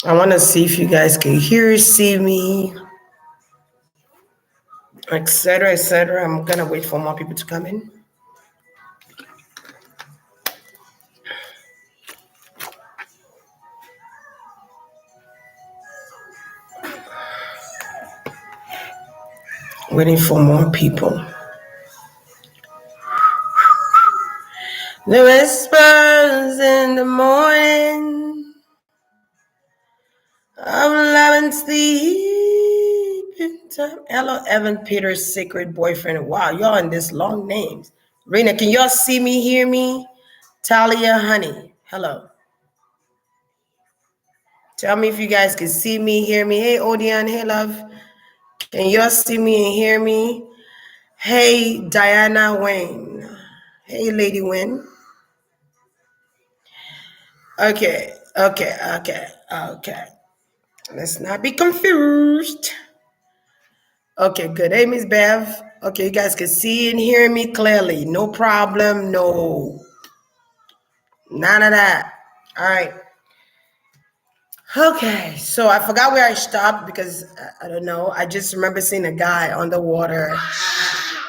I want to see if you guys can hear, see me, etc., etc. I'm gonna wait for more people to come in. Waiting for more people. The whispers in the morning of love and sleeping time. Hello, Evan Peters' sacred boyfriend. Wow, y'all in this long names. Rena, can y'all see me, hear me? Talia, honey. Hello. Tell me if you guys can see me, hear me. Hey, Odion. Hey, love. Can y'all see me and hear me? Hey, Diana Wayne. Hey, Lady Wynn. Okay. Let's not be confused. Okay, good. Hey, Miss Bev. Okay, you guys can see and hear me clearly. No problem. No. None of that. All right. Okay, so I forgot where I stopped because I don't know. I just remember seeing a guy underwater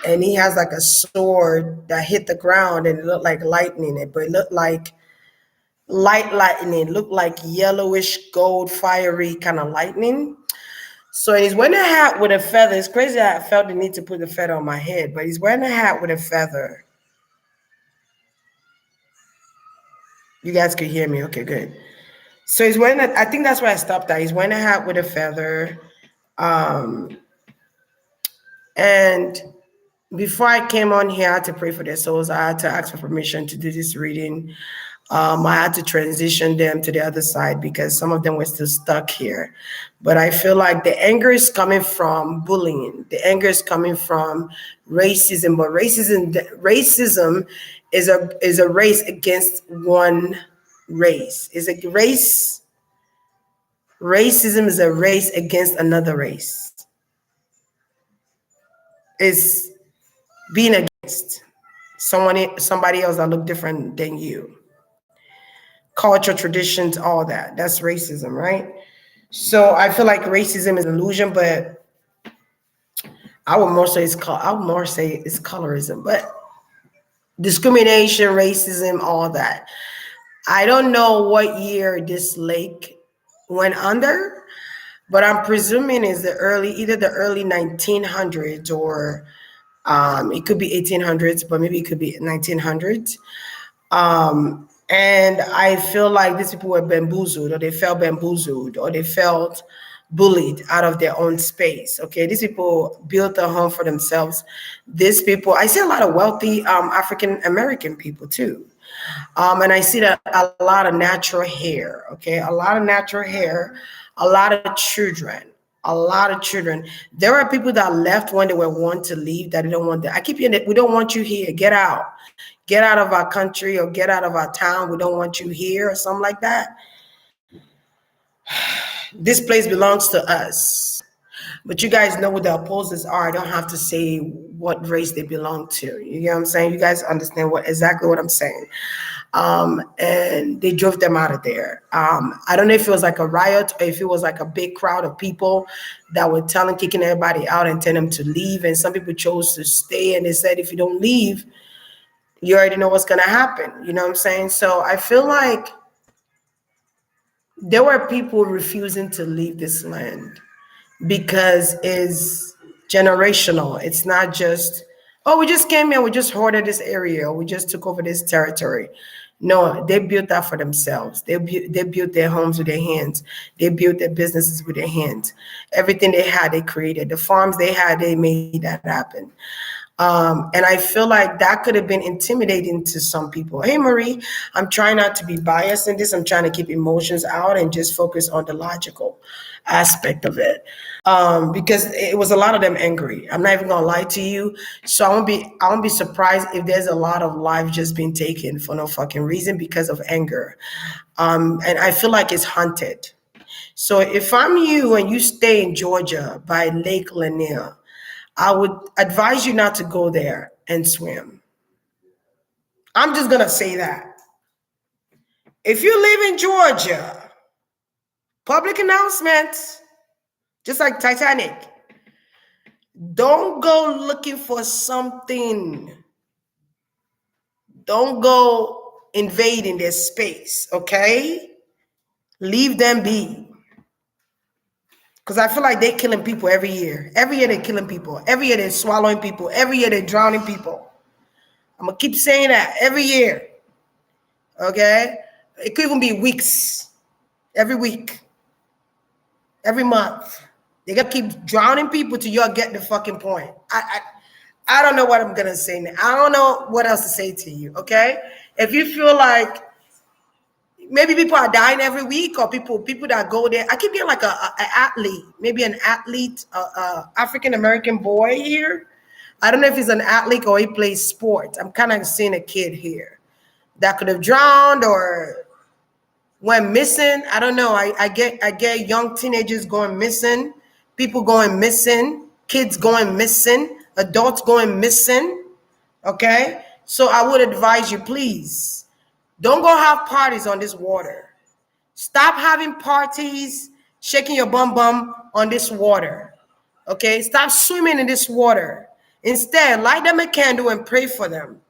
and he has like a sword that hit the ground and it looked like lightning, but it looked like lightning. It looked like yellowish gold fiery kind of lightning. So he's wearing a hat with a feather. It's crazy that I felt the need to put the feather on my head, but he's wearing a hat with a feather. You guys could hear me. Okay, good. So he's wearing I think that's why I stopped at. He's wearing a hat with a feather. And before I came on here, I had to pray for their souls. I had to ask for permission to do this reading. I had to transition them to the other side because some of them were still stuck here. But I feel like the anger is coming from bullying. The anger is coming from racism. But racism is a race against one race. Is a race. Racism is a race against another race. Is being against somebody else that look different than you. Culture, traditions, all that. That's racism, right? So I feel like racism is an illusion, but I would more say it's colorism, but discrimination, racism, all that. I don't know what year this lake went under, but I'm presuming it's either the early 1900s or it could be 1800s, but maybe it could be 1900s. And I feel like these people were bamboozled, or they felt bamboozled, or they felt bullied out of their own space. Okay, these people built a home for themselves. These people, I see a lot of wealthy African American people too. And I see that a lot of natural hair. Okay, a lot of natural hair, a lot of children. A lot of children. There are people that left when they were wanting to leave that they don't want. I keep hearing that we don't want you here. Get out. Get out of our country or get out of our town. We don't want you here or something like that. This place belongs to us. But you guys know what the opposers are. I don't have to say what race they belong to. You get what I'm saying? You guys understand exactly what I'm saying. And they drove them out of there. I don't know if it was like a riot or if it was like a big crowd of people that were kicking everybody out and telling them to leave. And some people chose to stay and they said, if you don't leave, you already know what's going to happen. You know what I'm saying? So I feel like there were people refusing to leave this land because it's generational. It's not just, oh, we just came here, we just hoarded this area, or we just took over this territory. No, they built that for themselves. They built their homes with their hands. They built their businesses with their hands. Everything they had, they created. The farms they had, they made that happen. And I feel like that could have been intimidating to some people. Hey, Marie, I'm trying not to be biased in this. I'm trying to keep emotions out and just focus on the logical aspect of it. Because it was a lot of them angry. I'm not even gonna lie to you. So I won't be surprised if there's a lot of lives just being taken for no fucking reason because of anger. And I feel like it's haunted. So if I'm you and you stay in Georgia by Lake Lanier, I would advise you not to go there and swim. I'm just gonna say that. If you live in Georgia Public announcement, just like Titanic. Don't go looking for something. Don't go invading their space, okay? Leave them be. Because I feel like they're killing people every year. Every year they're killing people. Every year they're swallowing people. Every year they're drowning people. I'm going to keep saying that every year, okay? It could even be weeks, every week, every month. They got to keep drowning people till y'all get the fucking point. I don't know what I'm going to say now. I don't know what else to say to you, okay? If you feel like maybe people are dying every week, or people that go there. I keep getting like a athlete, maybe an athlete, African American boy here. I don't know if he's an athlete or he plays sports. I'm kind of seeing a kid here that could have drowned or went missing. I don't know. I get young teenagers going missing, people going missing, kids going missing, adults going missing. Okay, so I would advise you, please don't go have parties on this water. Stop having parties, shaking your bum bum on this water. Okay? Stop swimming in this water. Instead, light them a candle and pray for them.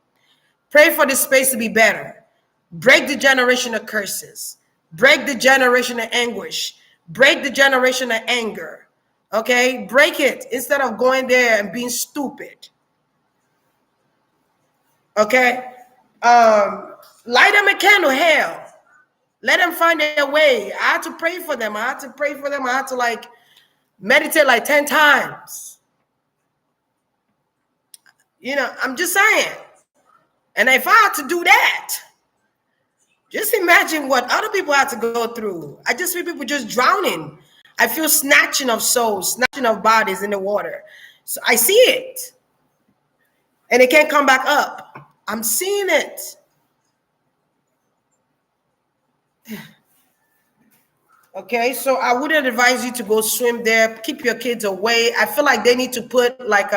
Pray for this space to be better. Break the generation of curses. Break the generation of anguish. Break the generation of anger. Okay? Break it instead of going there and being stupid. Okay? Light them a candle, hell. Let them find their way. I had to pray for them. I had to pray for them. I had to like meditate like 10 times. I'm just saying. And if I had to do that, just imagine what other people had to go through. I just see people just drowning. I feel snatching of souls, snatching of bodies in the water. So I see it. And it can't come back up. I'm seeing it. Okay, so I wouldn't advise you to go swim there. Keep your kids away. I feel like they need to put like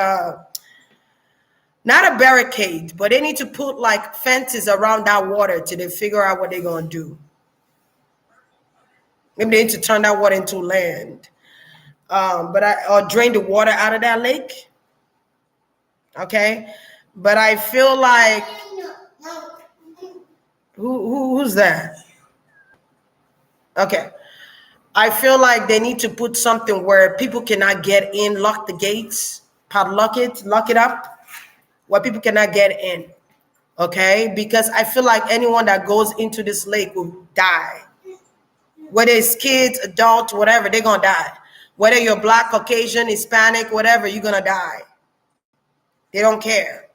not a barricade, but they need to put like fences around that water till they figure out what they're gonna do. Maybe they need to turn that water into land, or drain the water out of that lake. Okay, but I feel like who's that? Okay, I feel like they need to put something where people cannot get in, lock the gates, padlock it, lock it up, where people cannot get in. Okay, because I feel like anyone that goes into this lake will die. Whether it's kids, adults, whatever, they're gonna die. Whether you're Black, Caucasian, Hispanic, whatever, you're gonna die. They don't care.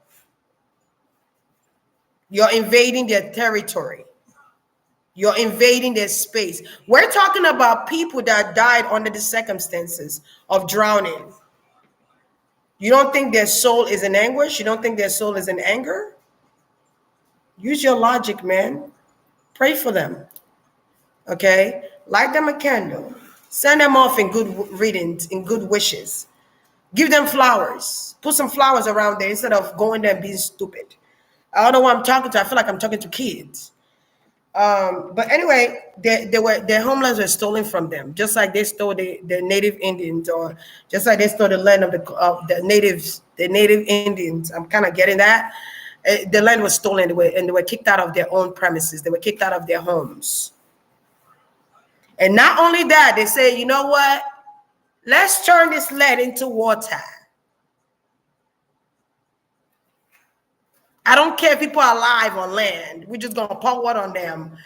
You're invading their territory. You're invading their space. We're talking about people that died under the circumstances of drowning. You don't think their soul is in anguish? You don't think their soul is in anger? Use your logic, man. Pray for them. Okay? Light them a candle. Send them off in good readings, in good wishes. Give them flowers. Put some flowers around there instead of going there and being stupid. I don't know who I'm talking to. I feel like I'm talking to kids. But anyway, their homelands were stolen from them, just like they stole the native Indians, or just like they stole the land of the natives, the native Indians. I'm kind of getting that. The land was stolen, and they were kicked out of their own premises. They were kicked out of their homes. And not only that, they say, you know what? Let's turn this land into water. I don't care if people are alive on land. We're just gonna pour water on them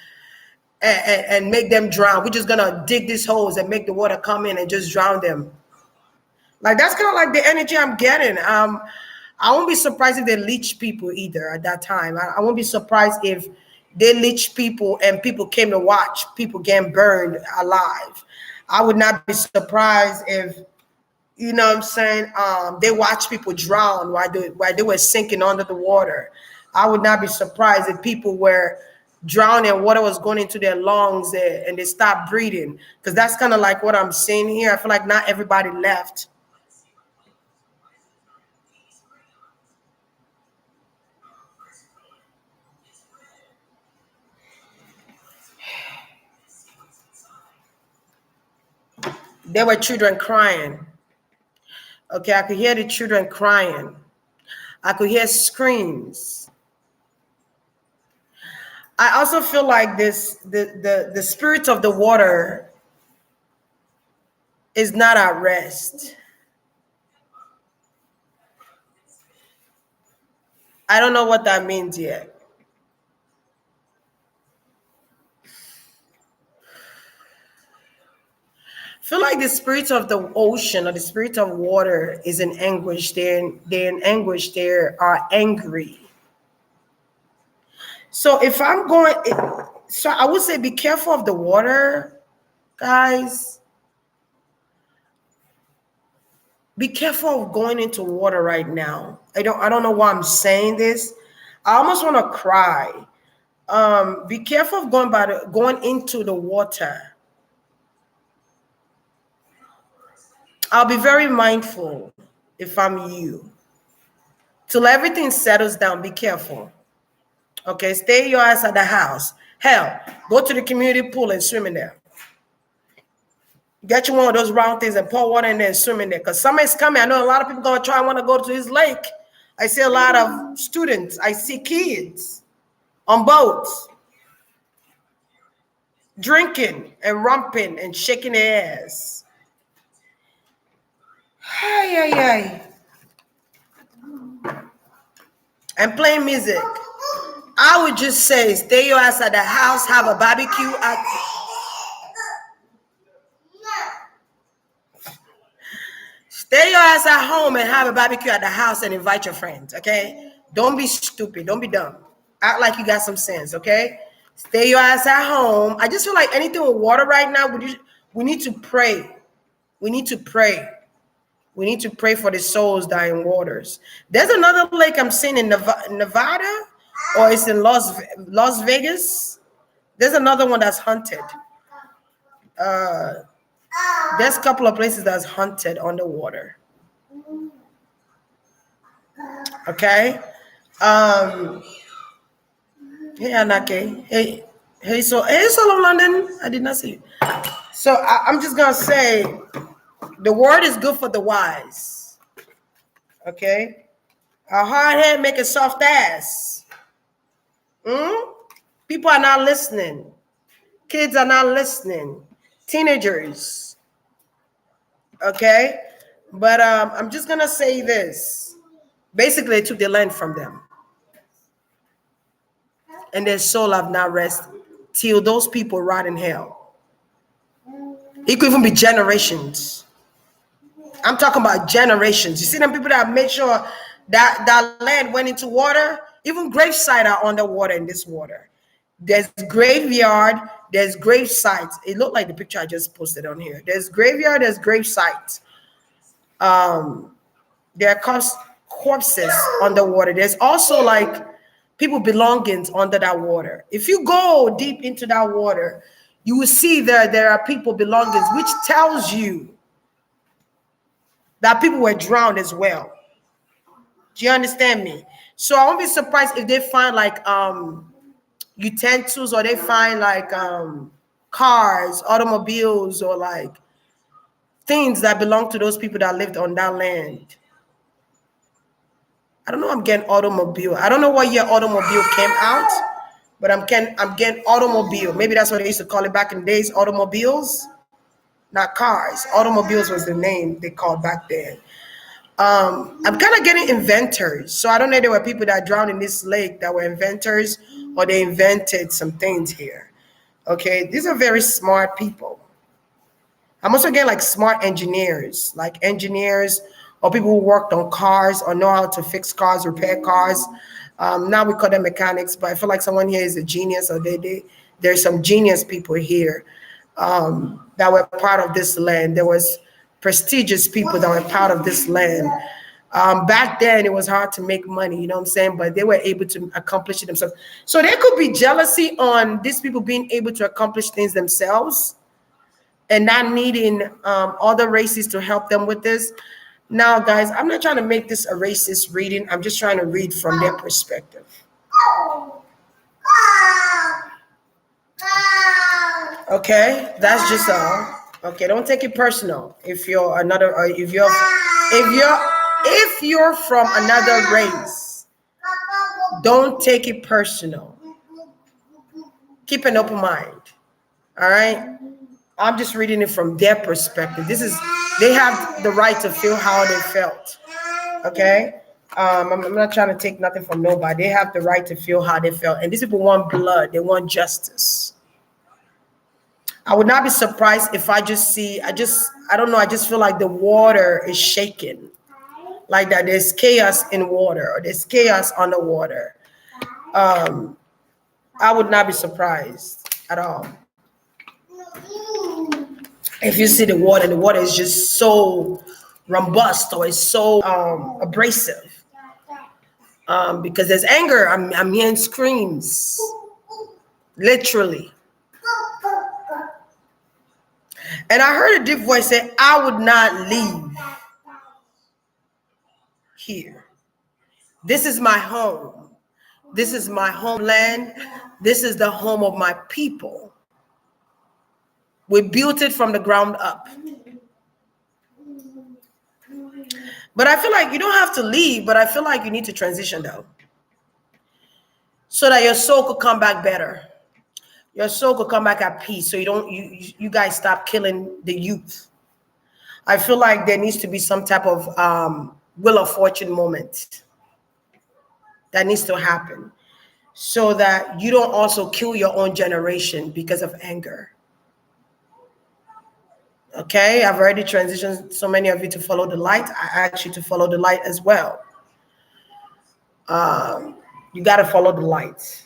and make them drown. We're just gonna dig these holes and make the water come in and just drown them. Like that's kind of like the energy I'm getting. I won't be surprised if they leech people either at that time. I won't be surprised if they leech people and people came to watch people getting burned alive. I would not be surprised if, you know what I'm saying, they watch people drown while they were sinking under the water. I would not be surprised if people were drowning, water was going into their lungs and they stopped breathing. Because that's kind of like what I'm seeing here. I feel like not everybody left. There were children crying. Okay, I could hear the children crying. I could hear screams. I also feel like the spirit of the water is not at rest. I don't know what that means yet. I feel like the spirit of the ocean or the spirit of water is in anguish. They're in anguish. They are angry. So if I'm going, so I would say be careful of the water, guys. Be careful of going into water right now. I don't know why I'm saying this. I almost want to cry. Be careful of going into the water. I'll be very mindful if I'm you. Till everything settles down, be careful. Okay, stay your ass at the house. Hell, go to the community pool and swim in there. Get you one of those round things and pour water in there and swim in there. Because summer is coming. I know a lot of people gonna try and want to go to this lake. I see a lot of students. I see kids on boats drinking and romping and shaking their ass. Ay, ay, ay. And playing music. I would just say, stay your ass at the house, have a barbecue. Stay your ass at home and have a barbecue at the house and invite your friends, okay? Don't be stupid. Don't be dumb. Act like you got some sense, okay? Stay your ass at home. I just feel like anything with water right now, we need to pray. We need to pray. We need to pray for the souls that are in waters. There's another lake I'm seeing in Nevada, or it's in Las Vegas. There's another one that's haunted. There's a couple of places that's haunted underwater. Okay. Hey Anake. Hey Solo London. I did not see you. So I'm just gonna say the word is good for the wise. Okay. A hard head make a soft ass. People are not listening. Kids are not listening. Teenagers. Okay. But I'm just gonna say this. Basically, they took the land from them. And their soul have not rest till those people rot in hell. It could even be generations. I'm talking about generations. You see them people that have made sure that land went into water. Even gravesite are underwater in this water. There's graveyard, there's grave sites. It looked like the picture I just posted on here. There's graveyard, there's grave sites. There are corpses underwater. There's also like people belongings under that water. If you go deep into that water, you will see there are people belongings, which tells you that people were drowned as well. Do you understand me? So I won't be surprised if they find like utensils, or they find like cars, automobiles, or like things that belong to those people that lived on that land. I don't know. I'm getting automobile. I don't know what year automobile came out, but I'm getting automobile. Maybe that's what they used to call it back in the days. Automobiles, not cars. Automobiles was the name they called back then. I'm kind of getting inventors. So I don't know if there were people that drowned in this lake that were inventors, or they invented some things here. Okay, these are very smart people. I'm also getting like smart engineers, or people who worked on cars or know how to fix cars, repair cars. Now we call them mechanics, but I feel like someone here is a genius, or there's some genius people here that were part of this land. There was prestigious people that were part of this land. Back then, it was hard to make money, you know what I'm saying? But they were able to accomplish it themselves. So there could be jealousy on these people being able to accomplish things themselves and not needing other races to help them with this. Now, guys, I'm not trying to make this a racist reading. I'm just trying to read from their perspective. Okay, that's just all. Okay, don't take it personal. If you're another, if you're from another race, don't take it personal. Keep an open mind. All right. I'm just reading it from their perspective. They have the right to feel how they felt. Okay. I'm not trying to take nothing from nobody. They have the right to feel how they felt. And these people want blood. They want justice. I would not be surprised if I don't know. I just feel like the water is shaking, like that. There's chaos in water, or there's chaos underwater. Um, I would not be surprised at all if you see the water is just so robust or it's so abrasive. Because there's anger. I'm hearing screams, literally. And I heard a deep voice say, I would not leave here. This is my home. This is my homeland. This is the home of my people. We built it from the ground up. But I feel like you don't have to leave, but I feel like you need to transition though, so that your soul could come back better. Your soul could come back at peace, so you guys stop killing the youth. I feel like there needs to be some type of Wheel of Fortune moment that needs to happen, so that you don't also kill your own generation because of anger. Okay, I've already transitioned so many of you to follow the light. I ask you to follow the light as well. You got to follow the light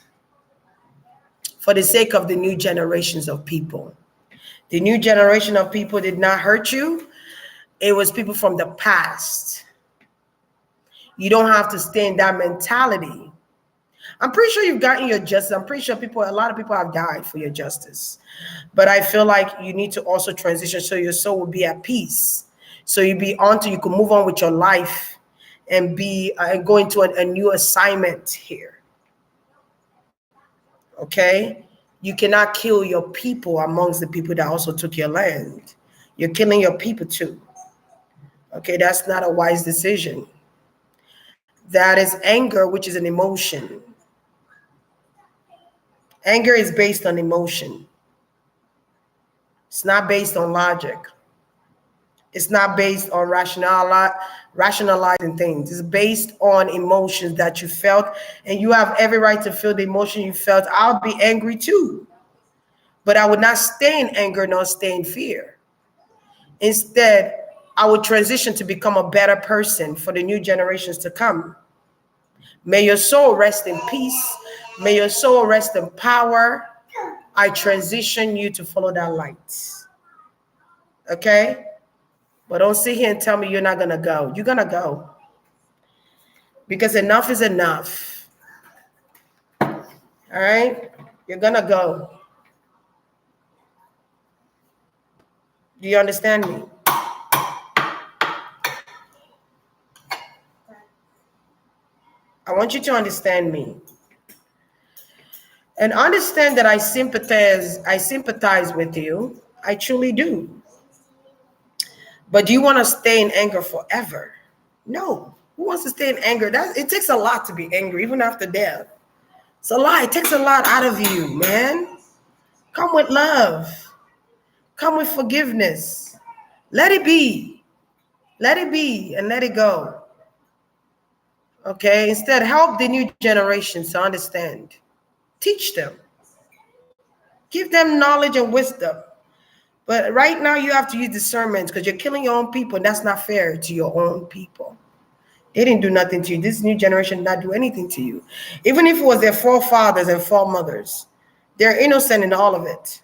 for the sake of the new generations of people. The new generation of people did not hurt you. It was people from the past. You don't have to stay in that mentality. I'm pretty sure you've gotten your justice. I'm pretty sure a lot of people have died for your justice. But I feel like you need to also transition so your soul will be at peace. So you can move on with your life and go into a new assignment here. Okay? You cannot kill your people amongst the people that also took your land. You're killing your people too. Okay, that's not a wise decision. That is anger, which is an emotion. Anger is based on emotion. It's not based on logic. It's not based on rationalizing things. It's based on emotions that you felt, and you have every right to feel the emotion you felt. I'll be angry too, but I would not stay in anger nor stay in fear. Instead, I would transition to become a better person for the new generations to come. May your soul rest in peace. May your soul rest in power. I transition you to follow that light. Okay? But don't sit here and tell me you're not going to go. You're going to go. Because enough is enough. All right? You're going to go. Do you understand me? I want you to understand me. And understand that I sympathize with you. I truly do. But do you want to stay in anger forever? No. Who wants to stay in anger? It takes a lot to be angry, even after death. It's a lot. It takes a lot out of you, man. Come with love. Come with forgiveness. Let it be. Let it be and let it go. Okay? Instead, help the new generations to understand. Teach them. Give them knowledge and wisdom. But right now, you have to use discernment because you're killing your own people, and that's not fair to your own people. They didn't do nothing to you. This new generation did not do anything to you. Even if it was their forefathers and foremothers, they're innocent in all of it.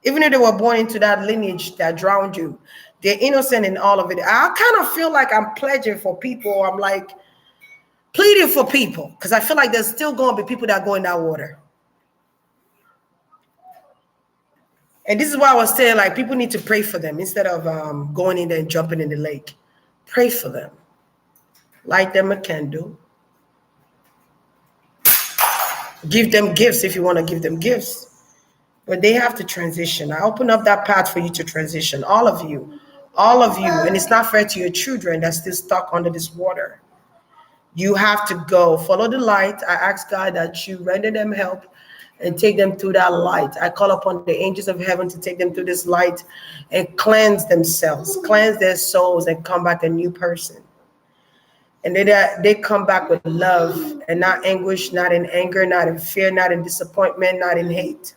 Even if they were born into that lineage that drowned you, they're innocent in all of it. I kind of feel like I'm pledging for people. I'm like pleading for people because I feel like there's still going to be people that go in that water. And this is why I was saying, like, people need to pray for them instead of going in there and jumping in the lake. Pray for them. Light them a candle. Give them gifts if you want to give them gifts. but they have to transition. I open up that path for you to transition, all of you, all of you. And it's not fair to your children that's still stuck under this water. You have to go follow the light. I ask God that you render them help and take them through that light. I call upon the angels of heaven to take them through this light and cleanse themselves, cleanse their souls, and come back a new person. And they come back with love and not anguish, not in anger, not in fear, not in disappointment, not in hate,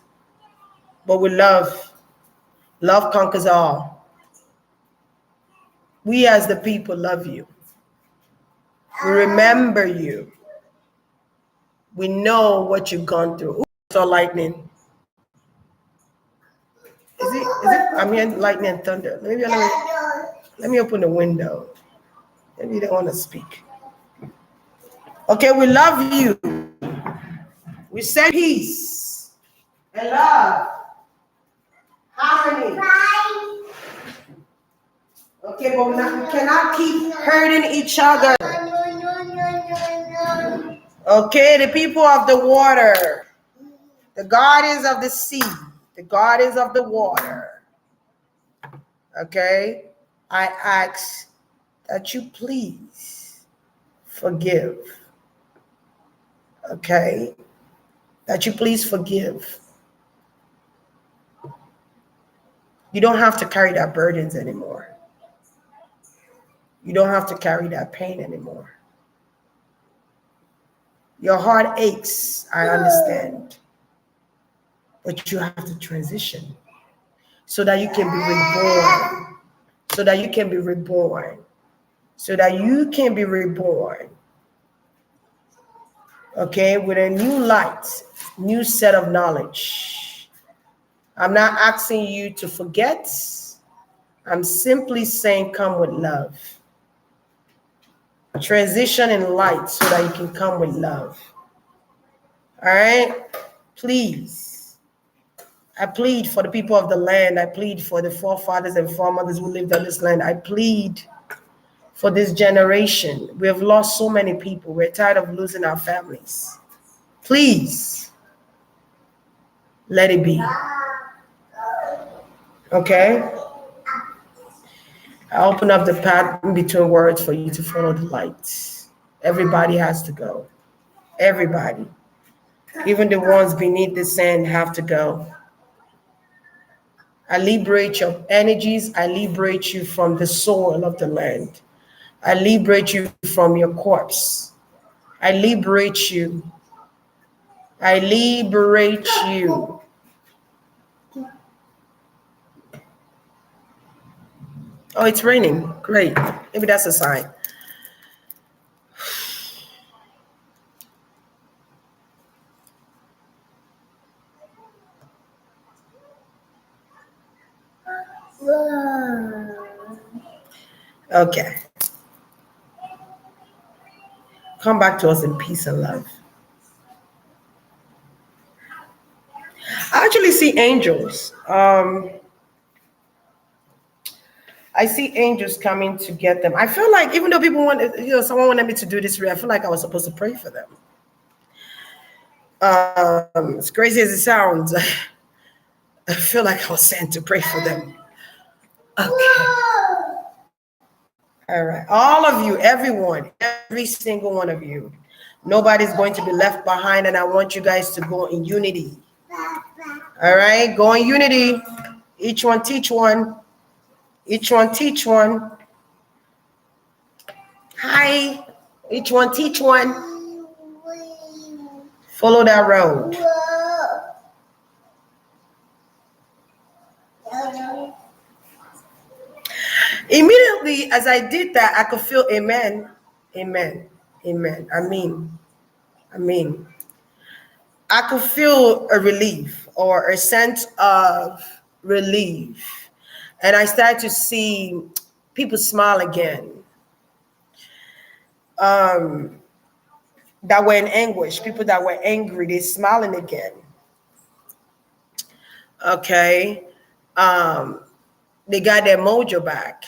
but with love. Love conquers all. We as the people love you. We remember you. We know what you've gone through. Ooh, I saw lightning. Is it? I mean, lightning and thunder. Maybe let me open the window. Maybe you don't want to speak. Okay, we love you. We send peace and love, harmony. Okay, but we cannot keep hurting each other. Okay, the people of the water, the guardians of the sea, the guardians of the water. Okay, I ask that you please forgive. Okay, that you please forgive. You don't have to carry that burdens anymore. You don't have to carry that pain anymore. Your heart aches, I understand. But you have to transition so that you can be reborn. So that you can be reborn. So that you can be reborn. Okay, with a new light, new set of knowledge. I'm not asking you to forget. I'm simply saying come with love. Transition in light so that you can come with love. All right? Please. I plead for the people of the land. I plead for the forefathers and foremothers who lived on this land. I plead for this generation. We have lost so many people. We're tired of losing our families. Please, let it be. Okay? I open up the path in between words for you to follow the light. Everybody has to go. Everybody. Even the ones beneath the sand have to go. I liberate your energies. I liberate you from the soil of the land. I liberate you from your corpse. I liberate you. I liberate you. Oh, it's raining. Great. Maybe that's a sign. Okay. Come back to us in peace and love. I actually see angels. I see angels coming to get them. I feel like even though people want, someone wanted me to do this, I feel like I was supposed to pray for them. As crazy as it sounds, I feel like I was sent to pray for them. Okay. All right. All of you, everyone, every single one of you. Nobody's going to be left behind, and I want you guys to go in unity. All right? Go in unity. Each one teach one. Each one teach one. Hi. Each one teach one. Follow that road. Immediately as I did that, I could feel amen, amen, amen. I mean. I could feel a relief or a sense of relief. And I started to see people smile again. That were in anguish, people that were angry, they're smiling again. Okay. They got their mojo back.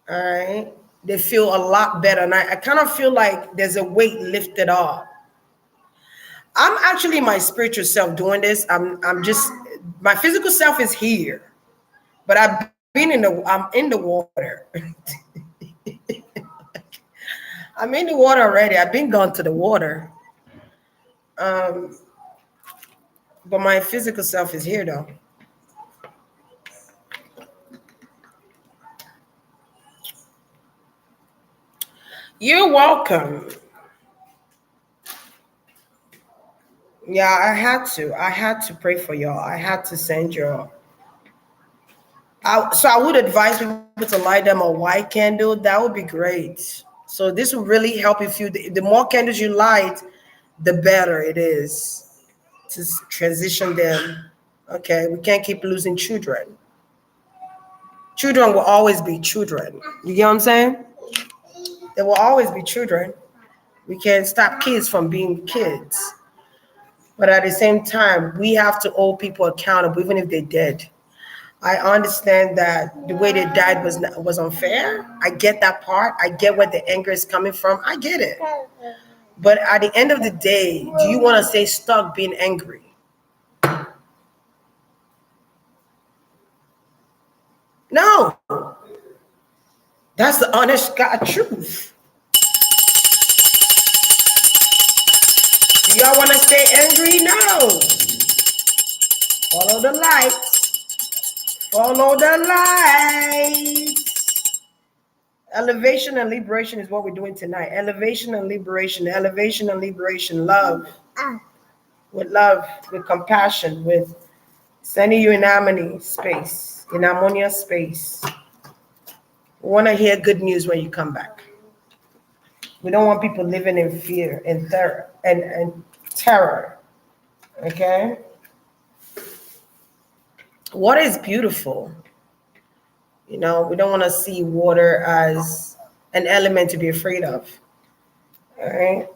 All right. They feel a lot better. And I kind of feel like there's a weight lifted off. I'm actually my spiritual self doing this. I'm just my physical self is here, but I'm in the water. I'm in the water already. I've been gone to the water. Um, but my physical self is here though. You're welcome. Yeah, I had to. I had to pray for y'all. I had to send y'all. So I would advise people to light them a white candle. That would be great. So this will really help if you. The more candles you light, the better it is to transition them. Okay, we can't keep losing children. Children will always be children. You get what I'm saying? There will always be children. We can't stop kids from being kids. But at the same time, we have to hold people accountable, even if they're dead. I understand that the way they died was unfair. I get that part. I get where the anger is coming from. I get it. But at the end of the day, do you want to stay stuck being angry? No. That's the honest God truth. Do y'all want to stay angry? No. Follow the light. Follow the light. Elevation and liberation is what we're doing tonight. Elevation and liberation. Elevation and liberation. Love. With love, with compassion, with sending you in harmony space, in harmonious space. We want to hear good news when you come back. We don't want people living in fear and terror. Okay? Water is beautiful. You know, we don't want to see water as an element to be afraid of. All right?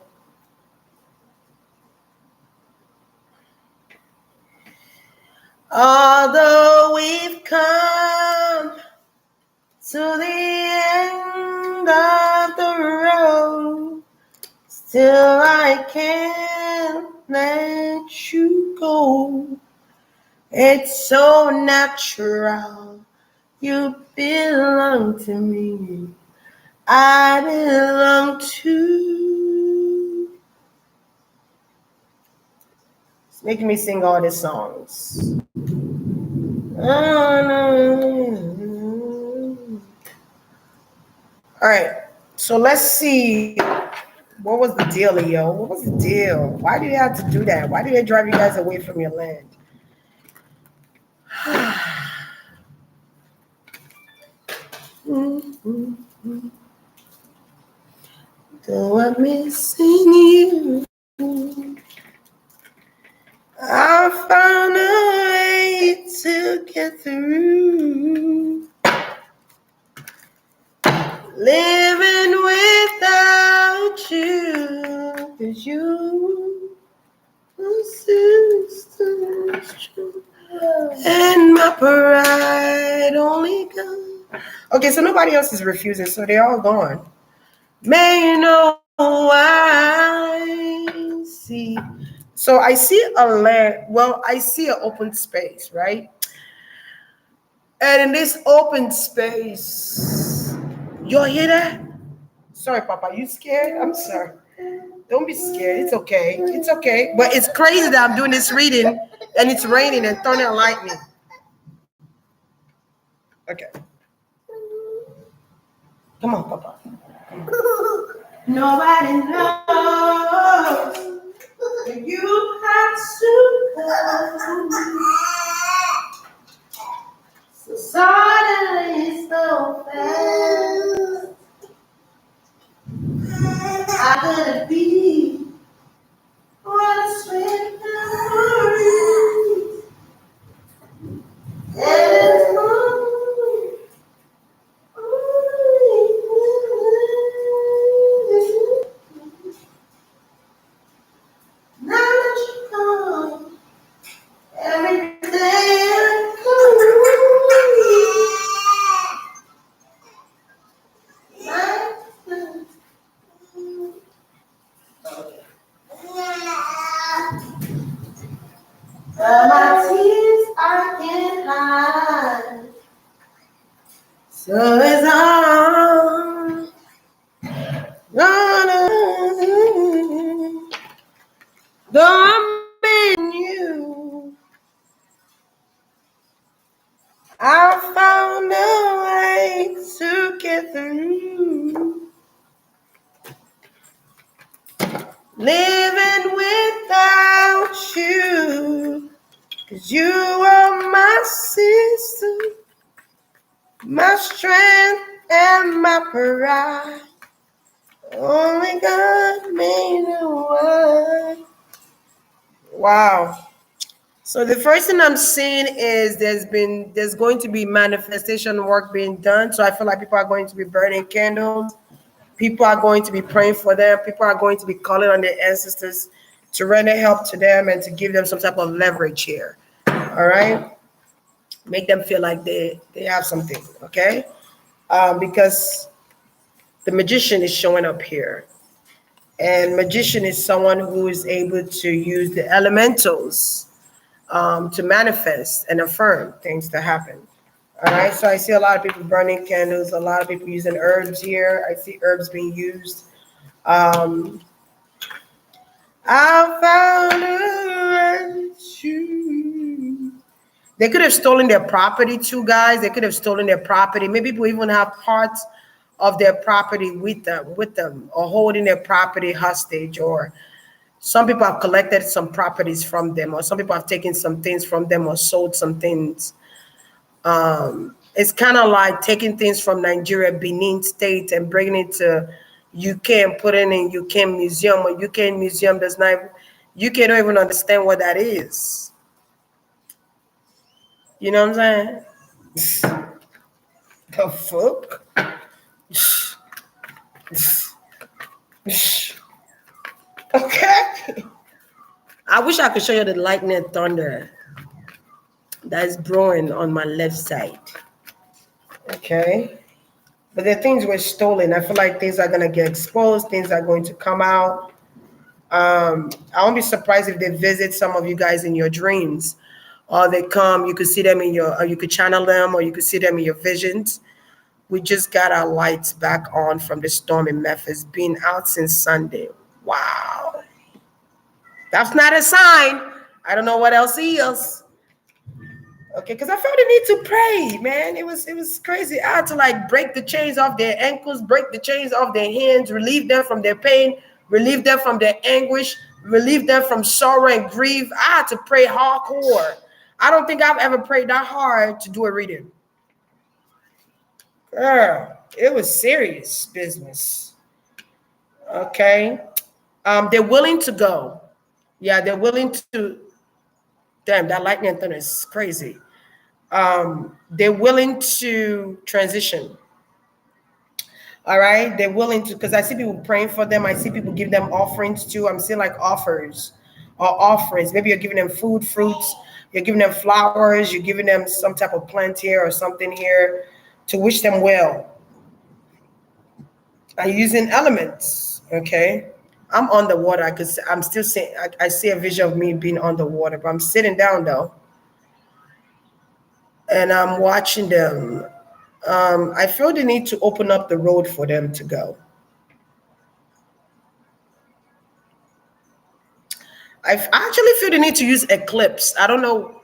Although we've come to the end of the road, still I can't let you go. It's so natural. You belong to me. I belong to. It's making me sing all these songs. Oh, no. All right. So let's see. What was the deal, Leo? What was the deal? Why do you have to do that? Why do they drive you guys away from your land? Though I'm missing you, I found a way to get through. Living without you, 'cause you sister's true. And my pride only comes. Okay, so nobody else is refusing, so they're all gone. May you know I see. So I see a land. Well, I see an open space, right? And in this open space, you hear that? Sorry, Papa, you scared? I'm sorry. Don't be scared. It's okay. It's okay. But it's crazy that I'm doing this reading and it's raining and thunder and lightning. Okay. Come on, Papa. Nobody knows you have to come. So suddenly so fast. I could be what a sweet memory. Now that you come, every day I come. All my tears I can't hide. So it's all gonna in you. I found a way to get through. Living without you. 'Cause you are my sister, my strength and my pride. Only God made a way. Wow. So the first thing I'm seeing is there's going to be manifestation work being done. So I feel like people are going to be burning candles. People are going to be praying for them. People are going to be calling on their ancestors to render help to them and to give them some type of leverage here. All right. Make them feel like they have something. Okay. Because the magician is showing up here. And magician is someone who is able to use the elementals to manifest and affirm things to happen. All right, so I see a lot of people burning candles, a lot of people using herbs here. I see herbs being used. I found a rescue. They could have stolen their property too, guys. They could have stolen their property. Maybe people even have parts of their property with them, or holding their property hostage, or some people have collected some properties from them, or some people have taken some things from them or sold some things. It's kind of like taking things from Nigeria, Benin State, and bringing it to UK and putting it in UK museum, or UK museum does not, UK don't even understand what that is. You know what I'm saying? The fuck? Okay. I wish I could show you the lightning and thunder that is brewing on my left side. Okay. But the things were stolen. I feel like things are going to get exposed. Things are going to come out. I won't be surprised if they visit some of you guys in your dreams, or they come. You could see them in your, or you could channel them, or you could see them in your visions. We just got our lights back on from the storm in Memphis, been out since Sunday. Wow. That's not a sign. I don't know what else is. Okay, because I felt the need to pray, man. It was crazy. I had to like break the chains off their ankles, break the chains off their hands, relieve them from their pain, relieve them from their anguish, relieve them from sorrow and grief. I had to pray hardcore. I don't think I've ever prayed that hard to do a reading. Girl, it was serious business. Okay. They're willing to go. Yeah, they're willing to. Damn, that lightning and thunder is crazy. They're willing to transition. All right, they're willing to, because I see people praying for them. I see people give them offerings too. I'm seeing like offers or offerings. Maybe you're giving them food, fruits. You're giving them flowers. You're giving them some type of plant here or something here to wish them well. I'm using elements. Okay. I'm on the water. I'm still seeing, I see a vision of me being on the water, but I'm sitting down though. And I'm watching them. I feel the need to open up the road for them to go. I actually feel the need to use eclipse. I don't know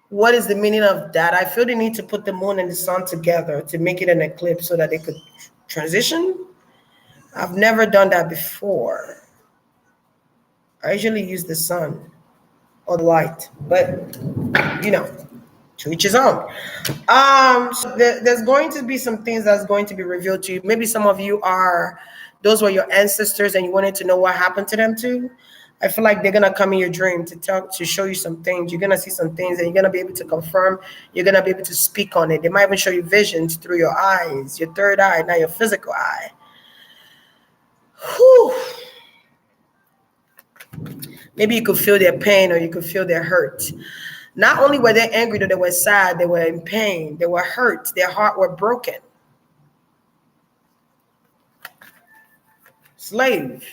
what is the meaning of that. I feel the need to put the moon and the sun together to make it an eclipse so that they could transition. I've never done that before. I usually use the sun or the light, but you know, to each his own. So there's going to be some things that's going to be revealed to you. Maybe some of you those were your ancestors and you wanted to know what happened to them too. I feel like they're gonna come in your dream to show you some things. You're gonna see some things and you're gonna be able to confirm. You're gonna be able to speak on it. They might even show you visions through your eyes, your third eye, not your physical eye. Whew. Maybe you could feel their pain or you could feel their hurt. Not only were they angry, they were sad, they were in pain, they were hurt, their heart were broken. Slave.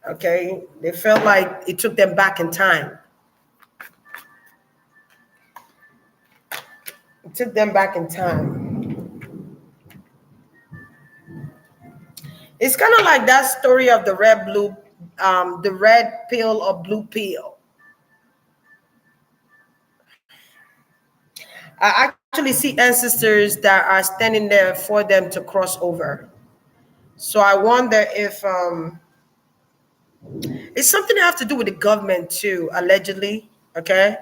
Okay, they felt like it took them back in time. Took them back in time. It's kind of like that story of the red pill or blue pill. I actually see ancestors that are standing there for them to cross over. So I wonder if it's something that have to do with the government too, allegedly. Okay,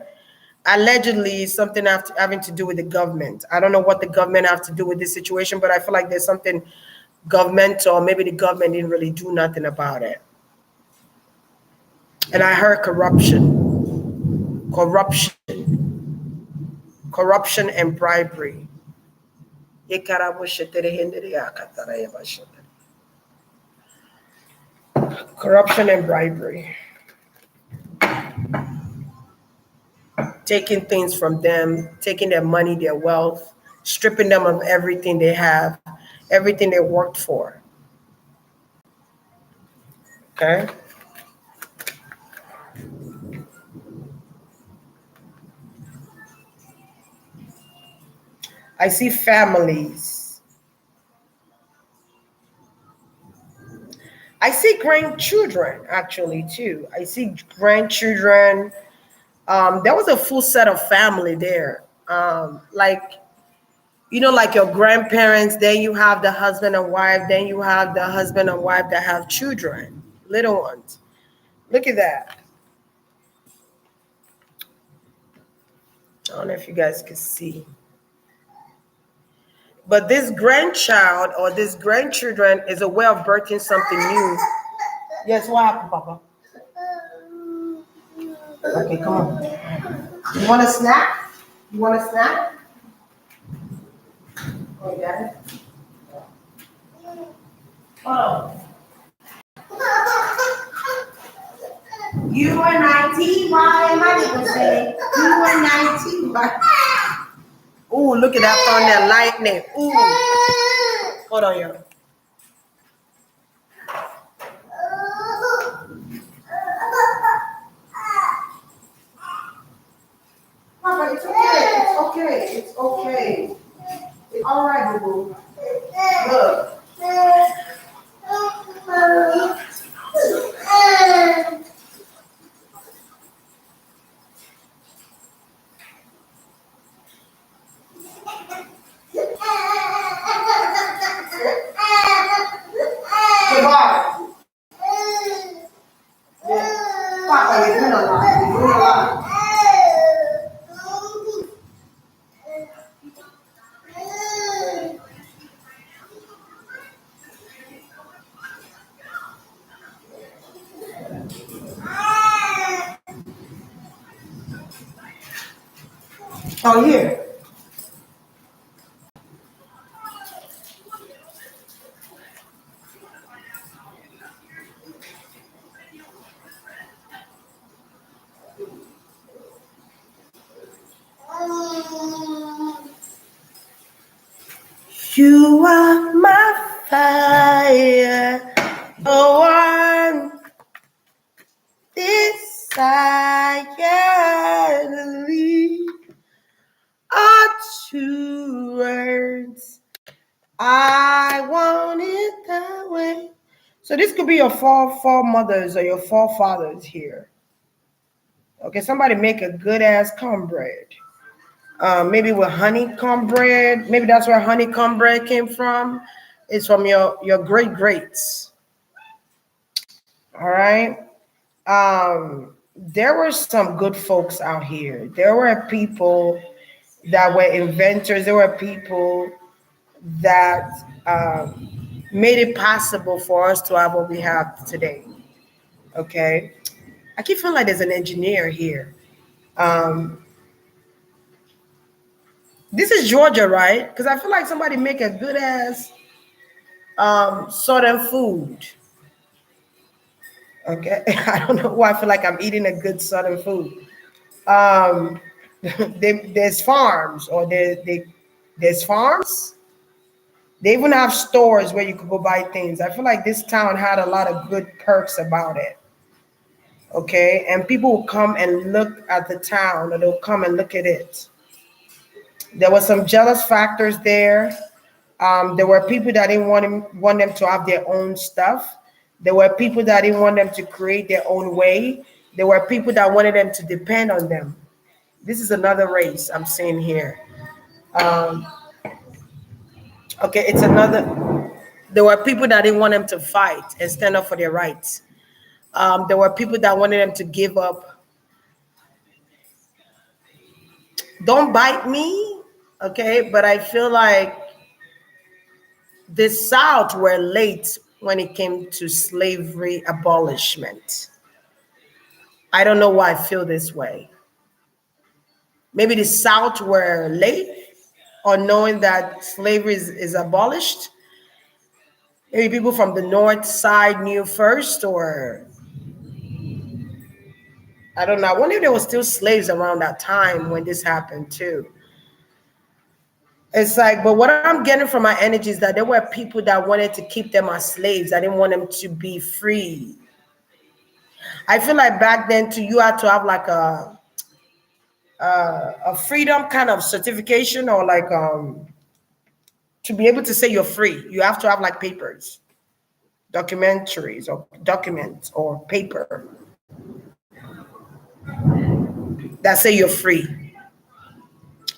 allegedly something having to do with the government. I don't know what the government have to do with this situation, but I feel like there's something governmental, or maybe the government didn't really do nothing about it. And I heard corruption and bribery. Corruption and bribery. Taking things from them, taking their money, their wealth, stripping them of everything they have, everything they worked for. Okay? I see families. I see grandchildren actually too. I see grandchildren. There was a full set of family there. Like like your grandparents, then you have the husband and wife, then you have the husband and wife that have children, little ones. Look at that. I don't know if you guys can see. But this grandchild or this grandchildren is a way of birthing something new. Yes, what happened, Papa? Okay, come on. You want a snack? You want a snack? Oh, you got it? Oh. You were 19, why am I going to say? You were 19, why? Ooh, look at that thunder lightning. Ooh. Hold on, y'all. Papa, it's okay. It's okay. It's okay. It's all right, boo-boo. Look. Goodbye. Papa, you're doing a lot. You're doing a lot. Oh, here. You are my fire, the one desire to leave are two words. I want it that way. So this could be your foremothers or your forefathers here. Okay, somebody make a good ass cornbread. Maybe with honeycomb bread. Maybe that's where honeycomb bread came from. It's from your great greats. All right. There were some good folks out here. There were people that were inventors. There were people that made it possible for us to have what we have today. Okay. I keep feeling like there's an engineer here. This is Georgia, right? Because I feel like somebody make a good ass southern food. Okay. I don't know why I feel like I'm eating a good southern food. Um, there's farms, or there's farms. They even have stores where you could go buy things. I feel like this town had a lot of good perks about it. Okay. And people will come and look at the town, or they'll come and look at it. There were some jealous factors there. There were people that didn't want them to have their own stuff. There were people that didn't want them to create their own way. There were people that wanted them to depend on them. This is another race I'm seeing here. Um, okay, it's another. There were people that didn't want them to fight and stand up for their rights. There were people that wanted them to give up. Don't bite me, okay? But I feel like the South were late when it came to slavery abolishment. I don't know why I feel this way. Maybe the South were late on knowing that slavery is abolished. Maybe people from the North side knew first, or I don't know. I wonder if there were still slaves around that time when this happened too. It's like, but what I'm getting from my energy is that there were people that wanted to keep them as slaves. I didn't want them to be free. I feel like back then, too, you had to have like a freedom kind of certification, or like to be able to say you're free. You have to have like papers, documentaries, or documents, or paper that say you're free.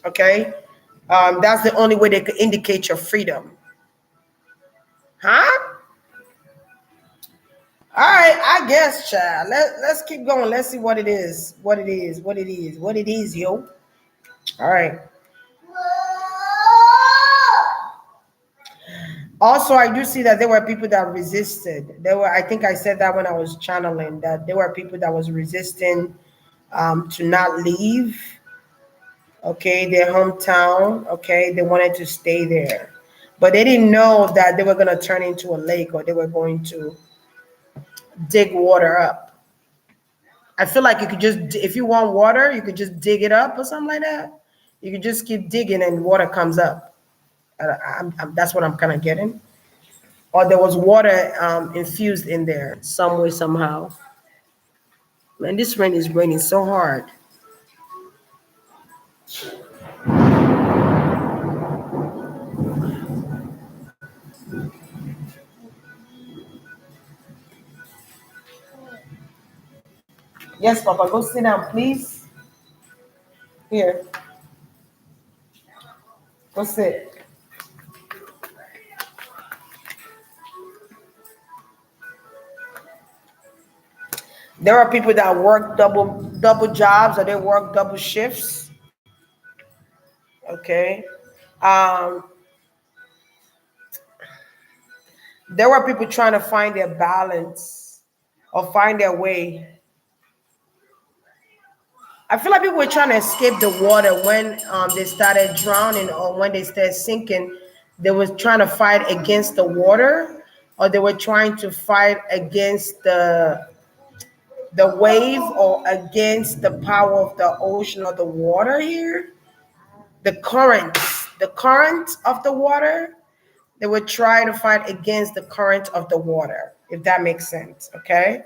Okay, that's the only way they could indicate your freedom. Huh? All right, I guess, child. Let's keep going. Let's see what it is. What it is. What it is. What it is, yo. All right. Also, I do see that there were people that resisted. There were, I think I said that when I was channeling, that there were people that was resisting to not leave, okay, their hometown, okay. They wanted to stay there. But they didn't know that they were going to turn into a lake, or they were going to dig water up. I feel like you could just, if you want water, you could just dig it up or something like that. You could just keep digging and water comes up. That's what I'm kind of getting. Or there was water infused in there some way, somehow. Man, this rain is raining so hard. Yes, Papa, go sit down, please. Here, go sit. There are people that work double jobs, or they work double shifts. Okay. Um, there were people trying to find their balance or find their way. I feel like people were trying to escape the water when they started drowning, or when they started sinking. They were trying to fight against the water, or they were trying to fight against the wave, or against the power of the ocean or the water here. The current of the water. They would try to fight against the current of the water, if that makes sense. Okay,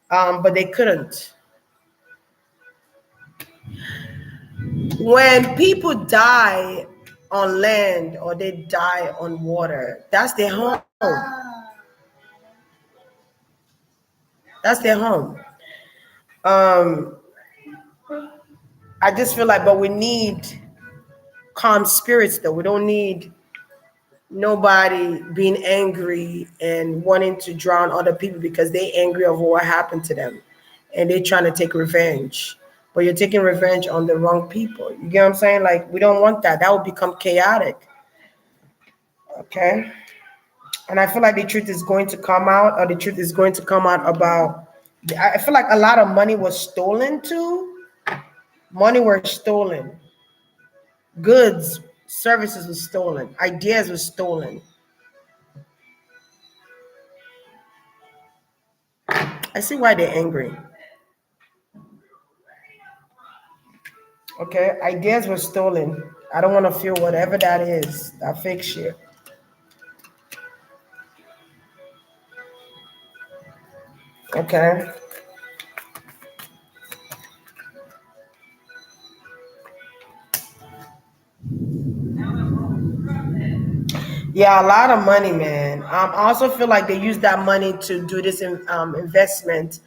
but they couldn't. When people die on land, or they die on water, that's their home. That's their home. Um, I just feel like, but we need calm spirits, though. We don't need nobody being angry and wanting to drown other people because they angry over what happened to them, and they trying to take revenge. But you're taking revenge on the wrong people. You get what I'm saying? Like, we don't want that. That would become chaotic. Okay. And I feel like the truth is going to come out, or the truth is going to come out about. I feel like a lot of money was stolen too. Money were stolen. Goods, services were stolen. Ideas were stolen. I see why they're angry. Okay, ideas were stolen. I don't want to feel whatever that is, that fake shit. Okay. Yeah, a lot of money, man. I also feel like they use that money to do this investment.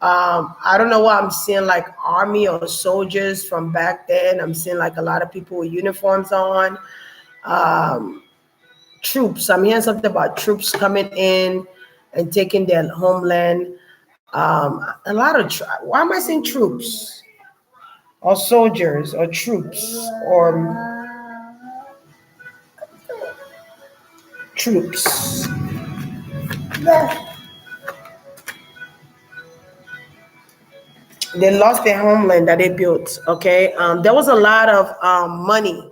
I don't know why I'm seeing like army or soldiers from back then. I'm seeing like a lot of people with uniforms on. Um, Troops. I'm hearing something about troops coming in and taking their homeland. A lot of why am I saying troops or soldiers or troops or troops? They lost their homeland that they built. Okay, there was a lot of money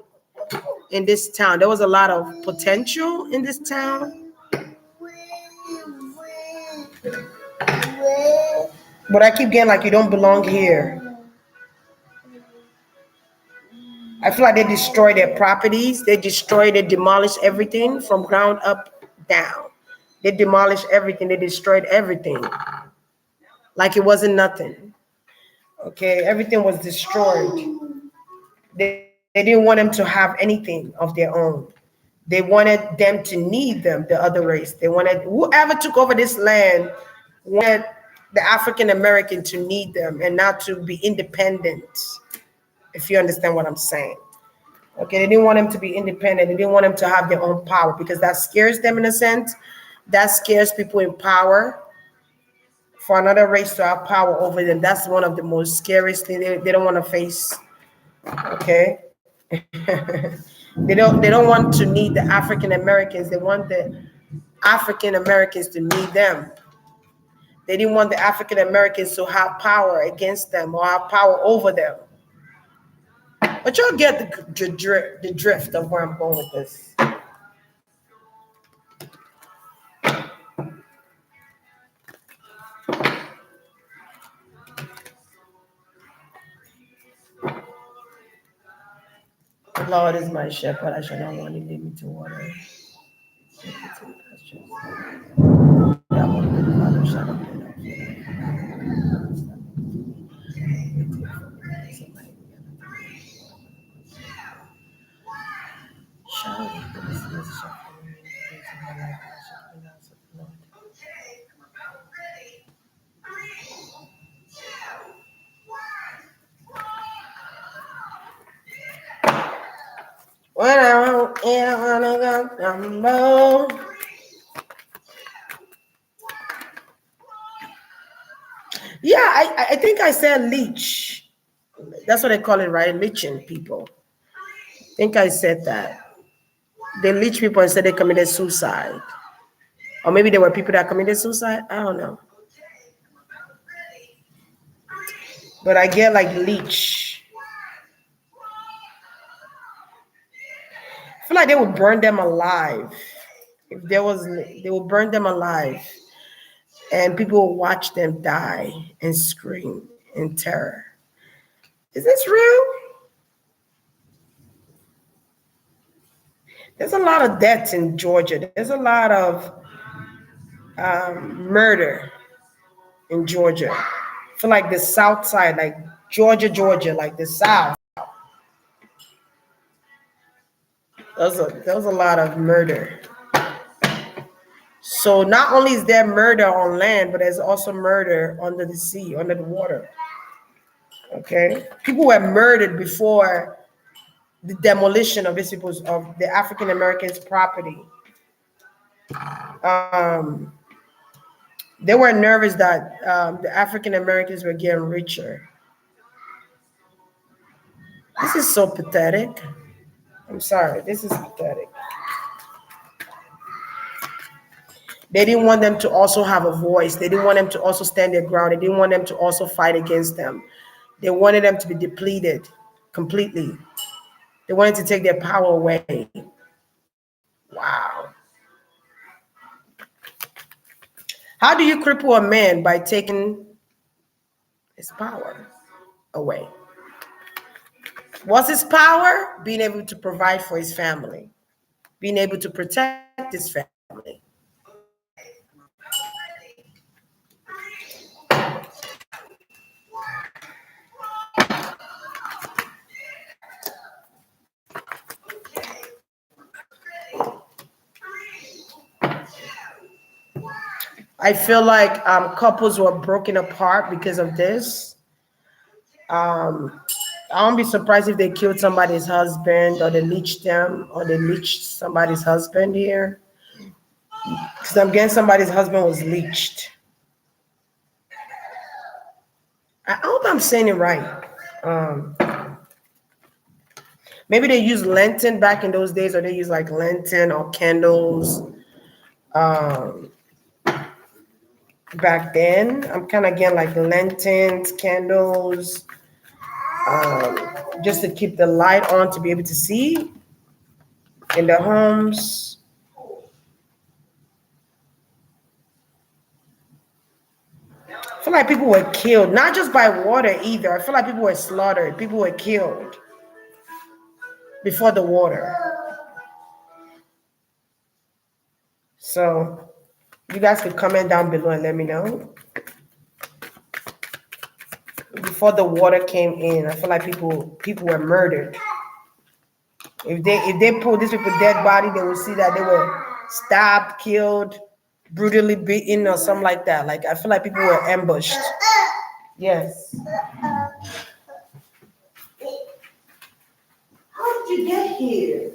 in this town. There was a lot of potential in this town, but I keep getting like you don't belong here. I feel like they destroy their properties. They demolished everything from ground up down. They demolished everything. They destroyed everything like it wasn't nothing. Okay, everything was destroyed. They didn't want them to have anything of their own. They wanted them to need them, the other race. They wanted whoever took over this land wanted the African American to need them and not to be independent, if you understand what I'm saying. Okay, they didn't want them to be independent. They didn't want them to have their own power because that scares them in a sense. That scares people in power for another race to have power over them. That's one of the most scariest things they don't want to face. Okay. They don't want to need the African Americans. They want the African Americans to need them. They didn't want the African Americans to have power against them or have power over them. But you'll get the drift of where I'm going with this. The Lord is my shepherd, I shall not want to lead me to water. Take me to the pastures. That will be the Father shall not be Surely goodness and mercy shall follow me the days of my life, and I shall dwell in the house of the Lord. When I wanna go down low. Yeah, I think I said leech. That's what they call it, right? Leeching people. I think I said that. They leech people and said they committed suicide. Or maybe there were people that committed suicide. I don't know. But I get like leech. I feel like they would burn them alive. If there was, they will burn them alive. And people will watch them die and scream in terror. Is this real? There's a lot of deaths in Georgia. There's a lot of murder in Georgia. I feel like the South side, like Georgia, like the South. There was a lot of murder. So not only is there murder on land, but there's also murder under the sea, under the water. Okay, people were murdered before the demolition of the African Americans' property. Um, they were nervous that the African Americans were getting richer. This is so pathetic. I'm sorry, this is pathetic. They didn't want them to also have a voice. They didn't want them to also stand their ground. They didn't want them to also fight against them. They wanted them to be depleted completely. They wanted to take their power away. Wow. How do you cripple a man? By taking his power away. What's his power? Being able to provide for his family, being able to protect his family. I feel like couples were broken apart because of this. Um, I won't be surprised if they killed somebody's husband or they leached them or they leached somebody's husband here. Because I'm getting somebody's husband was leached. I hope I'm saying it right. Um, Maybe they used lantern back in those days, or they use like lantern or candles um, back then. I'm kind of getting like lanterns, candles, just to keep the light on to be able to see in the homes. I feel like people were killed, not just by water either. I feel like people were slaughtered. People were killed before the water. So you guys could comment down below and let me know. Before the water came in, I feel like people were murdered. If they pull these people dead body, they will see that they were stabbed, killed, brutally beaten, or something like that. Like I feel like people were ambushed. Yes. How did you get here?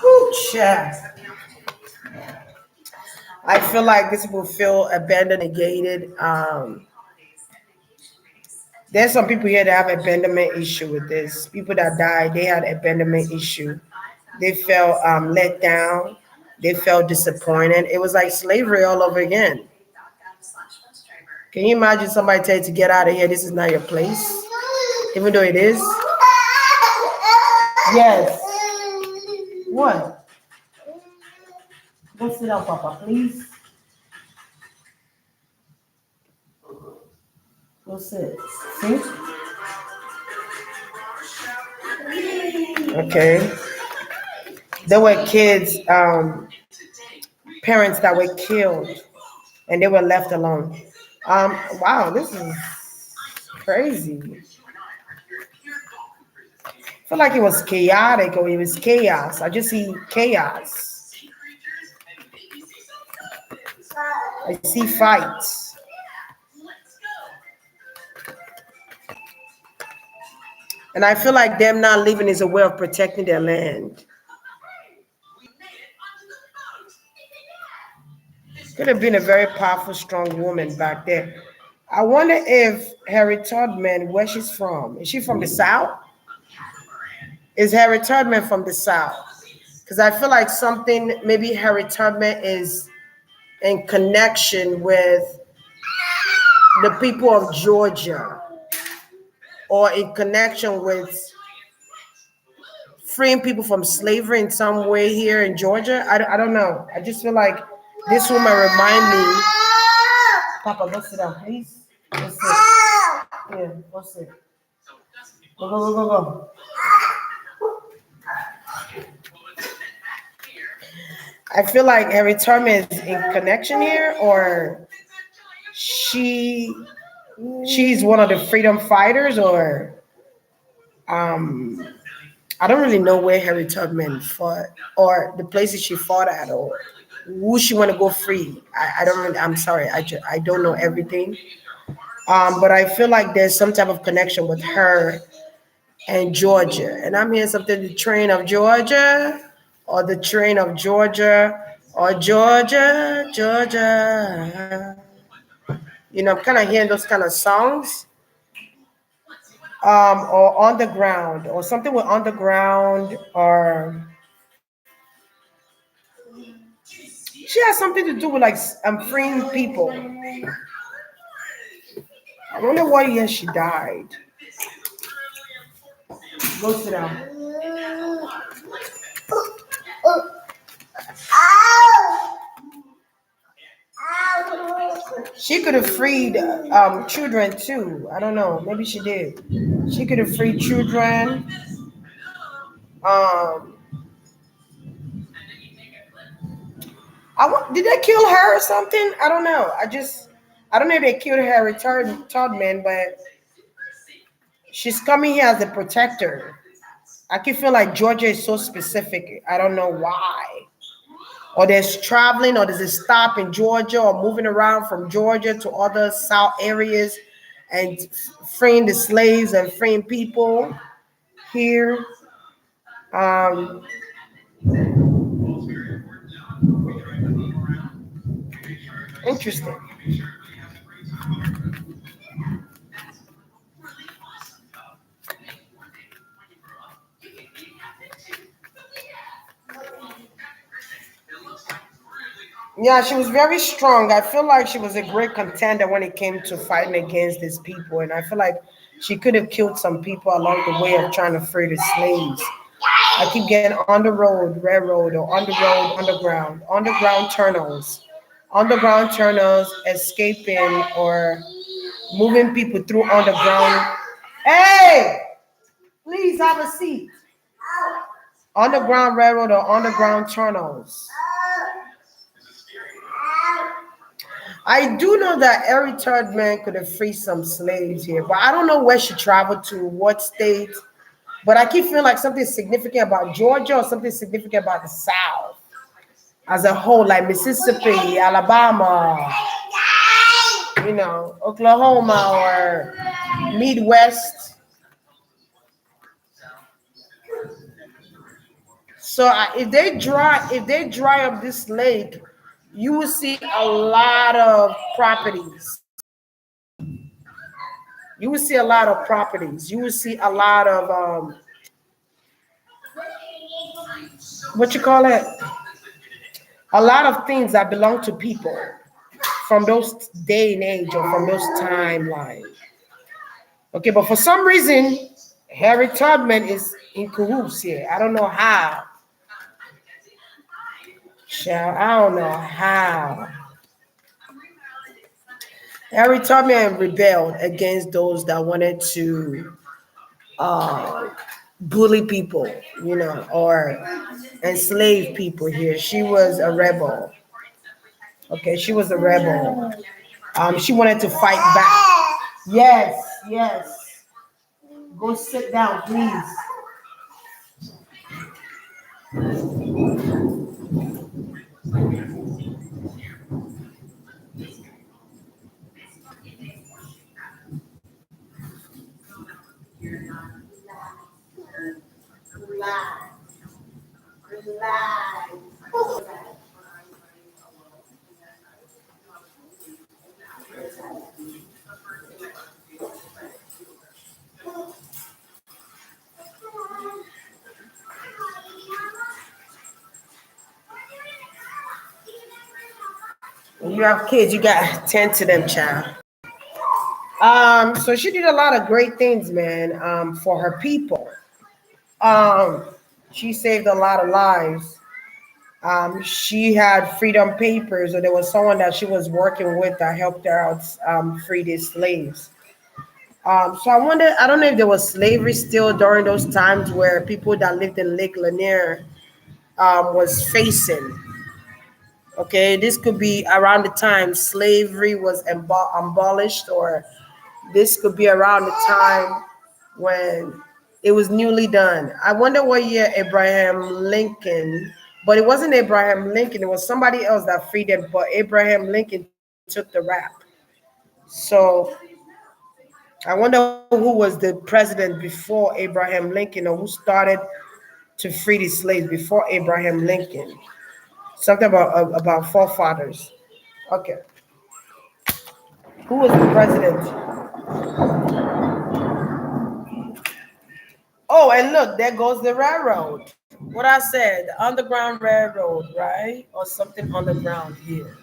Ooh, child. I feel like these people feel abandoned, negated. There's some people here that have abandonment issue with this. People that died, they had abandonment issue. They felt let down. They felt disappointed. It was like slavery all over again. Can you imagine somebody tell you to get out of here? This is not your place, even though it is. Yes. What? Go sit down, Papa, please. Go sit. See? Okay. There were kids, parents that were killed, and they were left alone. Wow, this is crazy. I feel like it was chaotic or it was chaos. I just see chaos. I see fights. And I feel like them not living is a way of protecting their land. Could have been a very powerful, strong woman back there. I wonder if Harry Tubman, where she's from. Is she from the South? Is Harry Tubman from the South? Because I feel like something, maybe Harry Tubman is in connection with the people of Georgia or in connection with freeing people from slavery in some way here in Georgia. I don't know. I just feel like this woman remind me. Papa, go sit down, please. Go sit. Yeah, go sit. Go, go, go, go, go. I feel like Harry Tubman is in connection here, or she's one of the freedom fighters, or um I don't really know where Harry Tubman fought or the places she fought at or who she want to go free. I don't really, I'm sorry. I don't know everything. But I feel like there's some type of connection with her and Georgia. And I'm hearing something, the train of Georgia or the train of Georgia or Georgia, Georgia. I'm kind of hearing those kind of songs. Or on the ground or something with on the ground or she has something to do with like freeing people. I wonder what year she died. Go sit down. She could have freed children too. I don't know. Maybe she did. She could have freed children. Um, did they kill her or something? I don't know. I don't know if they killed Harry Todman, but she's coming here as a protector. I can feel like Georgia is so specific. I don't know why. Or there's traveling, or there's a stop in Georgia, or moving around from Georgia to other South areas and freeing the slaves and freeing people here. Um, Interesting. Yeah, she was very strong. I feel like she was a great contender when it came to fighting against these people. And I feel like she could have killed some people along the way of trying to free the slaves. I keep getting on the road, railroad, or on the road, underground tunnels, escaping or moving people through underground. Hey, please have a seat. Underground railroad or underground tunnels. I do know that every third man could have freed some slaves here, but I don't know where she traveled to, what state. But I keep feeling like something significant about Georgia or something significant about the South as a whole, like Mississippi, Alabama, Oklahoma or Midwest. So if they dry up this lake, you will see a lot of properties. You will see a lot of properties. You will see a lot of what you call it? A lot of things that belong to people from those day and age or from those timeline. Okay, but for some reason, Harry Tubman is in cahoots here. I don't know how. I don't know how. Harry Tubman rebelled against those that wanted to uh, bully people, or enslave people here. She was a rebel. Okay, she was a rebel. She wanted to fight back. Yes, yes. Go sit down, please. When you have kids, you got to tend to them, child. So she did a lot of great things, man, for her people. Um, she saved a lot of lives. She had freedom papers, or there was someone that she was working with that helped her out free these slaves. So I wonder, I don't know if there was slavery still during those times where people that lived in Lake Lanier was facing. Okay, this could be around the time slavery was abolished, or this could be around the time when it was newly done. I wonder what year Abraham Lincoln, but it wasn't Abraham Lincoln, it was somebody else that freed it, but Abraham Lincoln took the rap. So I wonder who was the president before Abraham Lincoln, or who started to free the slaves before Abraham Lincoln. Something about forefathers. Okay. Who was the president? Oh, and look, there goes the railroad. What I said, the underground railroad, right? Or something underground here.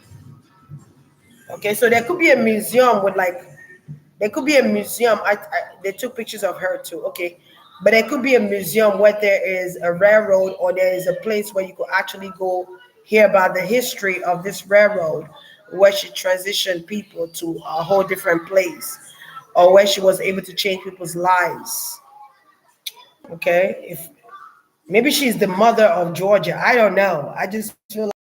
Okay, so there could be a museum with like, there could be a museum. They took pictures of her too. Okay, but there could be a museum where there is a railroad, or there is a place where you could actually go hear about the history of this railroad. where she transitioned people to a whole different place, or where she was able to change people's lives. Okay, if maybe she's the mother of Georgia, I don't know. I just feel like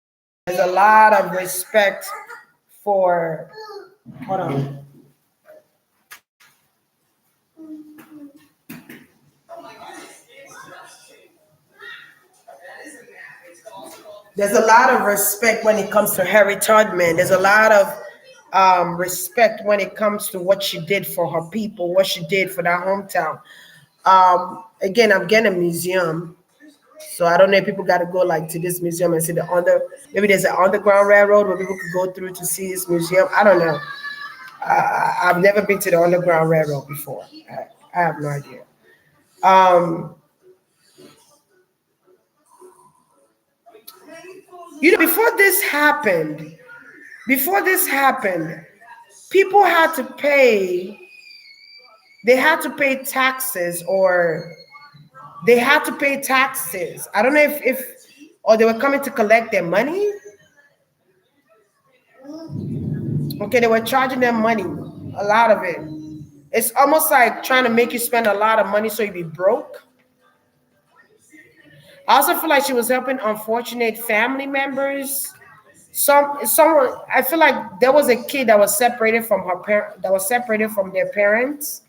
there's a lot of respect for. Hold on. There's a lot of respect when it comes to Harry Tubman. There's a lot of respect when it comes to what she did for her people, what she did for that hometown. Again, I'm getting a museum, so I don't know if people got to go like to this museum and see the under. Maybe there's an underground railroad where people could go through to see this museum. I don't know. I've never been to the underground railroad before. I have no idea. Um, before this happened, before this happened, people had to pay. They had to pay taxes, or they had to pay taxes. I don't know if or they were coming to collect their money. Okay, they were charging them money, a lot of it. It's almost like trying to make you spend a lot of money so you be broke. I also feel like she was helping unfortunate family members. Someone, I feel like there was a kid that was separated from her parent, that was separated from their parents.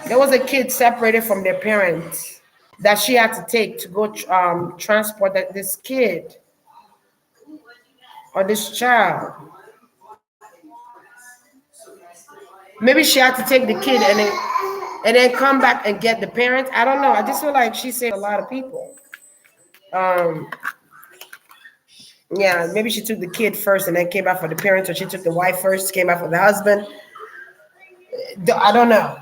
There was a kid separated from their parents that she had to take to go transport this kid or this child. Maybe she had to take the kid and then come back and get the parents. I don't know. I just feel like she saved a lot of people. Um, yeah, maybe she took the kid first and then came back for the parents, or she took the wife first, came back for the husband. I don't know.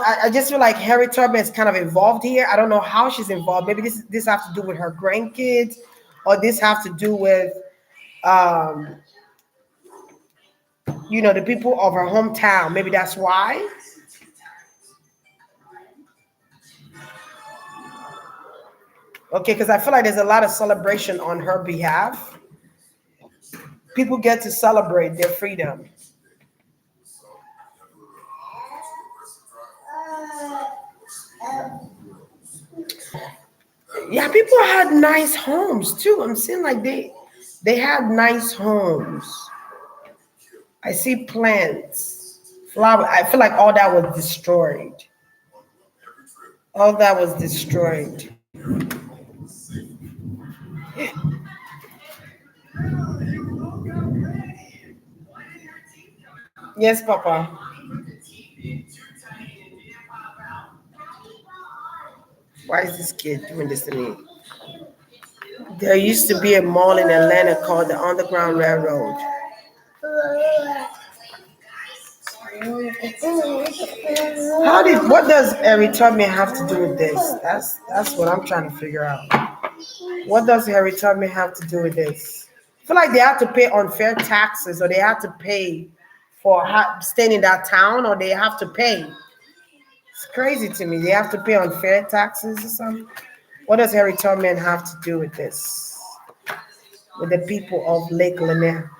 I just feel like Harry Tubman is kind of involved here. I don't know how she's involved. Maybe this have to do with her grandkids, or this have to do with um, the people of her hometown. Maybe that's why. Okay, because I feel like there's a lot of celebration on her behalf. People get to celebrate their freedom. Yeah, people had nice homes too. I'm seeing like they had nice homes. I see plants, flower. I feel like all that was destroyed. All that was destroyed. Yes, Papa. Why is this kid doing this to me? There used to be a mall in Atlanta called the Underground Railroad. What does Harry Tubman have to do with this? That's what I'm trying to figure out. What does Harry Tubman have to do with this? I feel like they have to pay unfair taxes, or they have to pay for staying in that town, or they have to pay. It's crazy to me. They have to pay unfair taxes or something. What does Harry Tubman have to do with this? With the people of Lake Lanier?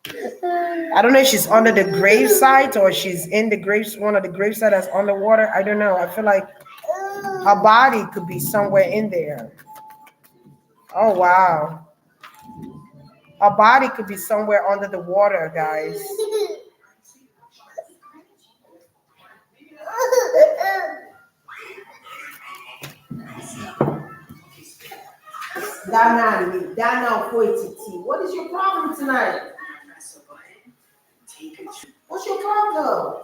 I don't know if she's under the grave site, or she's in the graves, one of the grave sites that's underwater. I don't know. I feel like her body could be somewhere in there. Oh wow. Her body could be somewhere under the water, guys. What is your problem tonight? What's your problem?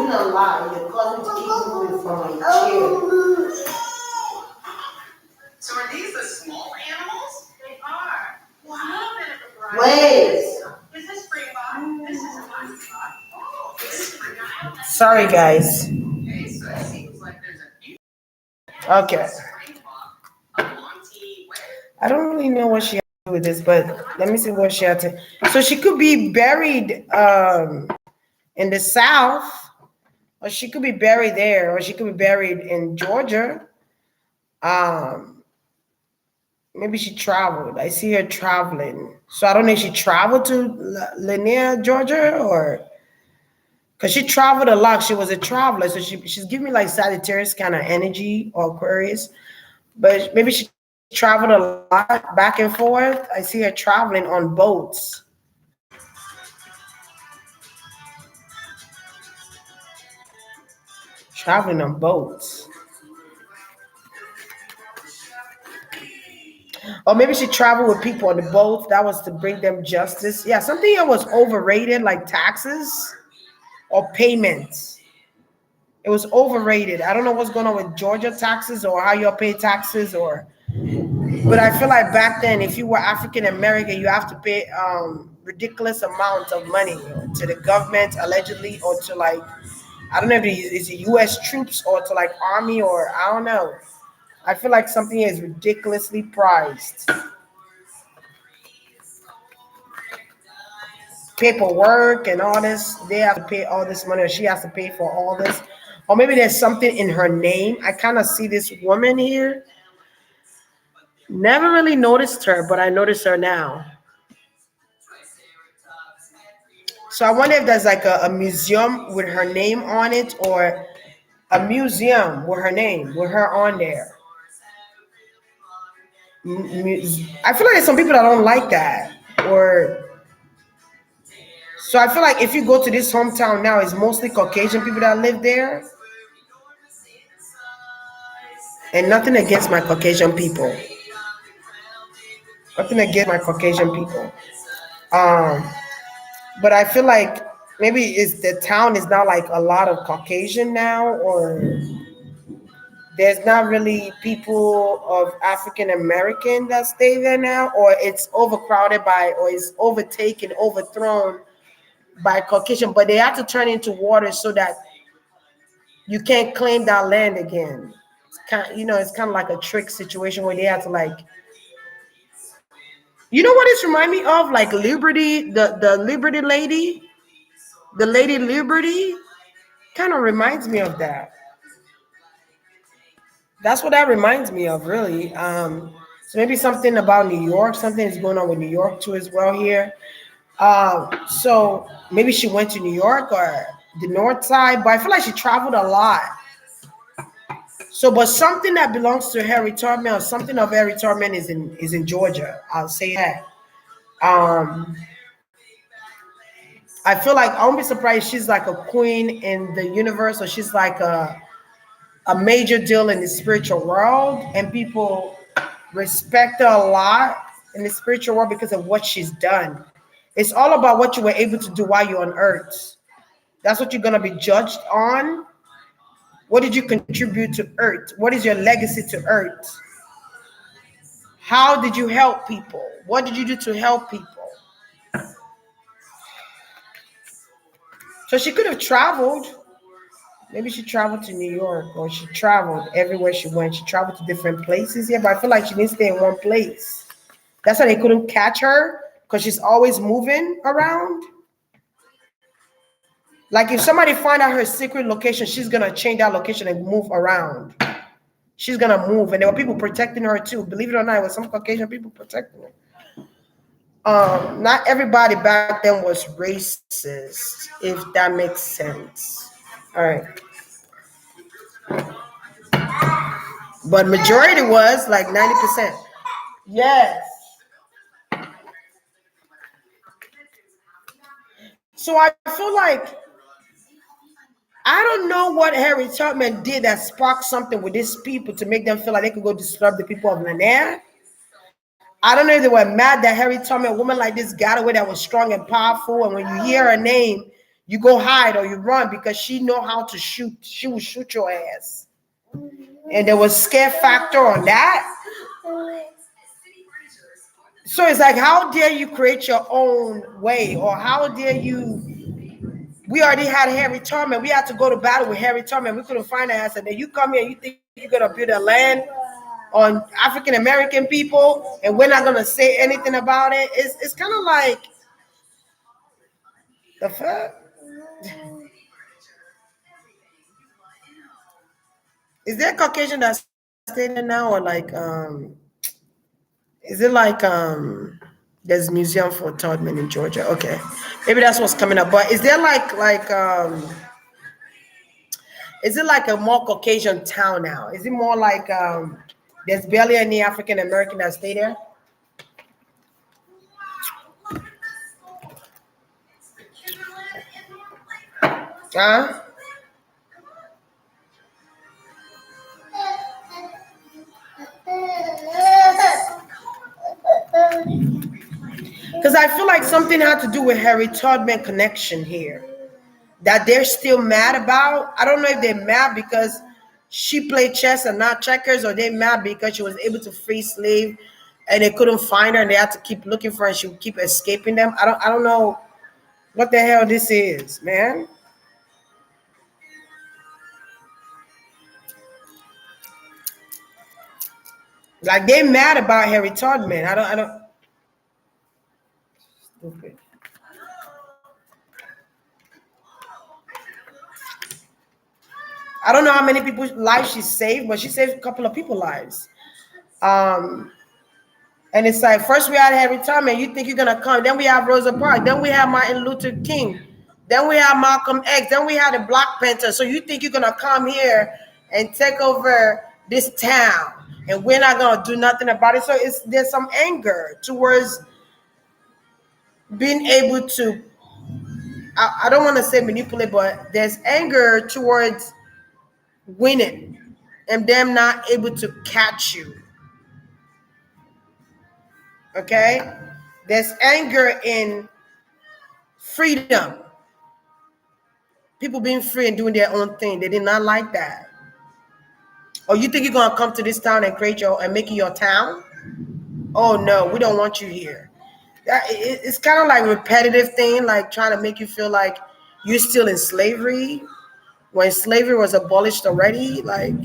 moving a lot. You're causing me to keep moving from my chair. So are these the small animals? They are. Wow. A little bit of a variety. Wait. Is this free bot? This is a black spot. Oh, this is for Nile. Sorry, guys. Okay, so it seems like there's a few Okay. spring bot, a Monty. I don't really know what she had to do with this, but let me see what she had to. So she could be buried in the South, or she could be buried there, or she could be buried in Georgia. Um, Maybe she traveled. I see her traveling. So I don't know if she traveled to Lanier, Georgia, or because she traveled a lot. She was a traveler. So she's giving me like Sagittarius kind of energy or Aquarius. But maybe she traveled a lot back and forth. I see her traveling on boats. Traveling on boats. Or maybe she traveled with people on the boat. That was to bring them justice. Yeah, something that was overrated, like taxes or payments. It was overrated. I don't know what's going on with Georgia taxes or how you pay taxes, or but I feel like back then, if you were African American, you have to pay ridiculous amounts of money to the government, allegedly, or to like I don't know if it's U.S. troops or to like army or I don't know. I feel like something is ridiculously priced. Paperwork and all this, they have to pay all this money, or she has to pay for all this. Or maybe there's something in her name. I kind of see this woman here. Never really noticed her, but I notice her now. So I wonder if there's like a museum with her name on it, or a museum with her name, with her on there. I feel like there's some people that don't like that. Or so I feel like if you go to this hometown now, it's mostly Caucasian people that live there. And nothing against my Caucasian people. Nothing against my Caucasian people. Um, but I feel like maybe it's the town is not like a lot of Caucasian now, or there's not really people of African American that stay there now, or it's overcrowded by, or it's overtaken, overthrown by Caucasian. But they have to turn into water so that you can't claim that land again. It's it's kind of like a trick situation where they have to like, what this remind me of? Like Liberty, the Liberty lady, the Lady Liberty, kind of reminds me of that. That's what that reminds me of, really. So maybe something about New York, something is going on with New York too as well here. So maybe she went to New York or the North Side, but I feel like she traveled a lot. So, but something that belongs to Harry Tubman or something of Harry Tubman is in Georgia. I'll say that. Um, I feel like I won't be surprised she's like a queen in the universe, or she's like a major deal in the spiritual world, and people respect her a lot in the spiritual world because of what she's done. It's all about what you were able to do while you're on earth. That's what you're going to be judged on. What did you contribute to earth? What is your legacy to earth? How did you help people? What did you do to help people? So she could have traveled. Maybe she traveled to New York, or she traveled everywhere she went. She traveled to different places. Yeah, but I feel like she didn't stay in one place. That's why they couldn't catch her, because she's always moving around. Like if somebody find out her secret location, she's gonna change that location and move around. She's gonna move, and there were people protecting her too. Believe it or not, it was some Caucasian people protecting her. Not everybody back then was racist, if that makes sense. All right, but majority was like 90%. Yes. So I feel like I don't know what Harry Tubman did that sparked something with these people to make them feel like they could go disturb the people of Lanier. I don't know if they were mad that Harry Tubman, a woman like this, got away that was strong and powerful. And when you hear her name, You go hide or you run because she know how to shoot. She will shoot your ass. And there was scare factor on that. So it's like, how dare you create your own way, or how dare you? We already had Harry Tubman. We had to go to battle with Harry Tubman. We couldn't find an answer. Then you come here and you think you're gonna build a land on African American people, and we're not gonna say anything about it. It's kind of like the fuck. Is there a Caucasian that stayed there now, or like is it like there's a museum for Todman in Georgia? Okay, maybe that's what's coming up. But is there is it like a more Caucasian town now? Is it more like there's barely any African American that stay there? Huh? Because I feel like something had to do with Harry Todman connection here that they're still mad about. I don't know if they're mad because she played chess and not checkers, or they mad because she was able to free slave and they couldn't find her and they had to keep looking for her and she would keep escaping them. I don't know what the hell this is, man. Like they mad about Harry Todman. I don't stupid. I don't know how many people's lives she saved, but she saved a couple of people's lives. Um, and it's like first we had Harry Tubman. You think you're gonna come? Then we have Rosa Parks. Then we have Martin Luther King. Then we have Malcolm X. Then we had the Black Panther. So you think you're gonna come here and take over this town, and we're not gonna do nothing about it? So there's some anger towards being able to. I don't want to say manipulate, but there's anger towards winning and them not able to catch you. Okay? There's anger in freedom. People being free and doing their own thing. They did not like that. Oh, you think you're gonna come to this town and create your and make it your town? Oh no, we don't want you here. It's kind of like a repetitive thing, like trying to make you feel like you're still in slavery when slavery was abolished already. Like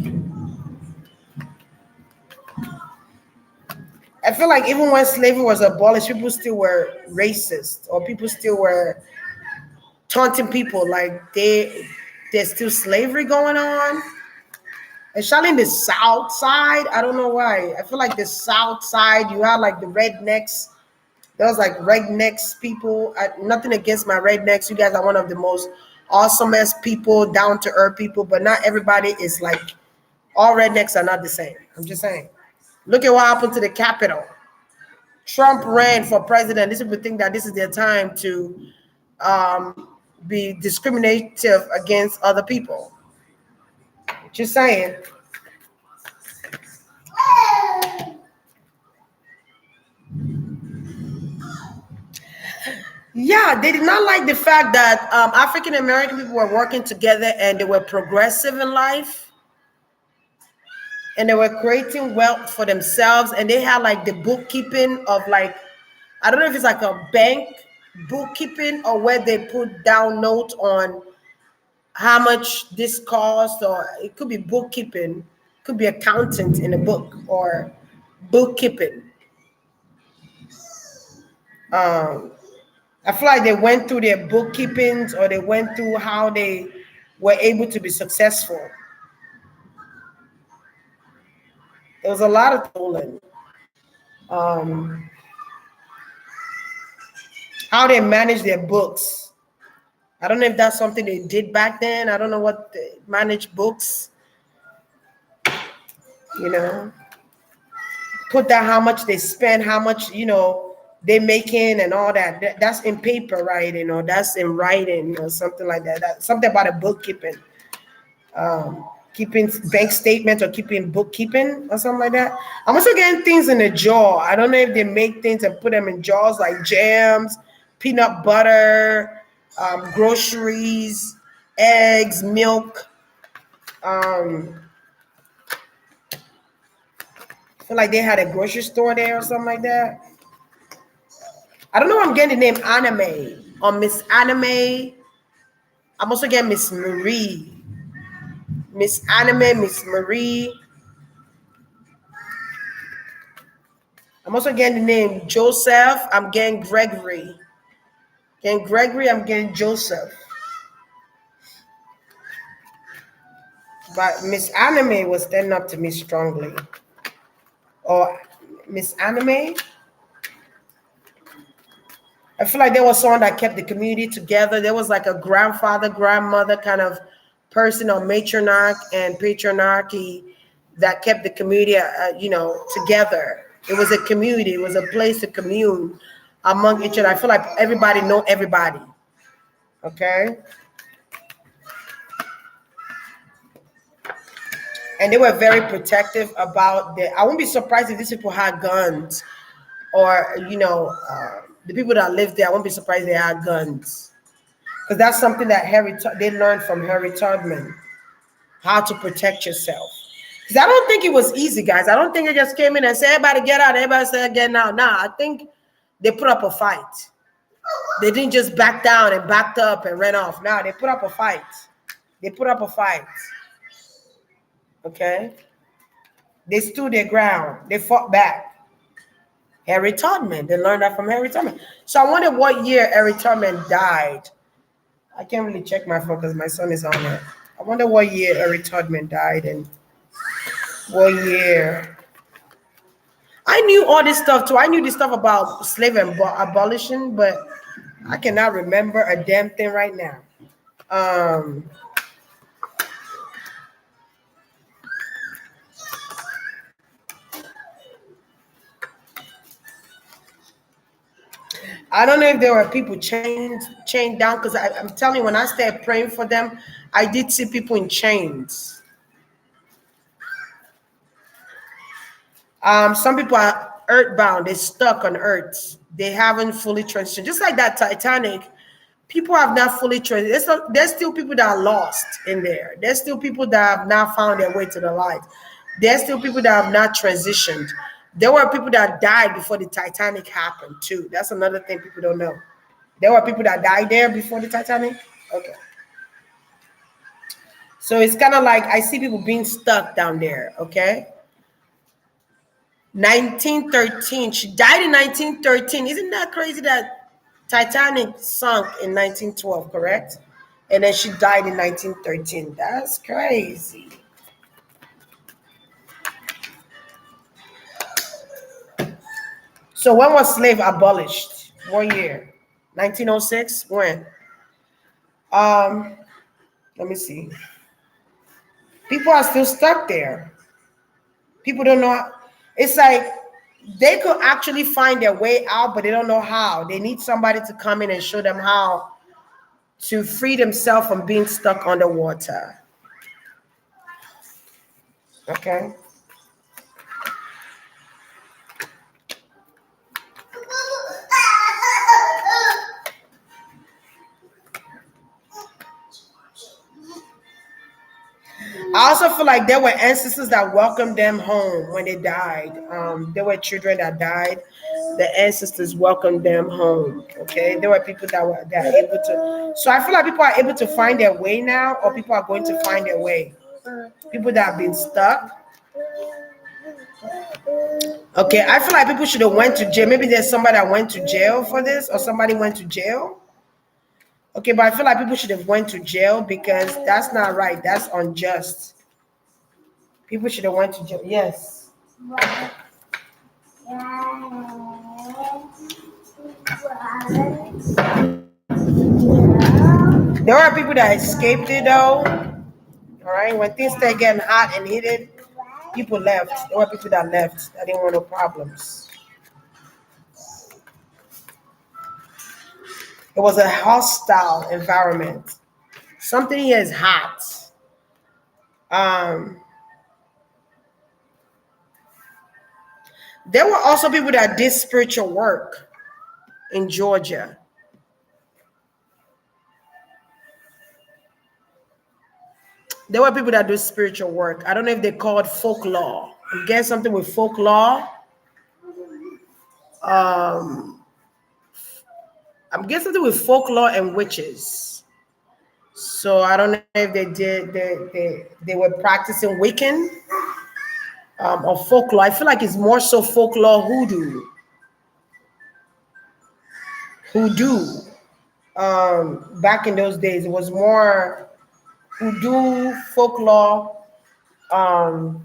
I feel like even when slavery was abolished, people still were racist, or people still were taunting people like there's still slavery going on. Especially in the South side, I don't know why. I feel like the South side, you had like the rednecks. There was like rednecks people. Nothing against my rednecks. You guys are one of the most awesomest people, down to earth people. But not everybody is like. All rednecks are not the same. I'm just saying. Look at what happened to the Capitol. Trump ran for president. These people think that this is their time to be discriminative against other people. Just saying. Yeah, they did not like the fact that African American people were working together and they were progressive in life and they were creating wealth for themselves, and they had like the bookkeeping of like, I don't know if it's like a bank bookkeeping or where they put down notes on how much this cost, or it could be bookkeeping, could be accountant in a book or bookkeeping. Um, I feel like they went through their bookkeepings or they went through how they were able to be successful. There was a lot of stolen. Um, how they manage their books. I don't know if that's something they did back then. I don't know what they manage books, you know. Put down how much they spend, how much, they making and all that. That's in paper writing, or that's in writing or something like that. Something about a bookkeeping. Keeping bank statements or keeping bookkeeping or something like that. I'm also getting things in a jar. I don't know if they make things and put them in jars like jams, peanut butter, groceries, eggs, milk. I feel like they had a grocery store there or something like that. I don't know where I'm getting the name Anime or Miss Anime. I'm also getting Miss Marie. Miss Anime, Miss Marie. I'm also getting the name Joseph. I'm getting Gregory. Getting Gregory, I'm getting Joseph. But Miss Anime was standing up to me strongly. Or Miss Anime. I feel like there was someone that kept the community together. There was like a grandfather, grandmother kind of person or matriarch and patriarchy that kept the community, together. It was a community. It was a place to commune among each other. I feel like everybody know everybody. Okay. And they were very protective about the. I wouldn't be surprised if these people had guns, or the people that lived there. I wouldn't be surprised they had guns, because that's something that they learned from Harry Tubman, how to protect yourself. Because I don't think it was easy, guys. I don't think they just came in and said, "Everybody get out." Everybody said, "Get out." Nah, I think they put up a fight. They didn't just back down and backed up and ran off. Nah, they put up a fight. They put up a fight. Okay. They stood their ground. They fought back. Harry Tubman. They learned that from Harry Tubman. So I wonder what year Harry Tubman died. I can't really check my phone because my son is on it. I wonder what year Harry Tubman died and what year. I knew all this stuff too. I knew this stuff about slave abolition, but I cannot remember a damn thing right now. Um, I don't know if there were people chained down, because I'm telling you, when I started praying for them, I did see people in chains. Some people are earthbound, they're stuck on earth. They haven't fully transitioned. Just like that Titanic, people have not fully transitioned. There's still people that are lost in there. There's still people that have not found their way to the light. There's still people that have not transitioned. There were people that died before the Titanic happened too. That's another thing people don't know. There were people that died there before the Titanic. Okay. So it's kind of like I see people being stuck down there. Okay. 1913. She died in 1913. Isn't that crazy that Titanic sunk in 1912, correct? And then she died in 1913. That's crazy. So when was slave abolished? What year? 1906? When? Um, Let me see. People are still stuck there. People don't know. It's like they could actually find their way out, but they don't know how. They need somebody to come in and show them how to free themselves from being stuck underwater. Okay. I also feel like there were ancestors that welcomed them home when they died. There were children that died. The ancestors welcomed them home. Okay, there were people that are able to. So I feel like people are able to find their way now, or people are going to find their way. People that have been stuck. Okay, I feel like people should have went to jail. Maybe there's somebody that went to jail for this, or somebody went to jail. Okay, but I feel like people should have went to jail, because that's not right. That's unjust. People should have went to jail. Yes. There are people that escaped it though. All right. When things start getting hot and heated, people left. There were people that left. That didn't want no problems. It was a hostile environment. Something here is hot. Um, there were also people that did spiritual work in Georgia. There were people that do spiritual work. I don't know if they call it folklore. You get something with folklore. Um, I'm getting something with folklore and witches. So I don't know if they did. They were practicing Wiccan or folklore. I feel like it's more so folklore hoodoo. Hoodoo. Back in those days, it was more hoodoo folklore. Um,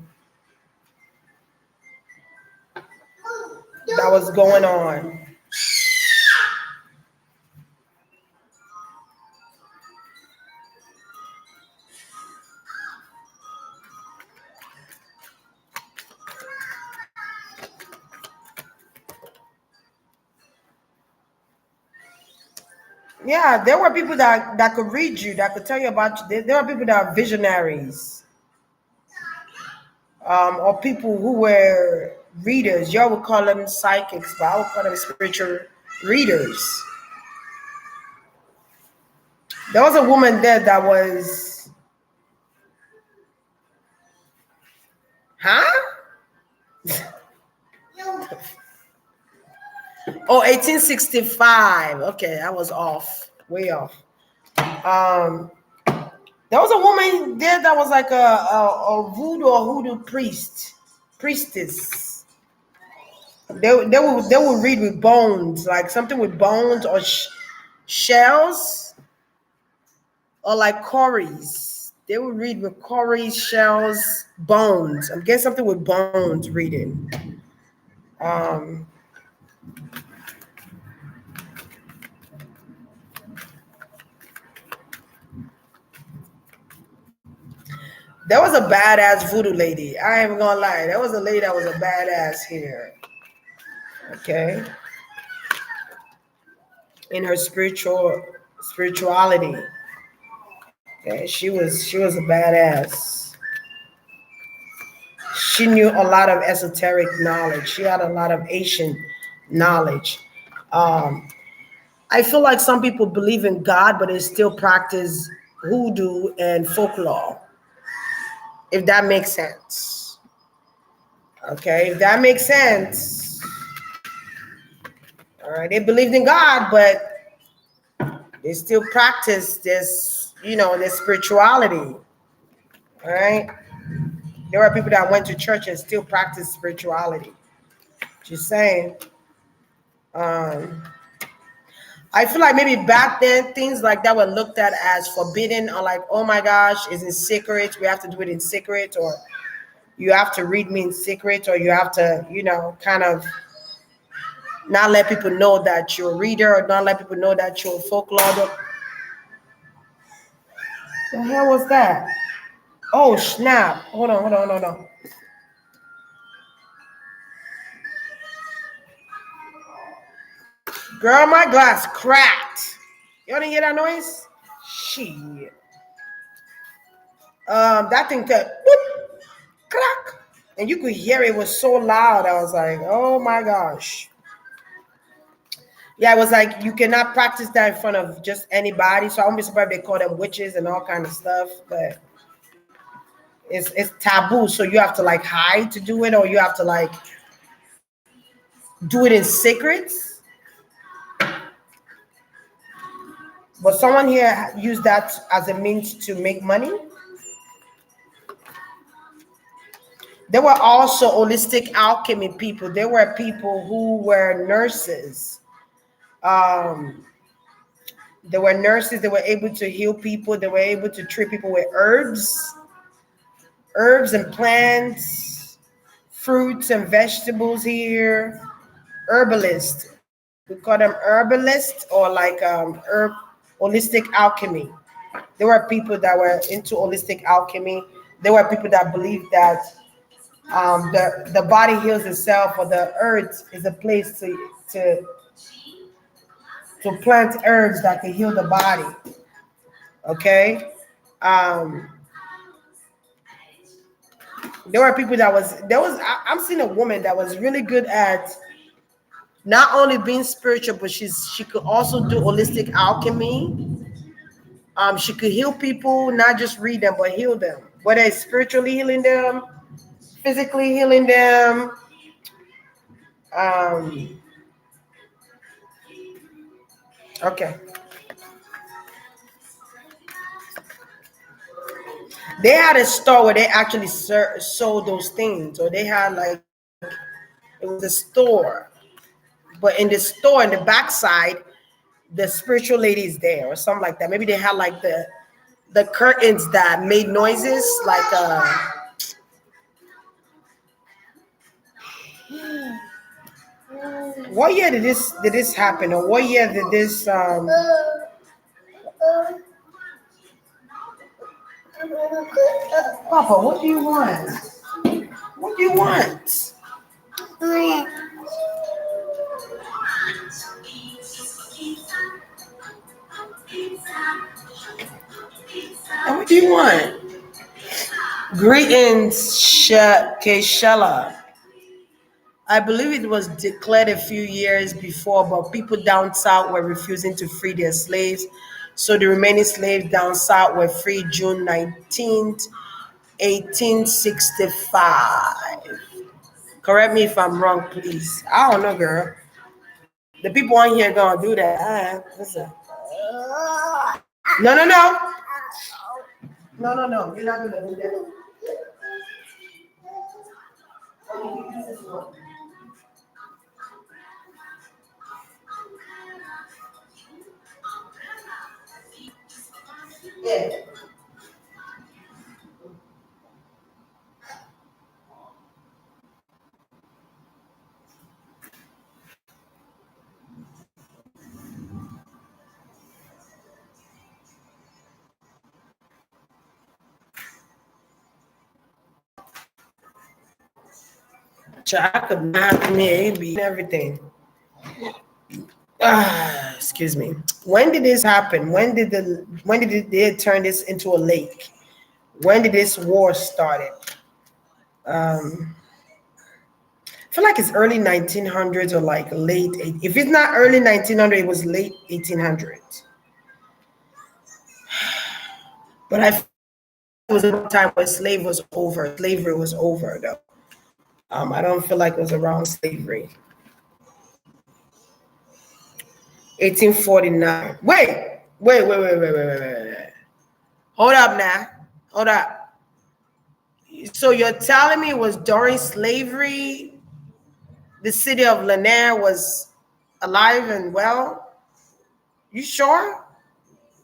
that was going on. Yeah, there were people that could read you, that could tell you about you. There are people that are visionaries, or people who were readers. Y'all would call them psychics, but I would call them spiritual readers. There was a woman there that was, huh? Oh, 1865. Okay, I was off, way off. Um, there was a woman there that was like a voodoo or hoodoo priestess. They would read with bones, like something with bones or shells, or like Corey's. They would read with Corey's, shells, bones. I'm getting something with bones reading. Um, there was a badass voodoo lady. I ain't even gonna lie. There was a lady that was a badass here. Okay, in her spirituality. Okay, she was a badass. She knew a lot of esoteric knowledge. She had a lot of ancient knowledge. Um, I feel like some people believe in God, but they still practice hoodoo and folklore, if that makes sense. Okay, if that makes sense. All right, they believed in God, but they still practice their spirituality. All right, there are people that went to church and still practice spirituality. Just saying. Um, I feel like maybe back then things like that were looked at as forbidden, or like, oh my gosh, it's in secret. We have to do it in secret, or you have to read me in secret, or you have to, kind of not let people know that you're a reader, or not let people know that you're a folklore. The hell was that? Oh snap! Hold on. Girl, my glass cracked. You didn't hear that noise? Shit. That thing cut. Whoop, crack. And you could hear it was so loud. I was like, oh my gosh. Yeah, it was like you cannot practice that in front of just anybody. So I won't be surprised if they call them witches and all kind of stuff. But it's taboo. So you have to like hide to do it, or you have to like do it in secret. But someone here used that as a means to make money. There were also holistic alchemy people. There were people who were nurses. Um, there were nurses that were able to heal people. They were able to treat people with herbs and plants, fruits and vegetables here. Herbalist. We call them herbalist, or like holistic alchemy. There were people that were into holistic alchemy. There were people that believed that the body heals itself, or the earth is a place to plant herbs that can heal the body. Okay. Um, there were people I'm seeing a woman that was really good at not only being spiritual, but she could also do holistic alchemy. She could heal people, not just read them, but heal them. Whether it's spiritually healing them, physically healing them. Um, okay. They had a store where they actually sold those things, or they had like it was a store, but in the store in the backside, the spiritual lady is there, or something like that. Maybe they had like the curtains that made noises, like what year did this happen, or what year did this Papa, what do you want? What do you want? And what do you want? Greetings, Keshela. I believe it was declared a few years before, but people down south were refusing to free their slaves. So the remaining slaves down south were freed June 19th, 1865. Correct me if I'm wrong, please. I don't know, girl. The people on here gonna do that. Listen. No, no, no. No, no, no. You're not gonna do that. Yeah. I could not maybe everything. Excuse me. When did this happen? They turn this into a lake? When did this war started? I feel like it's early 1900s or like if it's not early 1900, it was late 1800s. But I feel like it was around the time where slavery was over though. I don't feel like it was around slavery. 1849. Wait. Hold up now. Hold up. So you're telling me it was during slavery the city of Lanier was alive and well? You sure?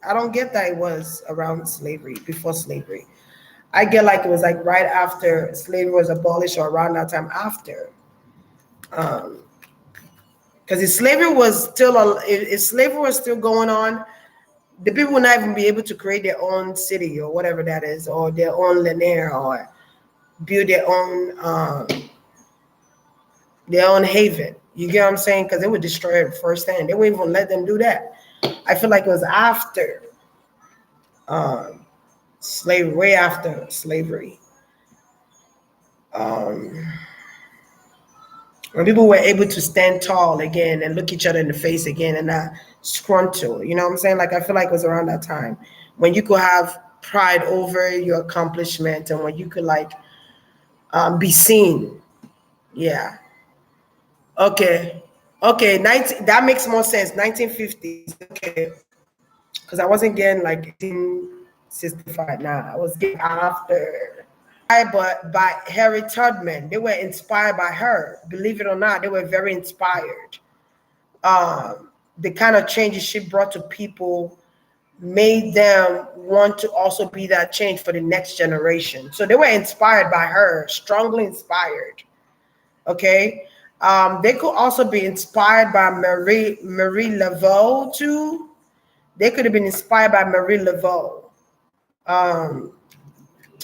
I don't get that it was around slavery, before slavery. I get like it was like right after slavery was abolished or around that time after. Because if slavery was still going on, the people would not even be able to create their own city or whatever that is, or their own Lanier, or build their own haven. You get what I'm saying? Because they would destroy it firsthand. They wouldn't even let them do that. I feel like it was after slavery, way after slavery. When people were able to stand tall again and look each other in the face again and not scruntle. You know what I'm saying? Like I feel like it was around that time when you could have pride over your accomplishment and when you could like be seen. Yeah. Okay. Okay. 19, that makes more sense. 1950s. Okay. Because I wasn't getting like 1865 now. I was getting after. But by Harry Tubman, they were inspired by her. Believe it or not, they were very inspired. The kind of changes she brought to people made them want to also be that change for the next generation. So they were inspired by her, strongly inspired. Okay. They could also be inspired by Marie Laveau too. They could have been inspired by Marie Laveau.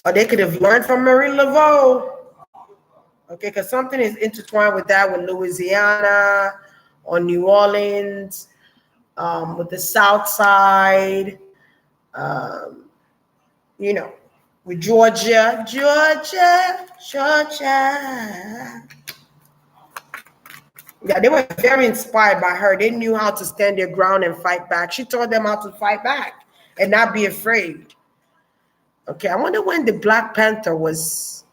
Or they could have learned from Marie Laveau. Okay, because something is intertwined with that, with Louisiana or New Orleans, with the South Side, you know, with Georgia. Yeah, they were very inspired by her. They knew how to stand their ground and fight back. She taught them how to fight back. and not be afraid. Okay, I wonder when the Black Panther was.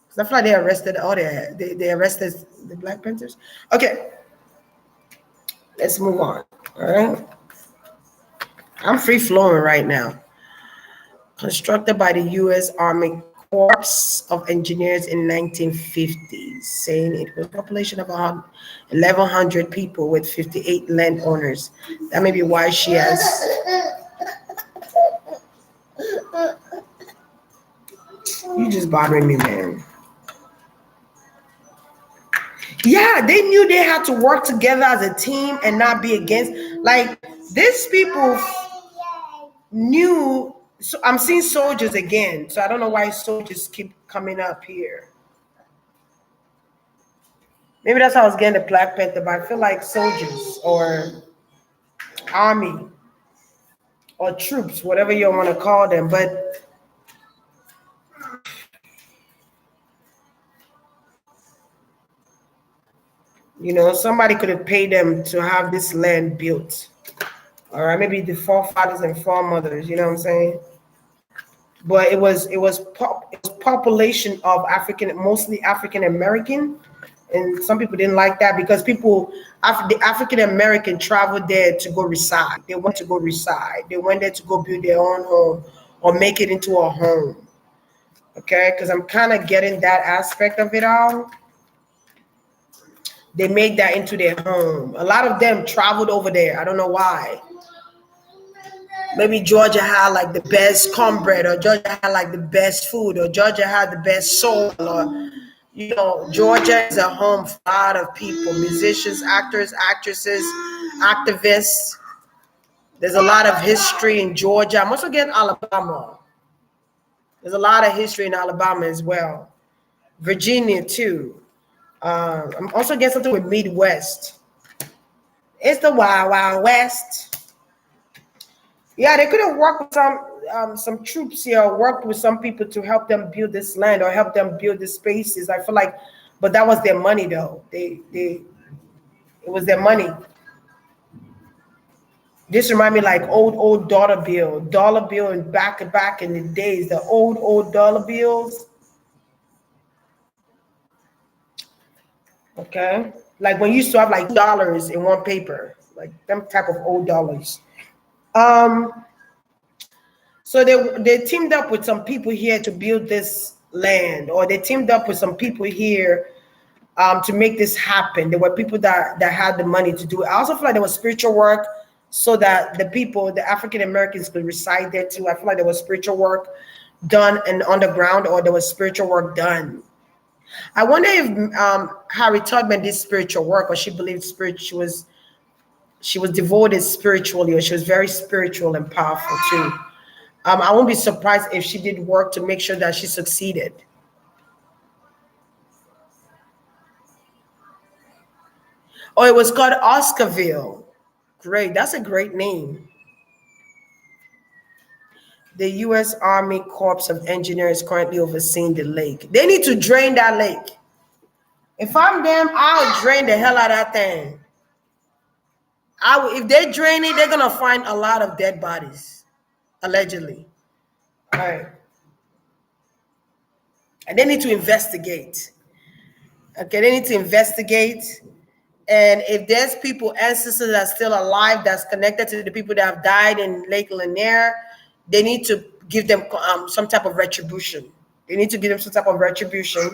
'Cause I feel like they arrested. Oh, they arrested the Black Panthers. Okay, let's move on. All right, I'm free flowing right now. Constructed by the U.S. Army Corps of Engineers in 1950s, saying it was a population of around 1,100 people with 58 landowners. That may be why she has. You just bothering me, man. Yeah, they knew they had to work together as a team and not be against. Like these people knew. So I'm seeing soldiers again. So I don't know why soldiers keep coming up here. Maybe that's how I was getting the Black Panther, but I feel like soldiers or army or troops, whatever you want to call them. But somebody could have paid them to have this land built. All right, maybe the forefathers and foremothers, you know what I'm saying? But it was population of African, mostly African American, and some people didn't like that because the African American traveled there to go reside. They went to go reside. They went there to go build their own home or make it into a home. Okay, because I'm kind of getting that aspect of it all. They made that into their home. A lot of them traveled over there. I don't know why. Maybe Georgia had like the best cornbread, or Georgia had like the best food, or Georgia had the best soul, or Georgia is a home for a lot of people, musicians, actors, actresses, activists. There's a lot of history in Georgia. I'm also getting Alabama. There's a lot of history in Alabama as well. Virginia too. I'm also getting something with Midwest. It's the Wild Wild West. Yeah, they could have worked with some troops here, worked with some people to help them build this land or help them build the spaces. I feel like, but that was their money though. It was their money. This remind me like old dollar bill, and back in the days, the old dollar bills. Okay, like when you used to have like dollars in one paper, like them type of old dollars. Um, So they teamed up with some people here to build this land, or they teamed up with some people here to make this happen. There were people that had the money to do it. I also feel like there was spiritual work so that the African Americans could reside there too. I feel like there was spiritual work done and underground, or there was spiritual work done. I wonder if Harry Tubman did spiritual work, or she believed she was devoted spiritually, or she was very spiritual and powerful too. I won't be surprised if she did work to make sure that she succeeded. Oh, it was called Oscarville. Great. That's a great name. The U.S. Army Corps of Engineers currently overseeing the lake. They need to drain that lake. If I'm them, I'll drain the hell out of that thing. If they drain it, they're going to find a lot of dead bodies, allegedly. All right. And they need to investigate. Okay, they need to investigate. And if there's people, ancestors that are still alive, that's connected to the people that have died in Lake Lanier, they need to give them some type of retribution. They need to give them some type of retribution.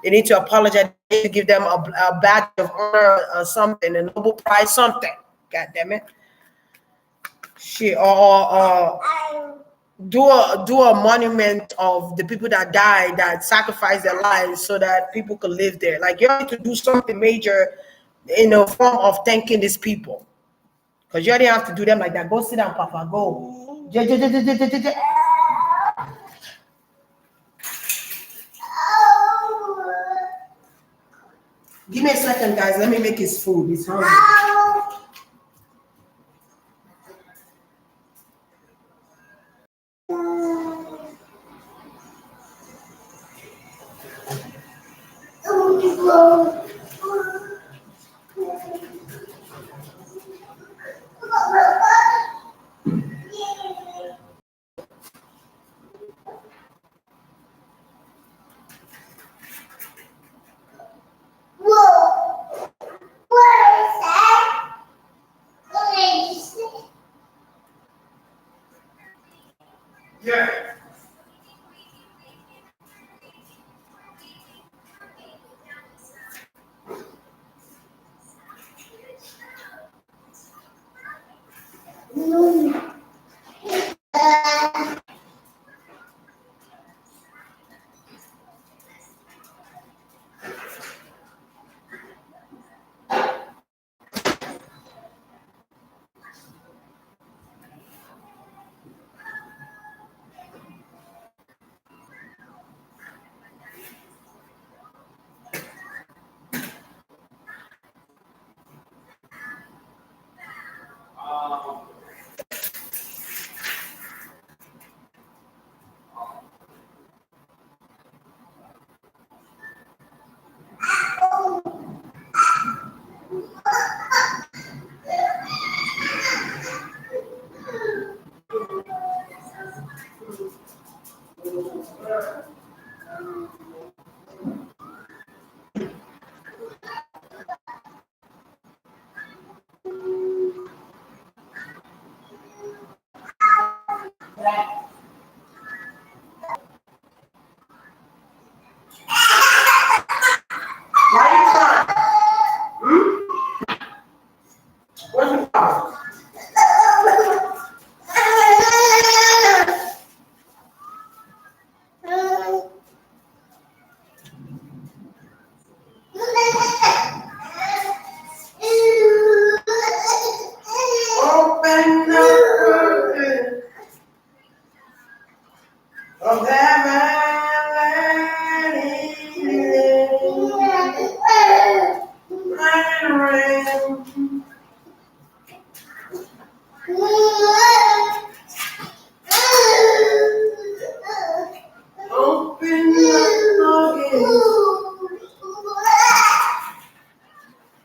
They need to apologize. They need to give them a badge of honor or something, a Nobel Prize, something. God damn it. Shit. Or do a monument of the people that died, that sacrificed their lives so that people could live there. Like, you have to do something major in a form of thanking these people, because you already have to do them like that. Go sit down, Papa. Go. Give me a second, guys. Let me make his food. He's hungry.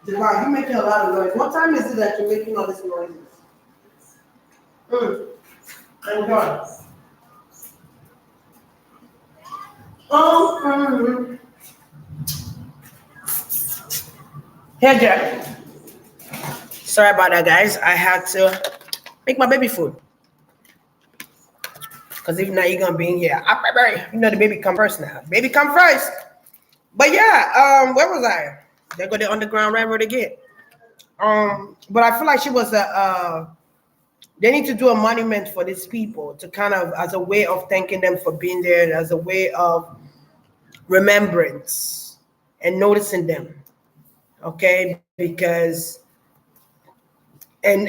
Wow, you're making a lot of noise. What time is it that you're making all this noise? Mm. Thank God. Mm. Here, Jack. Sorry about that, guys. I had to make my baby food. Because if not, you're going to be in here. You know the baby come first now. Baby come first. But yeah, where was I? They go the Underground Railroad again. But I feel like she was they need to do a monument for these people to kind of as a way of thanking them for being there, as a way of remembrance and noticing them. Okay, because and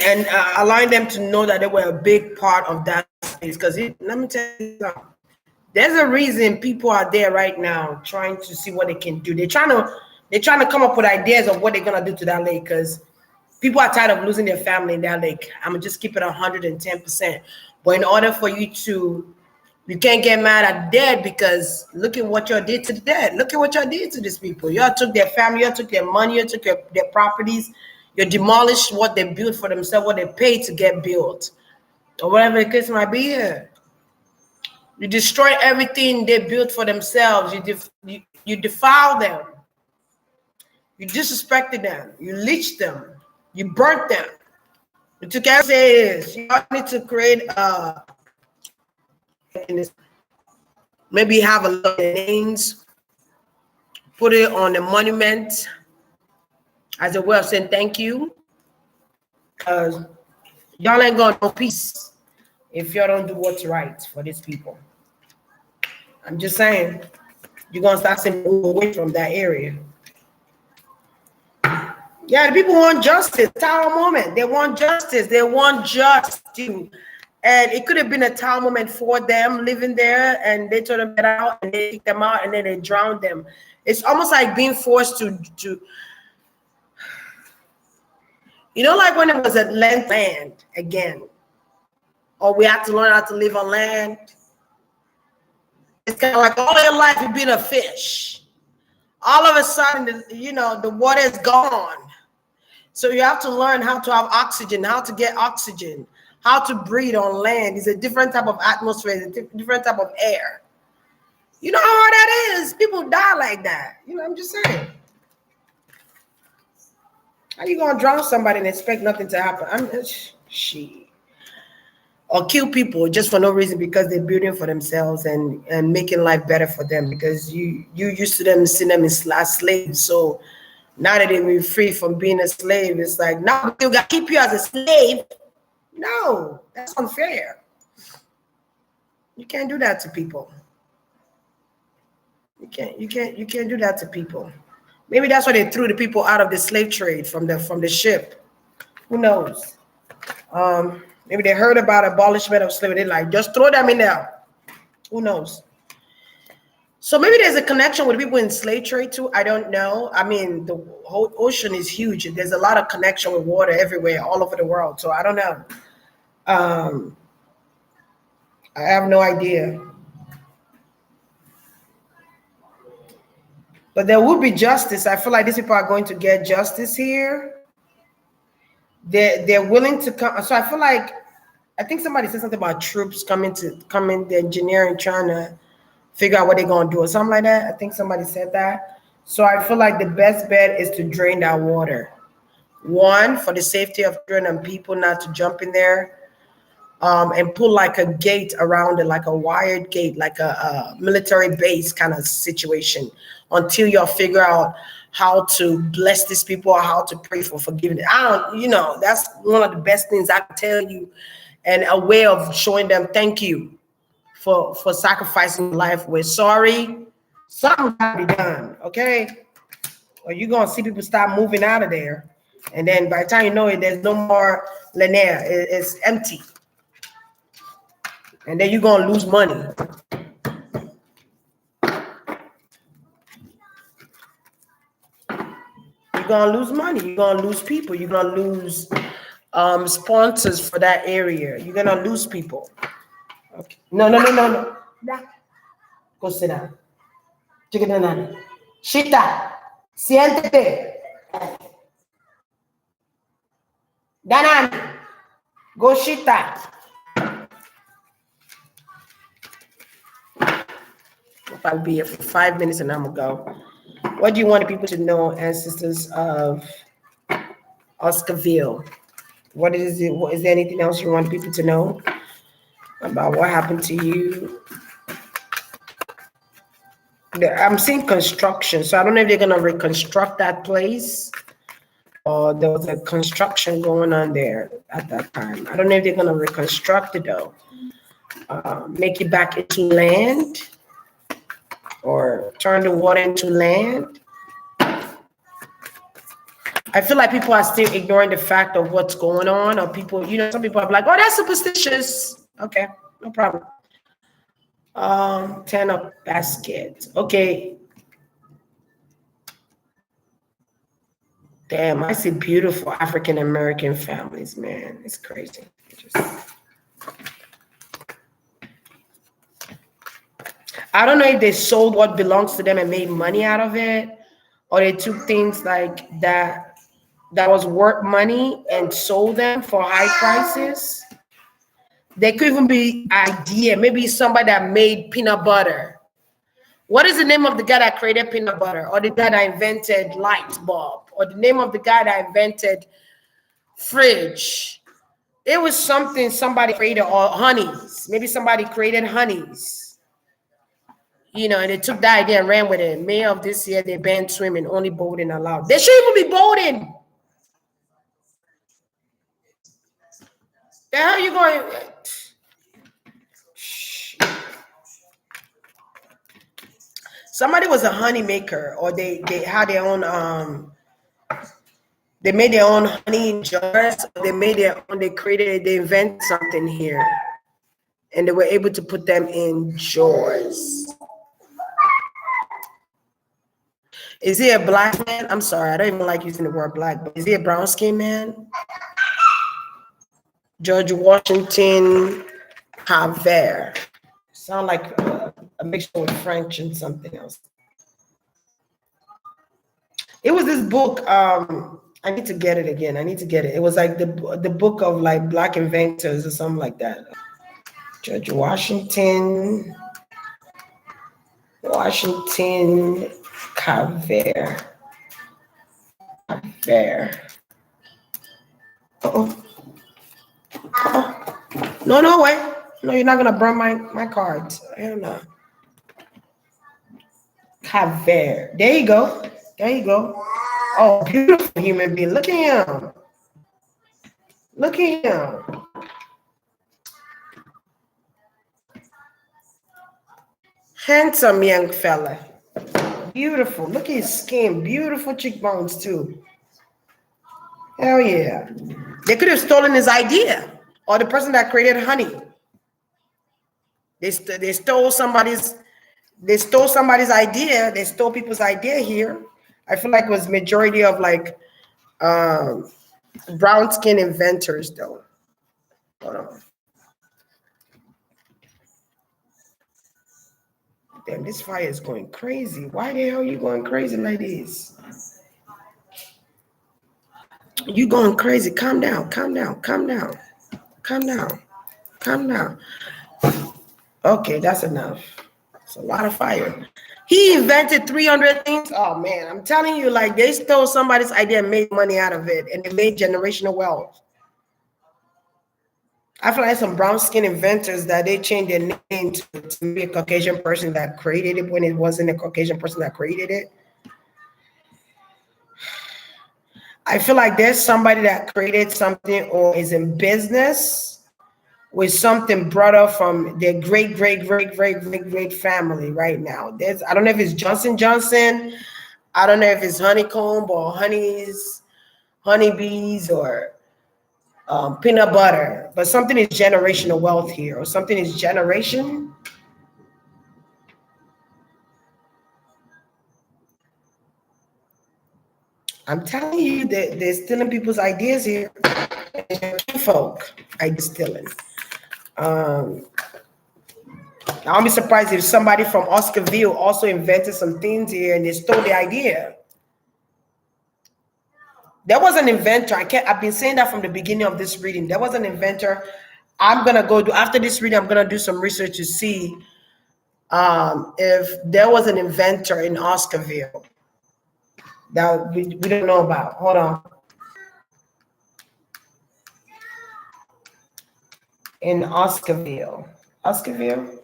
allowing them to know that they were a big part of that space. Because let me tell you something. There's a reason people are there right now trying to see what they can do. They're trying to come up with ideas of what they're gonna do to that lake because people are tired of losing their family in that lake. I'm gonna just keep it 110%. But in order for you can't get mad at dead because look at what y'all did to the dead. Look at what y'all did to these people. Y'all took their family, y'all took their money, y'all took their properties, you demolished what they built for themselves, what they paid to get built, or whatever the case might be here. You destroy everything they built for themselves. You defile them. You disrespected them. You leached them. You burnt them. You took everything. You need to create maybe have a lot of names, put it on the monument as a way of saying thank you. Because y'all ain't gonna know peace if y'all don't do what's right for these people. I'm just saying, you're gonna start seeing move away from that area. Yeah, the people want justice. Tower moment. They want justice. They want justice. And it could have been a tower moment for them living there, and they told them get out, and they kicked them out, and then they drowned them. It's almost like being forced to like when it was a land again, or we have to learn how to live on land. It's kind of like all your life you've been a fish. All of a sudden, the water is gone. So you have to learn how to have oxygen, how to get oxygen, how to breathe on land. It's a different type of atmosphere, it's a different type of air. You know how hard that is? People die like that. I'm just saying. How you gonna drown somebody and expect nothing to happen? Or kill people just for no reason because they're building for themselves and making life better for them because you used to them seeing them as slaves. So now that they're free from being a slave, it's like, no, we got to keep you as a slave. No, that's unfair. You can't do that to people. You can't do that to people. Maybe that's why they threw the people out of the slave trade from the ship. Who knows? Maybe they heard about abolishment of slavery. They're like, just throw them in there. Who knows? So maybe there's a connection with people in slave trade too. I don't know. I mean, the whole ocean is huge. There's a lot of connection with water everywhere, all over the world. So I don't know. I have no idea. But there will be justice. I feel like these people are going to get justice here. They're willing to come. So I think somebody said something about troops coming, the engineering, trying to figure out what they're going to do or something like that. I think somebody said that. So I feel like the best bet is to drain that water. One, for the safety of children and people not to jump in there, and put like a gate around it, like a wired gate, like a military base kind of situation until y'all figure out how to bless these people or how to pray for forgiveness. That's one of the best things I can tell you, and a way of showing them thank you for sacrificing life. We're sorry. Something got to be done, okay? Or you're going to see people start moving out of there. And then by the time you know it, there's no more Lanier. It's empty. And then you're going to lose money. You're going to lose money. You're going to lose people. You're going to lose sponsors for that area. You're going to lose people. Okay. No. Go sit down. Chicken and Shita, siéntete. Danan, go shita. I'll be here for 5 minutes and I'm gonna go. What do you want people to know, ancestors of Oscarville? What is it? Is there anything else you want people to know about what happened to you? I'm seeing construction, so I don't know if they're gonna reconstruct that place or there was a construction going on there at that time. I don't know if they're gonna reconstruct it though. Make it back into land or turn the water into land. I feel like people are still ignoring the fact of what's going on, or people, some people are like, oh, that's superstitious. Okay, no problem. 10 of basket. Okay. Damn, I see beautiful African American families, man. It's crazy. I don't know if they sold what belongs to them and made money out of it, or they took things like that was worth money and sold them for high prices. They could even be idea. Maybe somebody that made peanut butter. What is the name of the guy that created peanut butter, or the guy that invented light bulb, or the name of the guy that invented fridge? It was something somebody created, or honeys. Maybe somebody created honeys. And they took that idea and ran with it. May of this year, they banned swimming, only boating allowed. They should even be boating. The hell you going? Somebody was a honey maker, or they had their own they made their own honey in jars. They made their own. They invented something here, and they were able to put them in jars. Is he a black man? I'm sorry, I don't even like using the word black, but is he a brown skinned man? George Washington Carver. Sound like a mixture with French and something else. It was this book. I need to get it again. I need to get it. It was like the book of like black inventors or something like that. George Washington Carver. Uh-oh. No way. No, you're not gonna burn my cards. Hell no. Carver. There you go. Oh, beautiful human being. Look at him. Handsome young fella. Beautiful. Look at his skin. Beautiful cheekbones too. Hell yeah. They could have stolen his idea, or the person that created honey. They stole somebody's idea. They stole people's idea here. I feel like it was majority of like brown skin inventors though. Hold on. Damn, this fire is going crazy. Why the hell are you going crazy like this? You going crazy. Calm down. Okay, that's enough. It's a lot of fire. He invented 300 things. Oh man, I'm telling you, like they stole somebody's idea and made money out of it, and they made generational wealth. I feel like some brown skin inventors that they changed their name to be a Caucasian person that created it when it wasn't a Caucasian person that created it. I feel like there's somebody that created something or is in business with something brought up from their great family right now. I don't know if it's Johnson Johnson. I don't know if it's honeycomb or honeybees or peanut butter, but something is generational wealth here, or something is generation. I'm telling you that they're stealing people's ideas here. Folk, ideas stealing. I'll be surprised if somebody from Oscarville also invented some things here and they stole the idea. There was an inventor. I've been saying that from the beginning of this reading. There was an inventor. I'm gonna go do after this reading. I'm gonna do some research to see if there was an inventor in Oscarville that we don't know about. Hold on. In Oscarville. Oscarville?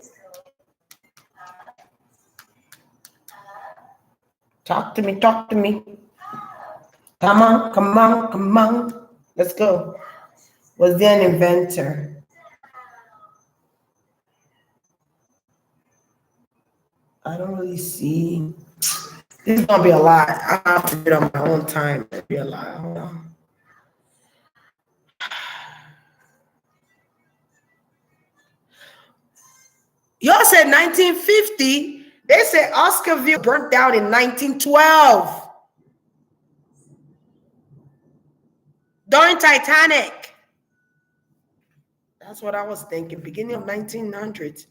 Talk to me, talk to me. Come on, come on, come on. Let's go. Was there an inventor? I don't really see. This is gonna be a lot. I have to do it on my own time. It'll be a lot. Hold on. Y'all said 1950. They said Oscarville burnt down in 1912 during Titanic. That's what I was thinking. Beginning of 1900s.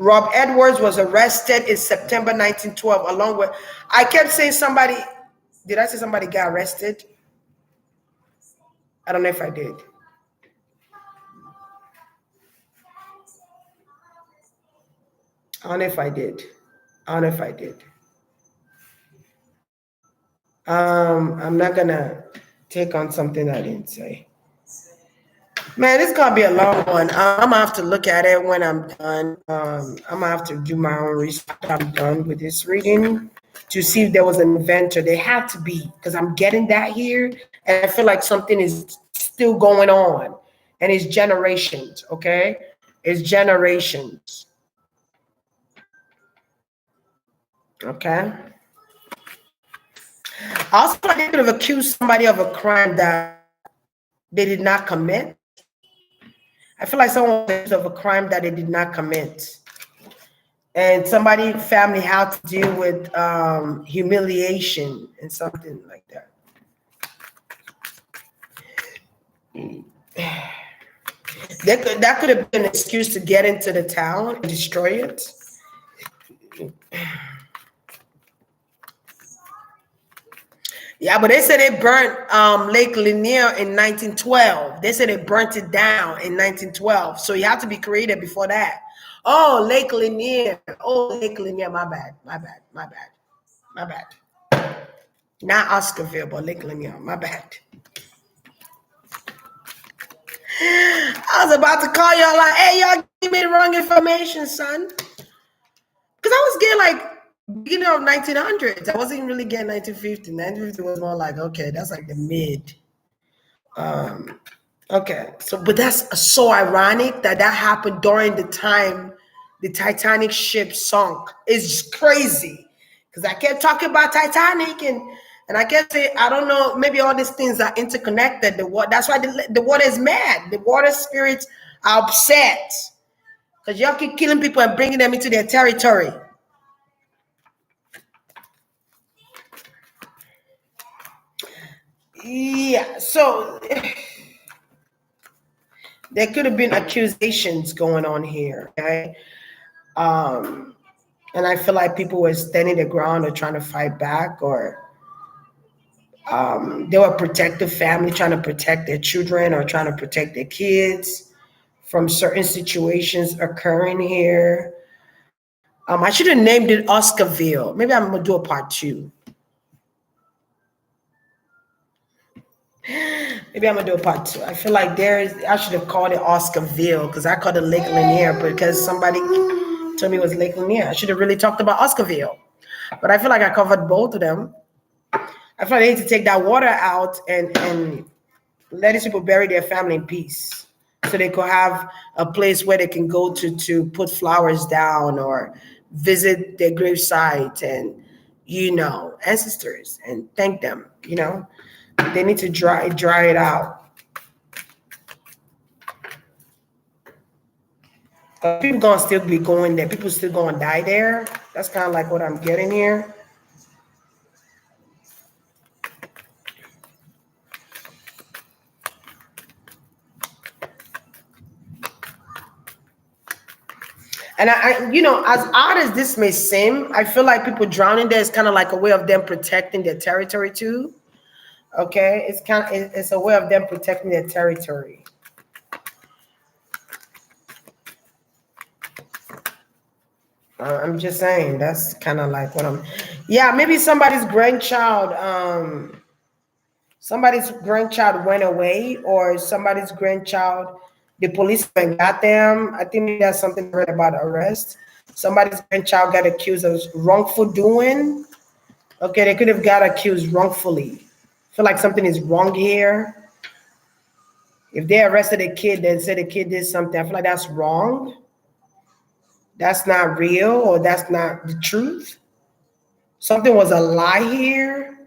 Rob Edwards was arrested in September 1912, along with. I kept saying somebody. Did I say somebody got arrested? I don't know if I did. I don't know if I did. I don't know if I did. I'm not gonna take on something I didn't say. Man, this is gonna be a long one. I'm gonna have to look at it when I'm done. I'm gonna have to do my own research. I'm done with this reading to see if there was an inventor. They had to be, because I'm getting that here, and I feel like something is still going on, and it's generations. Okay, it's generations. Okay. Also, they could have accused somebody of a crime that they did not commit. I feel like someone was accused of a crime that they did not commit. And somebody family had to deal with humiliation and something like that. That could have been an excuse to get into the town and destroy it. Yeah, but they said they burnt Lake Lanier in 1912. They said they burnt it down in 1912. So you have to be created before that. Oh, Lake Lanier. Oh, Lake Lanier. My bad. My bad. My bad. My bad. Not Oscarville, but Lake Lanier. My bad. I was about to call y'all like, hey, y'all give me the wrong information, son. Because I was getting like beginning of 1900s. I wasn't really getting 1950. 1950 was more like, okay, that's like the mid. Okay, so but that's so ironic that that happened during the time the Titanic ship sunk. It's crazy because I kept talking about Titanic and I kept saying I don't know, maybe all these things are interconnected. That's why the water is mad. The water spirits are upset because y'all keep killing people and bringing them into their territory. Yeah, so there could have been accusations going on here, okay? And I feel like people were standing their ground or trying to fight back, or they were protective family trying to protect their children or trying to protect their kids from certain situations occurring here. I should have named it Oscarville. Maybe I'm gonna do a part two. Maybe I'm gonna do a part two. I feel like I should have called it Oscarville because I called it Lake Lanier because somebody told me it was Lake Lanier. I should have really talked about Oscarville. But I feel like I covered both of them. I feel like they need to take that water out and let these people bury their family in peace. So they could have a place where they can go to put flowers down or visit their gravesite and, ancestors and thank them, They need to dry it out. People gonna still be going there. People still gonna die there. That's kind of like what I'm getting here. And as odd as this may seem, I feel like people drowning there is kind of like a way of them protecting their territory too. Okay, it's a way of them protecting their territory. I'm just saying that's kind of like what I'm. Yeah, maybe somebody's grandchild went away, or somebody's grandchild, the police went and got them. I think maybe that's something I read about arrest. Somebody's grandchild got accused of wrongful doing. Okay, they could have got accused wrongfully. Feel like something is wrong here. If they arrested a kid and said the kid did something, I feel like that's wrong. That's not real, or that's not the truth. Something was a lie here.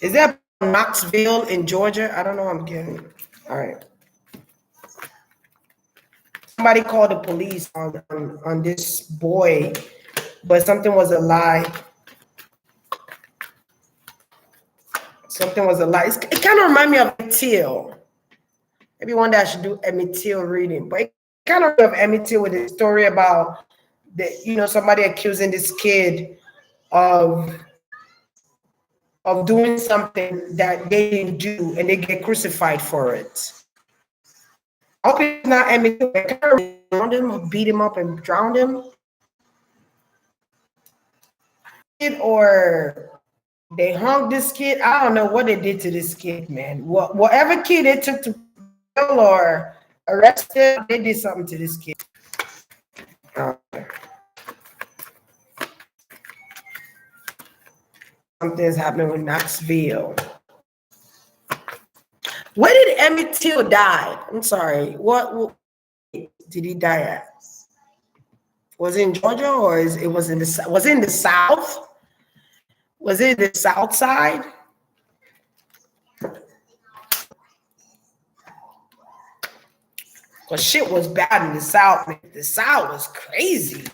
Is that Knoxville in Georgia? I don't know. I'm getting. All right. Somebody called the police on this boy, but something was a lie. Something was a lie. It kind of reminds me of Emmett Till. Maybe one day I should do Emmett Till reading, but it kind of reminds me of Emmett Till with a story about somebody accusing this kid of doing something that they didn't do, and they get crucified for it. I hope it's not Emmett Till. They kind of drowned him, or beat him up and drowned him, or they hung this kid. I don't know what they did to this kid, man. Whatever kid they took to jail or arrested, they did something to this kid. Something's happening with Knoxville. Where did Emmett Till die? I'm sorry. What did he die at? Was it in Georgia, or was it in the South? Was it the South side? Because shit was bad in the South, man. The South was crazy.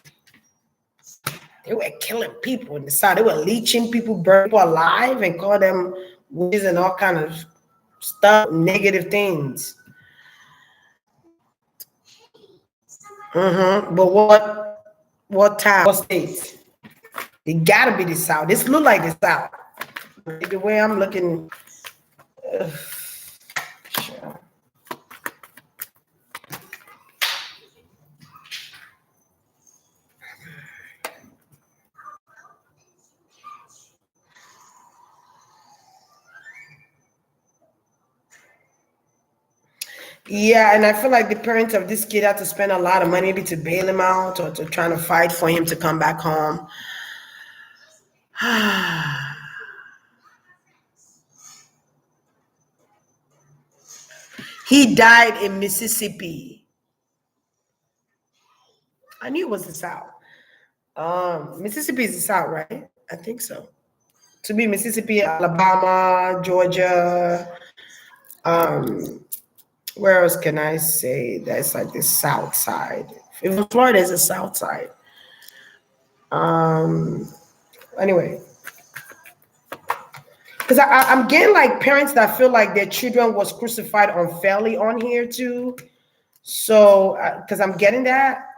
They were killing people in the South. They were leeching people, burning people alive, and call them witches and all kind of stuff, negative things. But what town, what state? It gotta be the South. This look like the South. The way I'm looking. Sure. Yeah, and I feel like the parents of this kid had to spend a lot of money maybe to bail him out, or to trying to fight for him to come back home. He died in Mississippi. I knew it was the South. Mississippi is the South, right? I think so. To be Mississippi, Alabama, Georgia. Where else can I say that's like the South side? If Florida is the South side. Anyway, because I'm getting like parents that feel like their children was crucified unfairly on here too. So, because I'm getting that.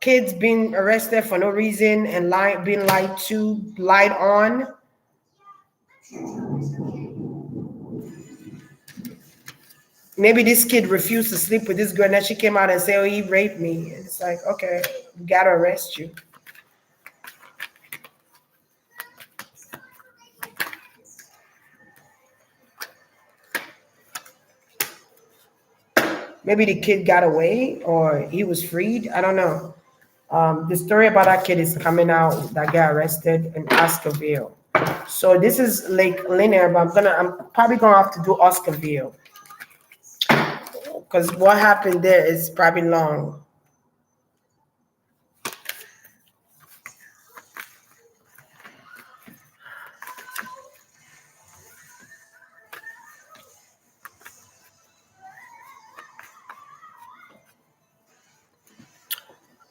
Kids being arrested for no reason and being lied on. Maybe this kid refused to sleep with this girl, and then she came out and said, "Oh, he raped me." And it's like, okay, we gotta arrest you. Maybe the kid got away or he was freed. I don't know. The story about that kid is coming out that got arrested in Oscarville. So this is Lake Lanier, but I'm probably gonna have to do Oscarville because what happened there is probably long.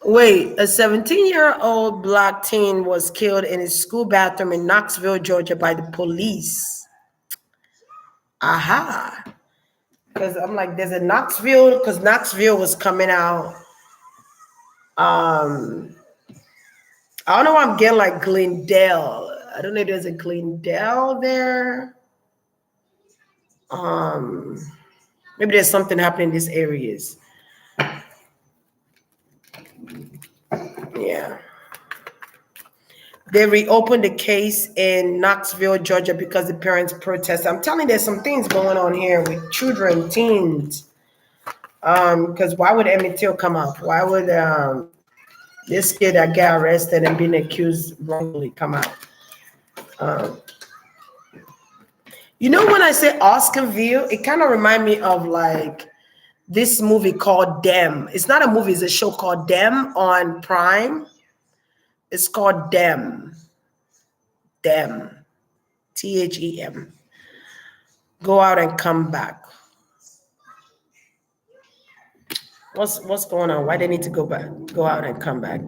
Wait, a 17-year-old black teen was killed in his school bathroom in Knoxville, Georgia by the police. Aha. because I'm like, there's a Knoxville, because Knoxville was coming out. Um, I don't know why I'm getting like Glendale. I don't know if there's a Glendale there. Um, Maybe there's something happening in these areas. Yeah. They reopened the case in Knoxville, Georgia, because the parents protest. I'm telling you, there's some things going on here with children, teens. Because why would Emmett Till come up? Why would this kid that got arrested and being accused wrongly come out? Um, when I say Oscarville, it kind of reminds me of like this movie called Dem. It's not a movie, it's a show called Dem on Prime. It's called Dem. Dem. THEM. Go out and come back. What's going on? Why they need to go back? Go out and come back.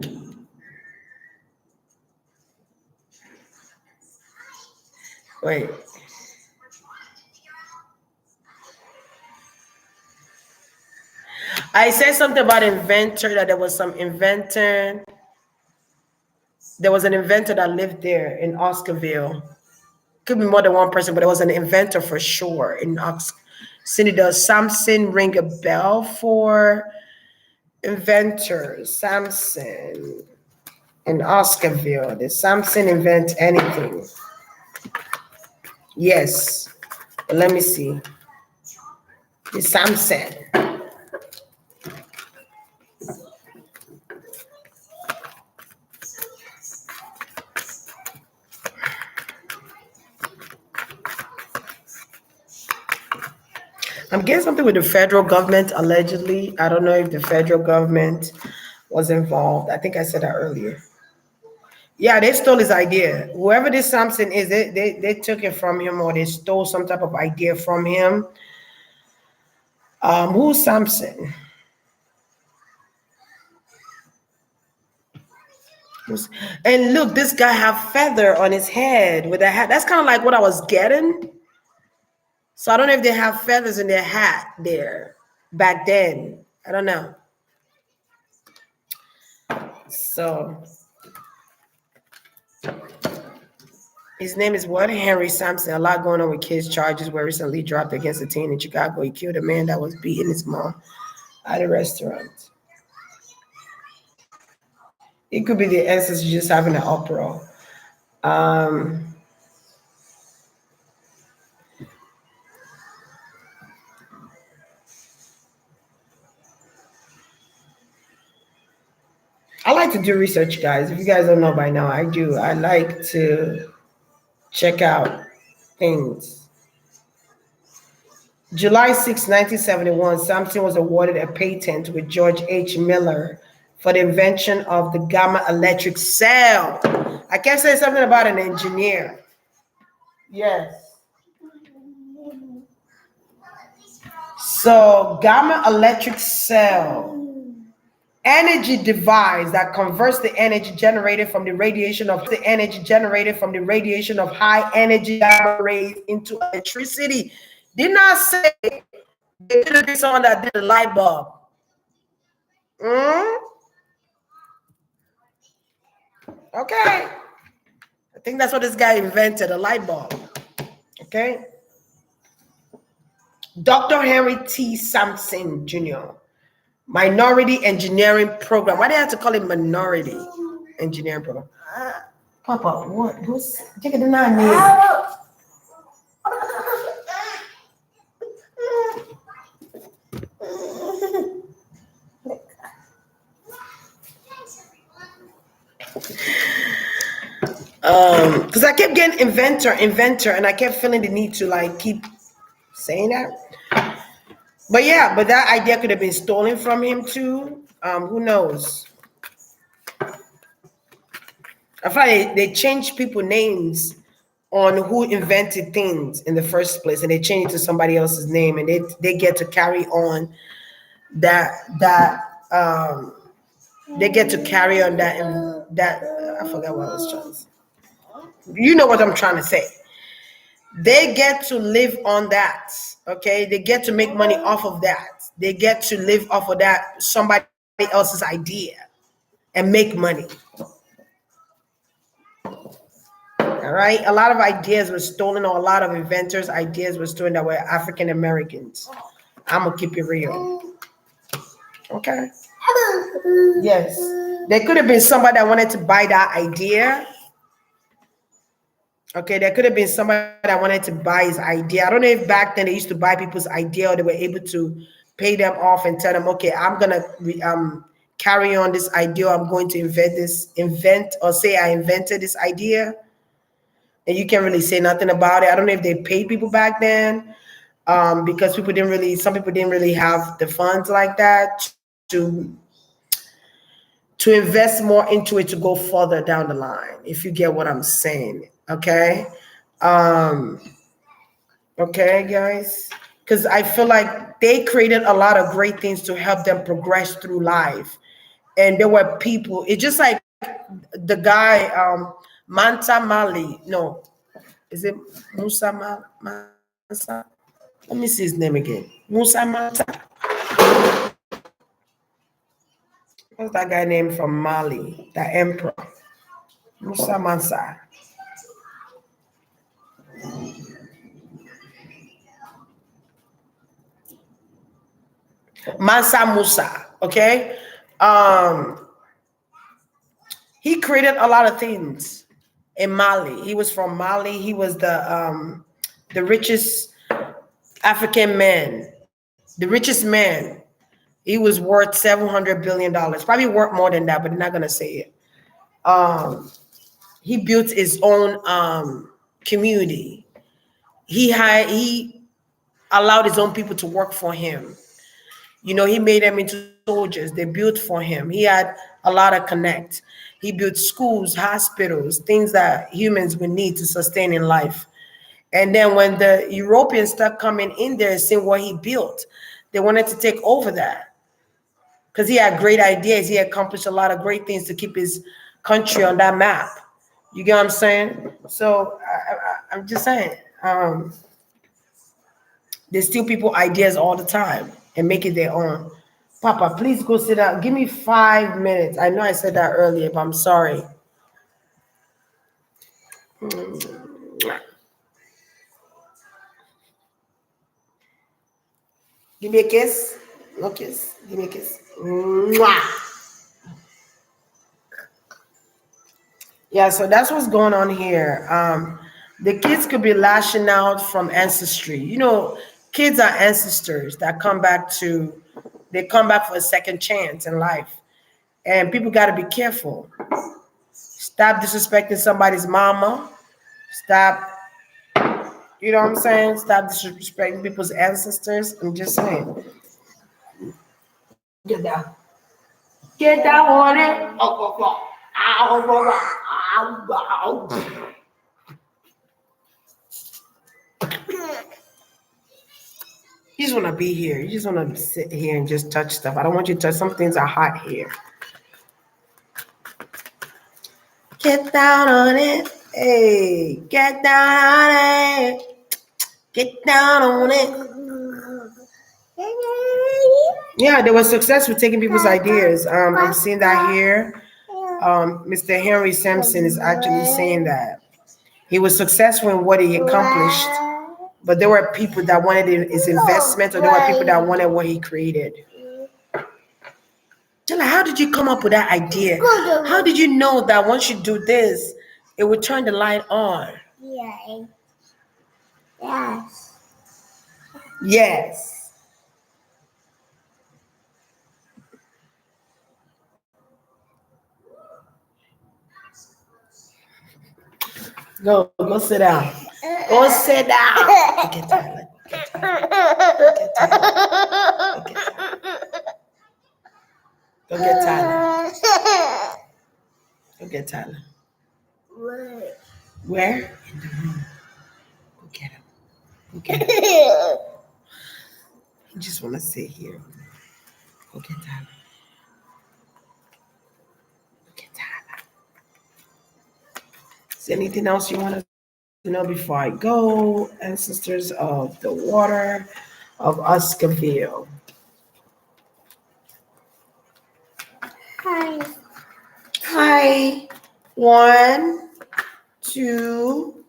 Wait. I said something about inventor, that there was some inventor. There was an inventor that lived there in Oscarville. Could be more than one person, but it was an inventor for sure in Oscar. Cindy, does Samson ring a bell for inventors? Samson in Oscarville. Did Samson invent anything? Yes. But let me see. The Samson. I'm getting something with the federal government, allegedly. I don't know if the federal government was involved. I think I said that earlier. Yeah, they stole his idea. Whoever this Samson is, they took it from him, or they stole some type of idea from him. Who's Samson? And look, this guy have feather on his head with a hat. That's kind of like what I was getting. So I don't know if they have feathers in their hat there back then. I don't know. So his name is what? Henry Sampson. A lot going on with kids. Charges were recently dropped against a teen in Chicago. He killed a man that was beating his mom at a restaurant. It could be the essence of just having an uproar. I like to do research, guys. If you guys don't know by now, I do. I like to check out things. July 6, 1971, Sampson was awarded a patent with George H. Miller for the invention of the gamma electric cell. I can't say something about an engineer. Yes. So, gamma electric cell, energy device that converts the energy generated from the radiation of high energy gamma rays into electricity. Did not say they did be someone that did a light bulb. Okay. I think that's what this guy invented, a light bulb. Okay. Dr. Henry T. Sampson Jr. Minority Engineering Program. Why do they have to call it Minority Engineering Program? Papa, what? Who's taking the 9 minutes? Because I kept getting inventor, and I kept feeling the need to like keep saying that. But yeah, but that idea could have been stolen from him too. Who knows? I feel like they changed people names on who invented things in the first place, and they change it to somebody else's name, and they get to carry on that they get to carry on that, and that I forgot what I was trying to say. You know what I'm trying to say. They get to live on that. Okay, they get to make money off of that. They get to live off of that somebody else's idea and make money. All right, a lot of ideas were stolen, or a lot of inventors' ideas were stolen that were African Americans. I'm gonna keep it real. Okay. Yes, there could have been somebody that wanted to buy that idea. Okay, there could have been somebody that wanted to buy his idea. I don't know if back then they used to buy people's idea, or they were able to pay them off and tell them, okay, I'm gonna carry on this idea. I'm going to invent, or say I invented this idea, and you can't really say nothing about it. I don't know if they paid people back then, because some people didn't really have the funds like that to invest more into it to go further down the line. If you get what I'm saying, okay. Um, okay, guys, because I feel like they created a lot of great things to help them progress through life. And there were people, it's just like the guy, Manta Mali. No, is it Musa Mansa? Let me see his name again. Musa Manta. What's that guy named from Mali? The emperor. Musa Mansa. Mansa Musa. Okay. Um, he created a lot of things in Mali. He was from Mali. He was the richest African man, the richest man. He was worth $700 billion. Probably worth more than that, but I'm not gonna say it. Um, he built his own community. He allowed his own people to work for him. He made them into soldiers. They built for him. He had a lot of connect. He built schools, hospitals, things that humans would need to sustain in life. And then when the Europeans started coming in there and seeing what he built, they wanted to take over that because he had great ideas. He accomplished a lot of great things to keep his country on that map. You get what I'm saying? So I'm just saying, they steal people ideas all the time and make it their own. Papa, please go sit down. Give me 5 minutes. I know I said that earlier, but I'm sorry. Give me a kiss. No kiss. Give me a kiss. Mwah. Yeah, so that's what's going on here. The kids could be lashing out from ancestry. Kids are ancestors that they come back for a second chance in life. And people got to be careful. Stop disrespecting somebody's mama. Stop, you know what I'm saying? Stop disrespecting people's ancestors. I'm just saying. Get down. Get down on it. Oh, oh, oh. You just want to be here. You just want to sit here and just touch stuff. I don't want you to touch. Some things are hot here. Get down on it. Hey, get down on it. Get down on it. Yeah, there was success with taking people's ideas. I'm seeing that here. Mr. Henry Sampson is actually saying that he was successful in what he accomplished, but there were people that wanted his investment, or there were people that wanted what he created. Jella, how did you come up with that idea? How did you know that once you do this, it would turn the light on? Yeah. Yes. Yes. Go sit down. Go sit down. Okay, Tyler. Okay, Tyler. Okay, Tyler. Go get Tyler. Go get Tyler. Where? In the room. Go get him. Go get him. You just want to sit here. Go get Tyler. Go get Tyler. Is there anything else you want to before I go, ancestors of the water of Oscarville. Hi. Hi. One, two,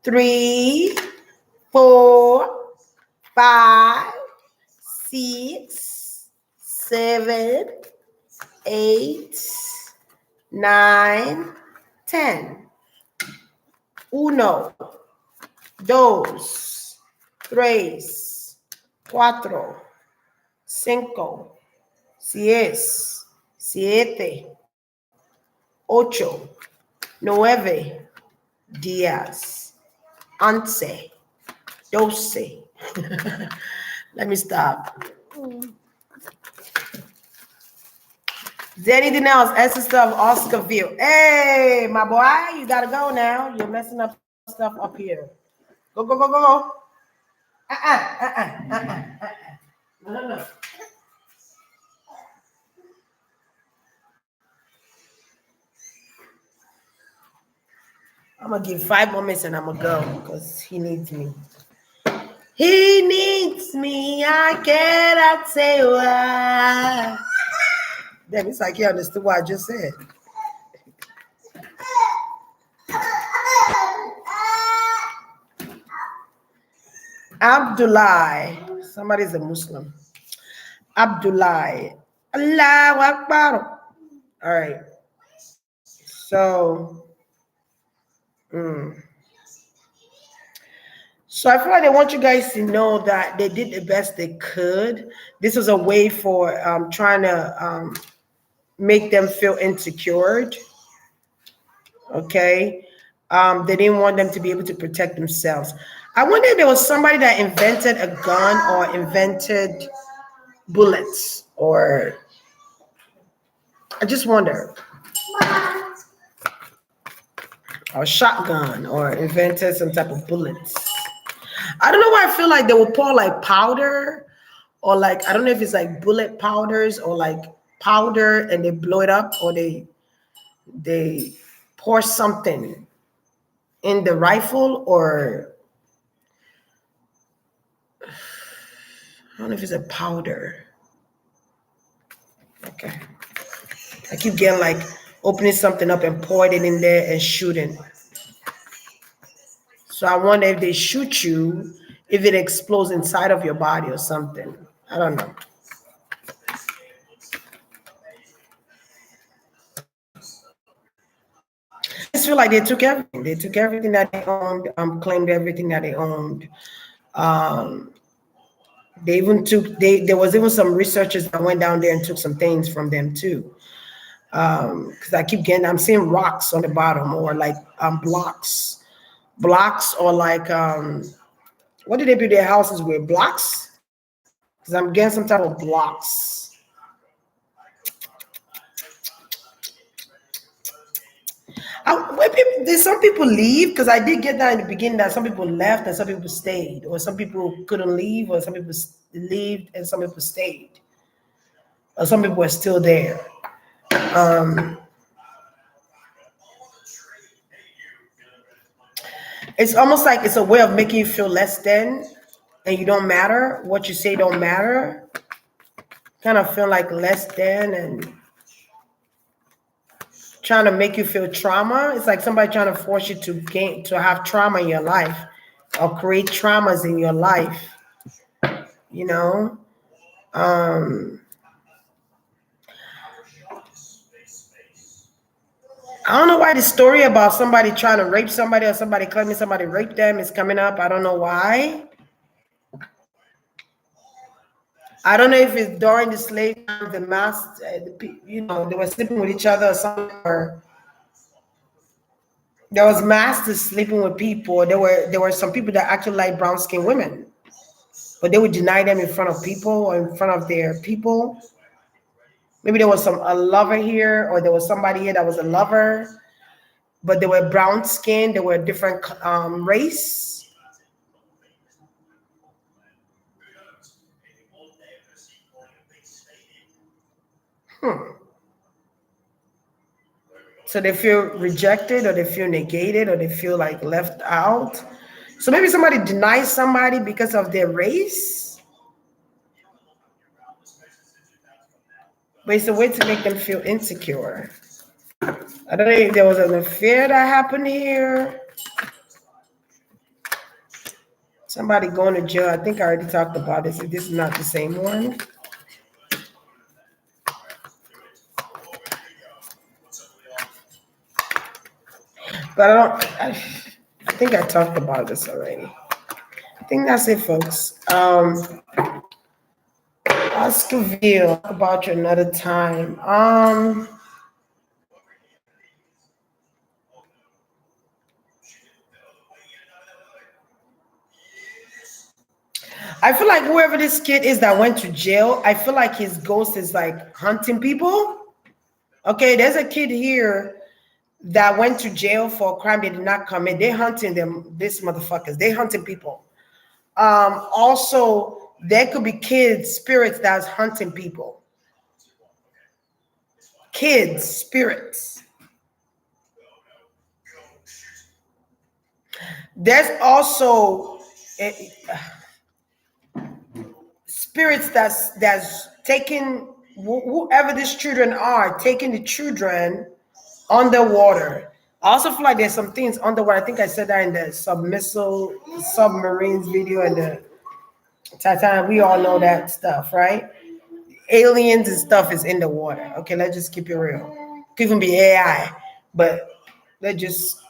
three, four, five, six, seven, eight, nine, 10. Uno, dos, tres, cuatro, cinco, seis, siete, ocho, nueve, diez, once, doce. Let me stop. Is there anything else? Ancestor of Oscarville. Hey, my boy, you gotta go now. You're messing up stuff up here. Go, go, go, go, go. No, no, no. I'm gonna give 5 more minutes and I'm gonna go because he needs me. He needs me. I cannot say why. Damn, it's like he understood what I just said. Abdullah. Somebody's a Muslim. Abdullah. Allahu Akbar. All right. So, so I feel like they want you guys to know that they did the best they could. This was a way for trying to make them feel insecure. Okay. They didn't want them to be able to protect themselves. I wonder if there was somebody that invented a gun or invented bullets, or I just wonder, or shotgun, or invented some type of bullets. I don't know why I feel like they will pour like powder, or like I don't know if it's like bullet powders or like powder and they blow it up, or they pour something in the rifle, or I don't know if it's a powder. Okay. I keep getting like opening something up and pouring it in there and shooting. So I wonder if they shoot you, if it explodes inside of your body or something. I don't know. I just feel like they took everything. They took everything that they owned, claimed everything that they owned. Um, they even took there was even some researchers that went down there and took some things from them too. Because I'm seeing rocks on the bottom, or like blocks, or like what did they build their houses with? Blocks? Because I'm getting some type of blocks. Did some people leave? Because I did get that in the beginning that some people left and some people stayed, or some people couldn't leave, or some people leave and some people stayed, or some people were still there. Um, it's almost like it's a way of making you feel less than, and you don't matter. What you say don't matter. Kind of feel like less than, and trying to make you feel trauma. It's like somebody trying to force you to have trauma in your life, or create traumas in your life. You know. Um, I don't know why the story about somebody trying to rape somebody or somebody claiming somebody raped them is coming up. I don't know why. I don't know if it's during the slave time, the mass, they were sleeping with each other or something, or there was masters sleeping with people. There were some people that actually like brown skinned women, but they would deny them in front of people or in front of their people. Maybe there was a lover here, or there was somebody here that was a lover, but they were brown skinned. They were a different race. So they feel rejected or they feel negated or they feel like left out. So maybe somebody denies somebody because of their race, but it's a way to make them feel insecure. I don't know if there was an affair that happened here. Somebody going to jail. I think I already talked about this. This is not the same one. But I think I talked about this already. I think that's it, folks. Oscarville, talk about you another time. I feel like whoever this kid is that went to jail, I feel like his ghost is like hunting people. Okay, there's a kid here that went to jail for a crime they did not commit. They hunting them, these motherfuckers. They hunting people. Also, there could be kids, spirits that's hunting people. Kids, spirits. There's also spirits that's taking whoever these children are, taking the children underwater. I also feel like there's some things underwater. I think I said that in the submarines video and the Titan. We all know that stuff, right? Aliens and stuff is in the water. Okay, let's just keep it real. Could even be AI, but let's just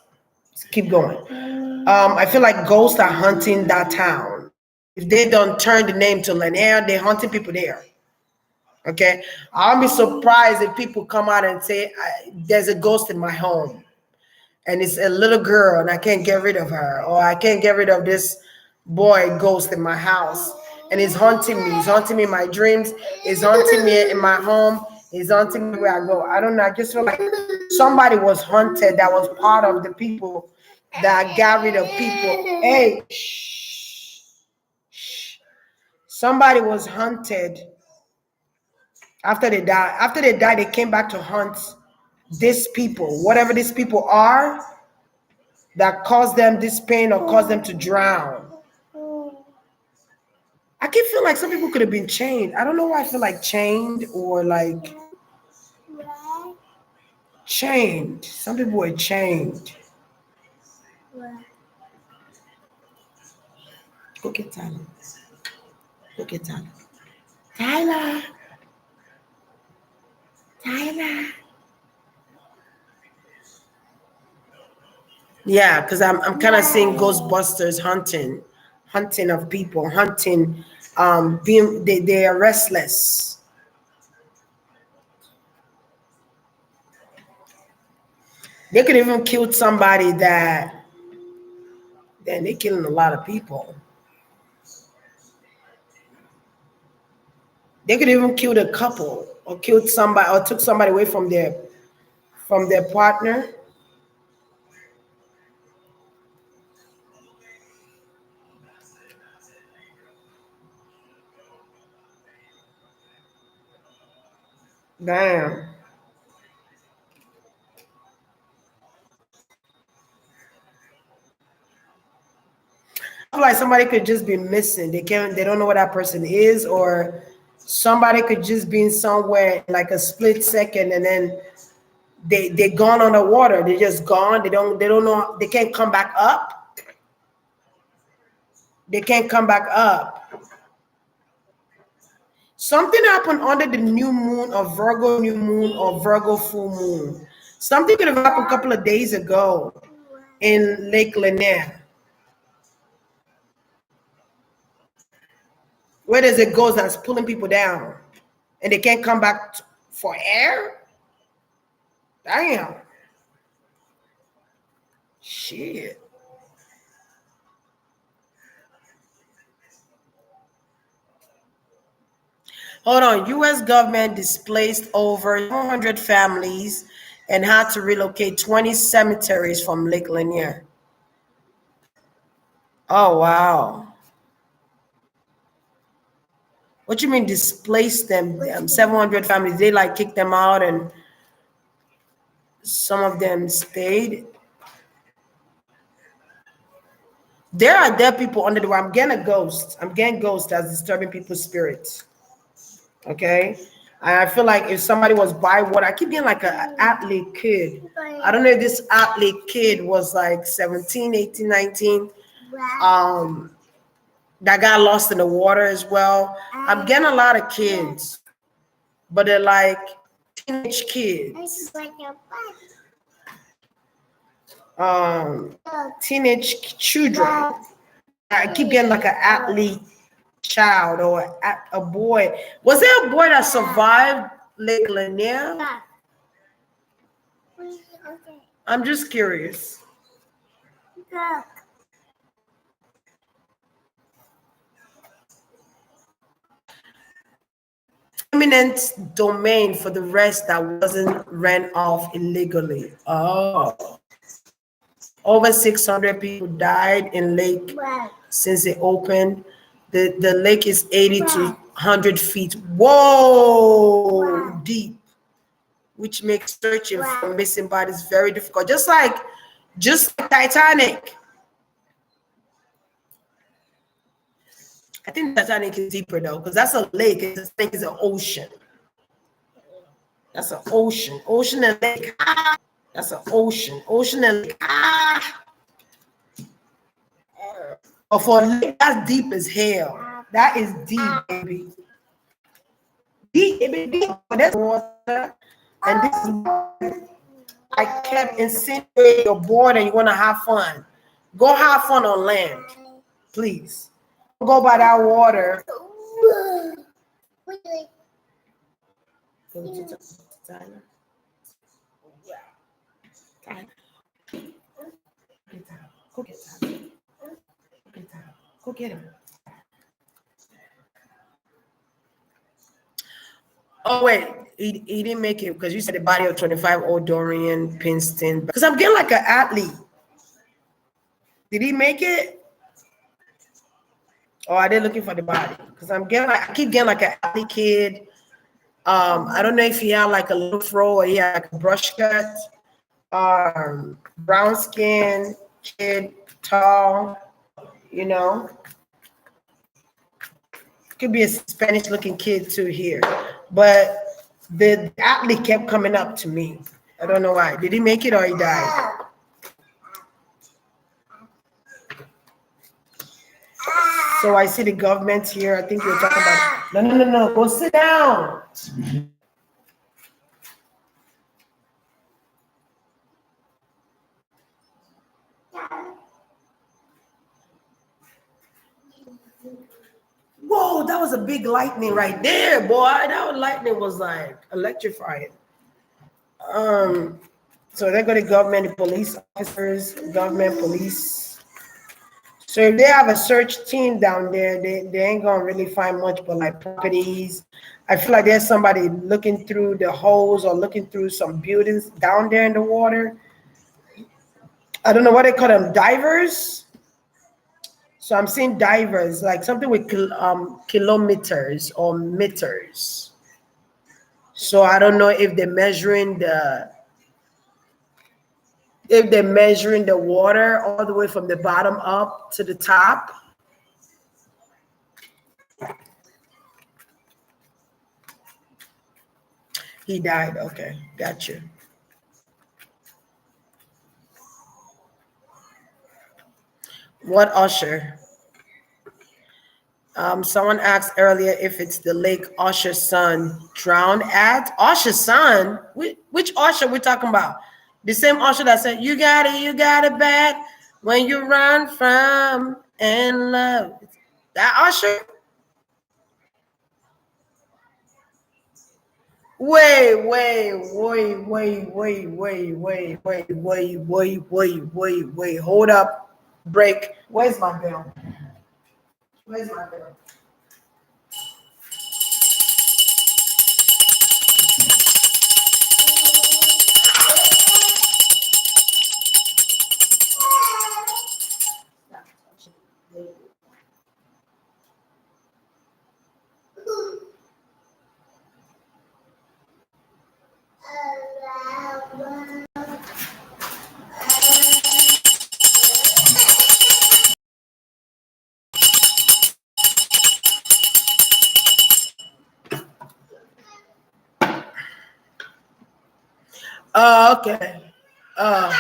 keep going. I feel like ghosts are hunting that town. If they don't turn the name to Lanier, they're hunting people there. Okay, I'll be surprised if people come out and say, "There's a ghost in my home." And it's a little girl and I can't get rid of her, or I can't get rid of this boy ghost in my house and he's haunting me. He's haunting me in my dreams. He's haunting me in my home. He's haunting me where I go. I don't know. I just feel like somebody was haunted that was part of the people that got rid of people. Hey, shh, shh. Somebody was haunted after they died. After they died, they came back to haunt these people, whatever these people are, that caused them this pain or caused them to drown. I keep feeling like some people could have been chained. I don't know why I feel like chained or like chained. Some people were chained. Go get Tyler. Go get Tyler. Tyler. Tyler. Yeah, because I'm kind of seeing Ghostbusters hunting of people, hunting, being they are restless. They could even kill somebody that, then they're killing a lot of people. They could even kill a couple or killed somebody or took somebody away from their partner. Damn. I feel like somebody could just be missing. They don't know what that person is, or somebody could just be in somewhere like a split second and then they're gone on the water. They're just gone. They don't know, they can't come back up. They can't come back up. Something happened under the new moon or Virgo new moon or Virgo full moon. Something could have happened a couple of days ago in Lake Lanier, where there's a ghost that's pulling people down and they can't come back for air. Damn. Shit. Hold on. U.S. government displaced over 200 families and had to relocate 20 cemeteries from Lake Lanier. Oh, wow. What you mean displaced them? 700 families. They like kicked them out and Some of them stayed. There are dead people under the water. I'm getting a ghost. I'm getting ghosts that's disturbing people's spirits. Okay. And I feel like if somebody was by water, I keep getting like an athlete kid. I don't know if this athlete kid was like 17, 18, 19. Um, that got lost in the water as well. I'm getting a lot of kids, but they're like teenage kids. Um, Teenage children. I keep getting like an athlete child or a boy. Was there a boy that survived Lake Lanier? I'm just curious. Eminent domain for the rest that wasn't ran off illegally. Oh, over 600 people died in lake since it opened. The lake is 80 to 100 feet. Whoa, deep, which makes searching for missing bodies very difficult. Just like Titanic. I think Titanic is deeper though, because that's a lake. This thing is an ocean. That's an ocean. Ocean and lake. That's an ocean. Ocean and lake. But for a lake, that's deep as hell. That is deep, baby. Deep, baby, deep. But that's water. And this is why I kept insinuating you're bored and you want to have fun. Go have fun on land, please. Go by that water. Go to Tyler. Go get Tyler. Go get him. Oh wait, he didn't make it because you said the body of 25-year-old Dorian Pinston. Because I'm getting like an athlete. Did he make it? Or are they looking for the body? Because I keep getting like an athlete kid. I don't know if he had like a little fro or he had like a brush cut. Brown skin kid, tall, you know. Could be a Spanish looking kid too here. But the athlete kept coming up to me. I don't know why. Did he make it or he died? So I see the government here. I think you're talking about. No. Go sit down. Whoa, that was a big lightning right there, boy. That lightning was like electrifying. So they're going to government police officers, government police. So if they have a search team down there, they ain't gonna really find much but like properties. I feel like there's somebody looking through the holes or looking through some buildings down there in the water. I don't know what they call them, divers. So I'm seeing divers, like something with kilometers or meters. So I don't know if they're measuring the water all the way from the bottom up to the top. He died. Okay, got you. What Usher? Someone asked earlier if it's the lake Usher's son drowned at. Usher's son? Which Usher we talking about? The same Usher that said, you got it bad when you run from and love. That Usher? Wait. Hold up. Break. Where's my bell? Where's my bell? Okay. Uh,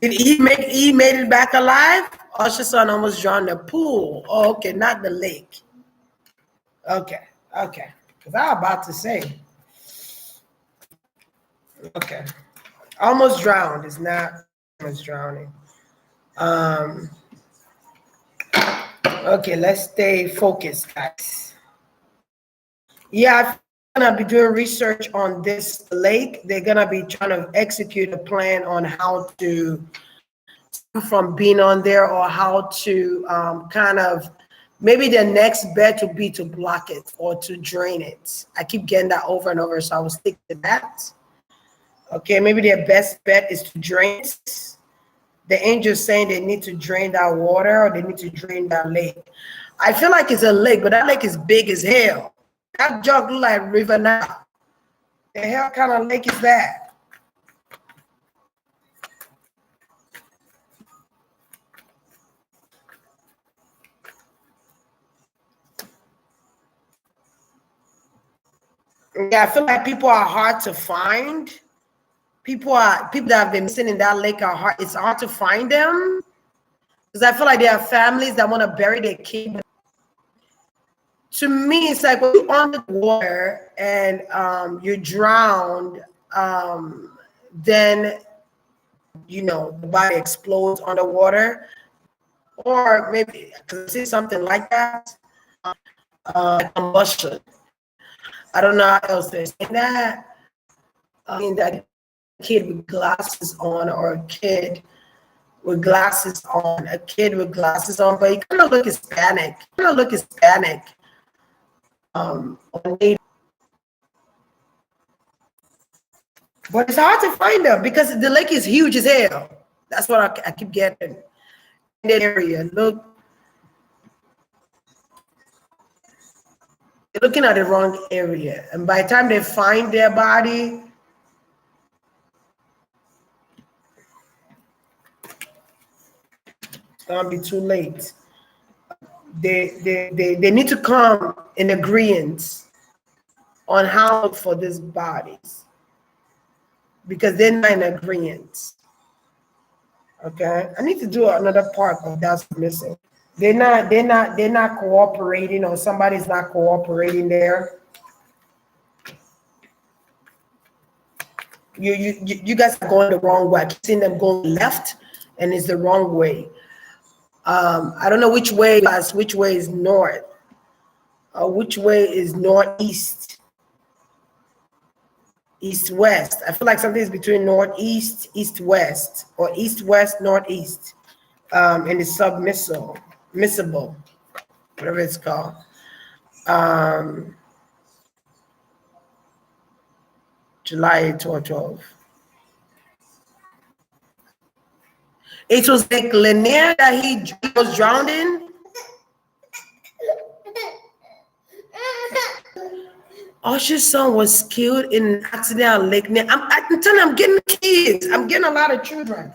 did he made it back alive? Usher's son almost drowned in the pool. Oh, okay, not the lake. Okay, okay. Because I was about to say, okay, almost drowned is not almost drowning. Um, okay, let's stay focused, guys. Yeah, I'm gonna be doing research on this lake. They're gonna be trying to execute a plan on how to from being on there or how to kind of maybe the next bet would be to block it or to drain it. I keep getting that over and over, so I will stick to that. Okay, maybe their best bet is to drain it. The angel's saying they need to drain that water or they need to drain that lake. I feel like it's a lake, but that lake is big as hell. That jug look like River Nile. The hell kind of lake is that? Yeah, I feel like people are hard to find. People that have been missing in that lake are hard. It's hard to find them because I feel like there are families that want to bury their kid. To me, it's like when you're on the water and you're drowned, then the body explodes underwater, or maybe I could see something like that, combustion. I don't know how else they're saying that. I mean, that kid with glasses on, or a kid with glasses on, but he kind of look Hispanic. Um, but it's hard to find them because the lake is huge as hell. That's what I keep getting in that area. Look, they're looking at the wrong area, and by the time they find their body, it's gonna be too late. They need to come in agreement on how to look for these bodies because they're not in agreement. Okay, I need to do another part of that's missing. They're not cooperating, or somebody's not cooperating there. You guys are going the wrong way. I keep seeing them going left, and it's the wrong way. I don't know which way is north, or which way is northeast, east west. I feel like something is between northeast, east west, or east west, northeast, and it's miscible, whatever it's called. Um, July 12. It was like Lanier that he was drowned in. Usher's son was killed in an accident at Lake Near. I'm telling you, I'm getting kids. I'm getting a lot of children.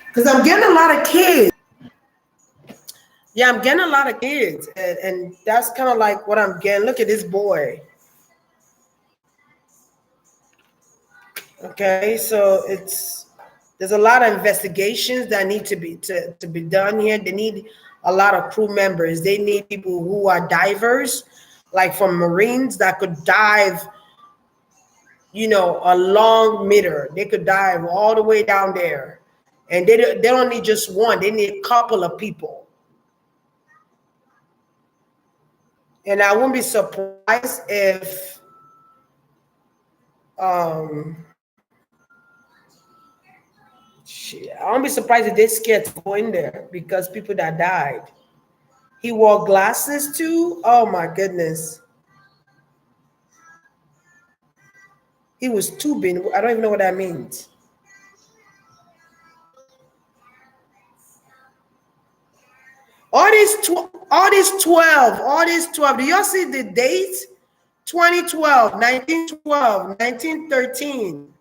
Because I'm getting a lot of kids. Yeah, I'm getting a lot of kids. And that's kind of like what I'm getting. Look at this boy. Okay, so there's a lot of investigations that need to be done here. They need a lot of crew members. They need people who are divers, like from Marines that could dive, a long meter. They could dive all the way down there. And they don't need just one, they need a couple of people. And I wouldn't be surprised if I won't be surprised if they're scared to go in there because people that died. He wore glasses too. Oh my goodness. He was tubing. I don't even know what that means. All these 12. Do y'all see the date? 2012, 1912, 1913.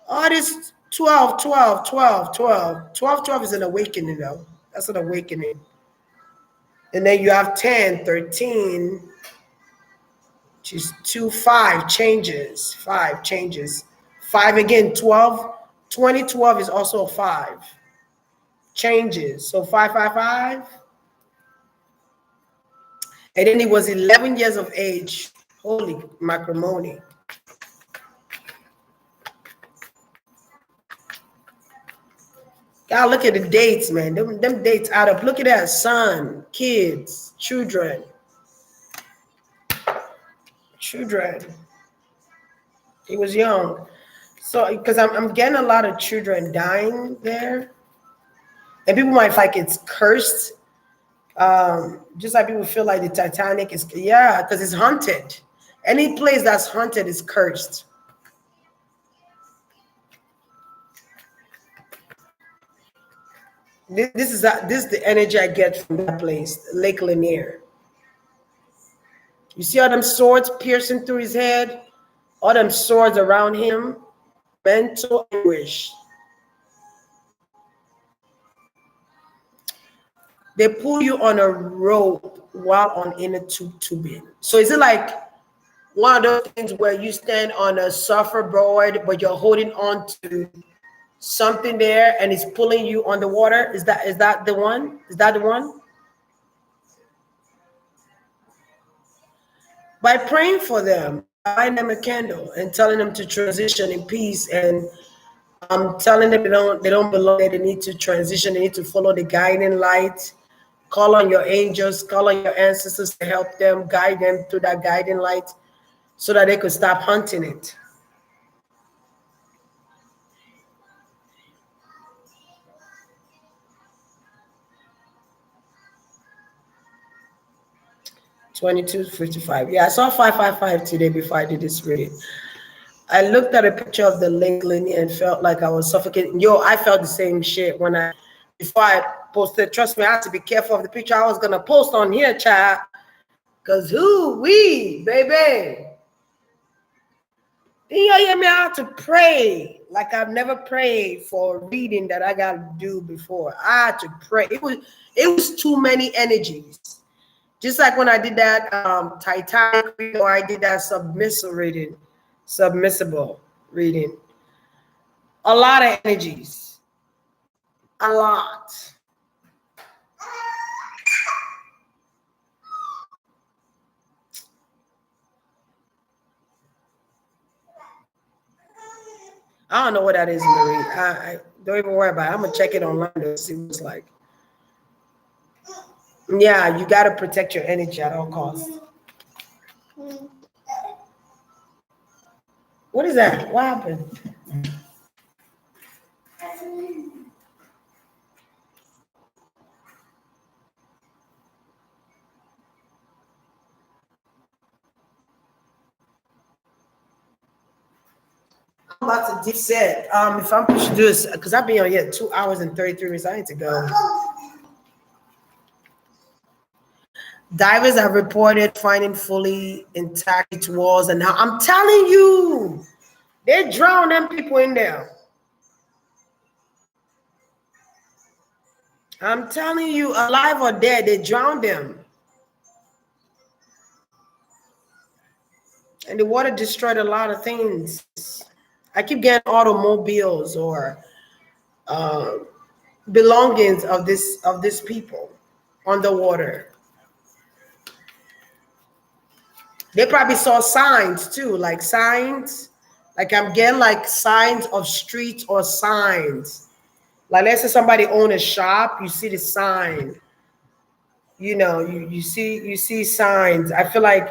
All this 12, 12, 12, 12. 12, 12 is an awakening though. That's an awakening. And then you have 10, 13, which is 2, 5 changes. 5 changes. 5 again, 12. 2012 is also a 5. Changes. So 555. And then he was 11 years of age. Holy macrimony. God, look at the dates, man. Them dates add up. Look at that. Son, kids, children. Children. He was young. So, because I'm getting a lot of children dying there. And people might feel like it's cursed. Just like people feel like the Titanic is, yeah, because it's haunted. Any place that's haunted is cursed. This is the energy I get from that place, Lake Lanier. You see all them swords piercing through his head, all them swords around him, mental anguish. They pull you on a rope while on inner tubing. So is it like one of those things where you stand on a surfboard, but you're holding on to something there and it's pulling you on the water? Is that the one? Is that the one? By praying for them, buying them a candle and telling them to transition in peace, and telling them they don't belong there, they need to transition, they need to follow the guiding light. Call on your angels, call on your ancestors to help them, guide them through that guiding light so that they could stop hunting it. $22.55. Yeah, I saw 555 today before I did this reading. I looked at a picture of the Lake Lanier and felt like I was suffocating. Yo, I felt the same shit before I posted. Trust me, I had to be careful of the picture I was gonna post on here, child. Cause baby. Then you hear me out to pray like I've never prayed for a reading that I got to do before. I had to pray. It was too many energies. Just like when I did that Titanic reading, or I did that submissible reading. A lot of energies. A lot. I don't know what that is, Marie. I don't even worry about it. I'm gonna check it online to see what it's like. Yeah, you gotta protect your energy at all costs. What is that? What happened? I'm about to deep set. If I'm supposed to do this, because I've been on here 2 hours and 33 minutes. I need to go. Divers have reported finding fully intact walls, and now I'm telling you, they drown them people in there. I'm telling you, alive or dead, they drown them. And the water destroyed a lot of things. I keep getting automobiles or belongings of this people on the water. They probably saw signs too, like signs. Like I'm getting like signs of streets or signs. Like let's say somebody own a shop, you see the sign. You know, you see signs. I feel like,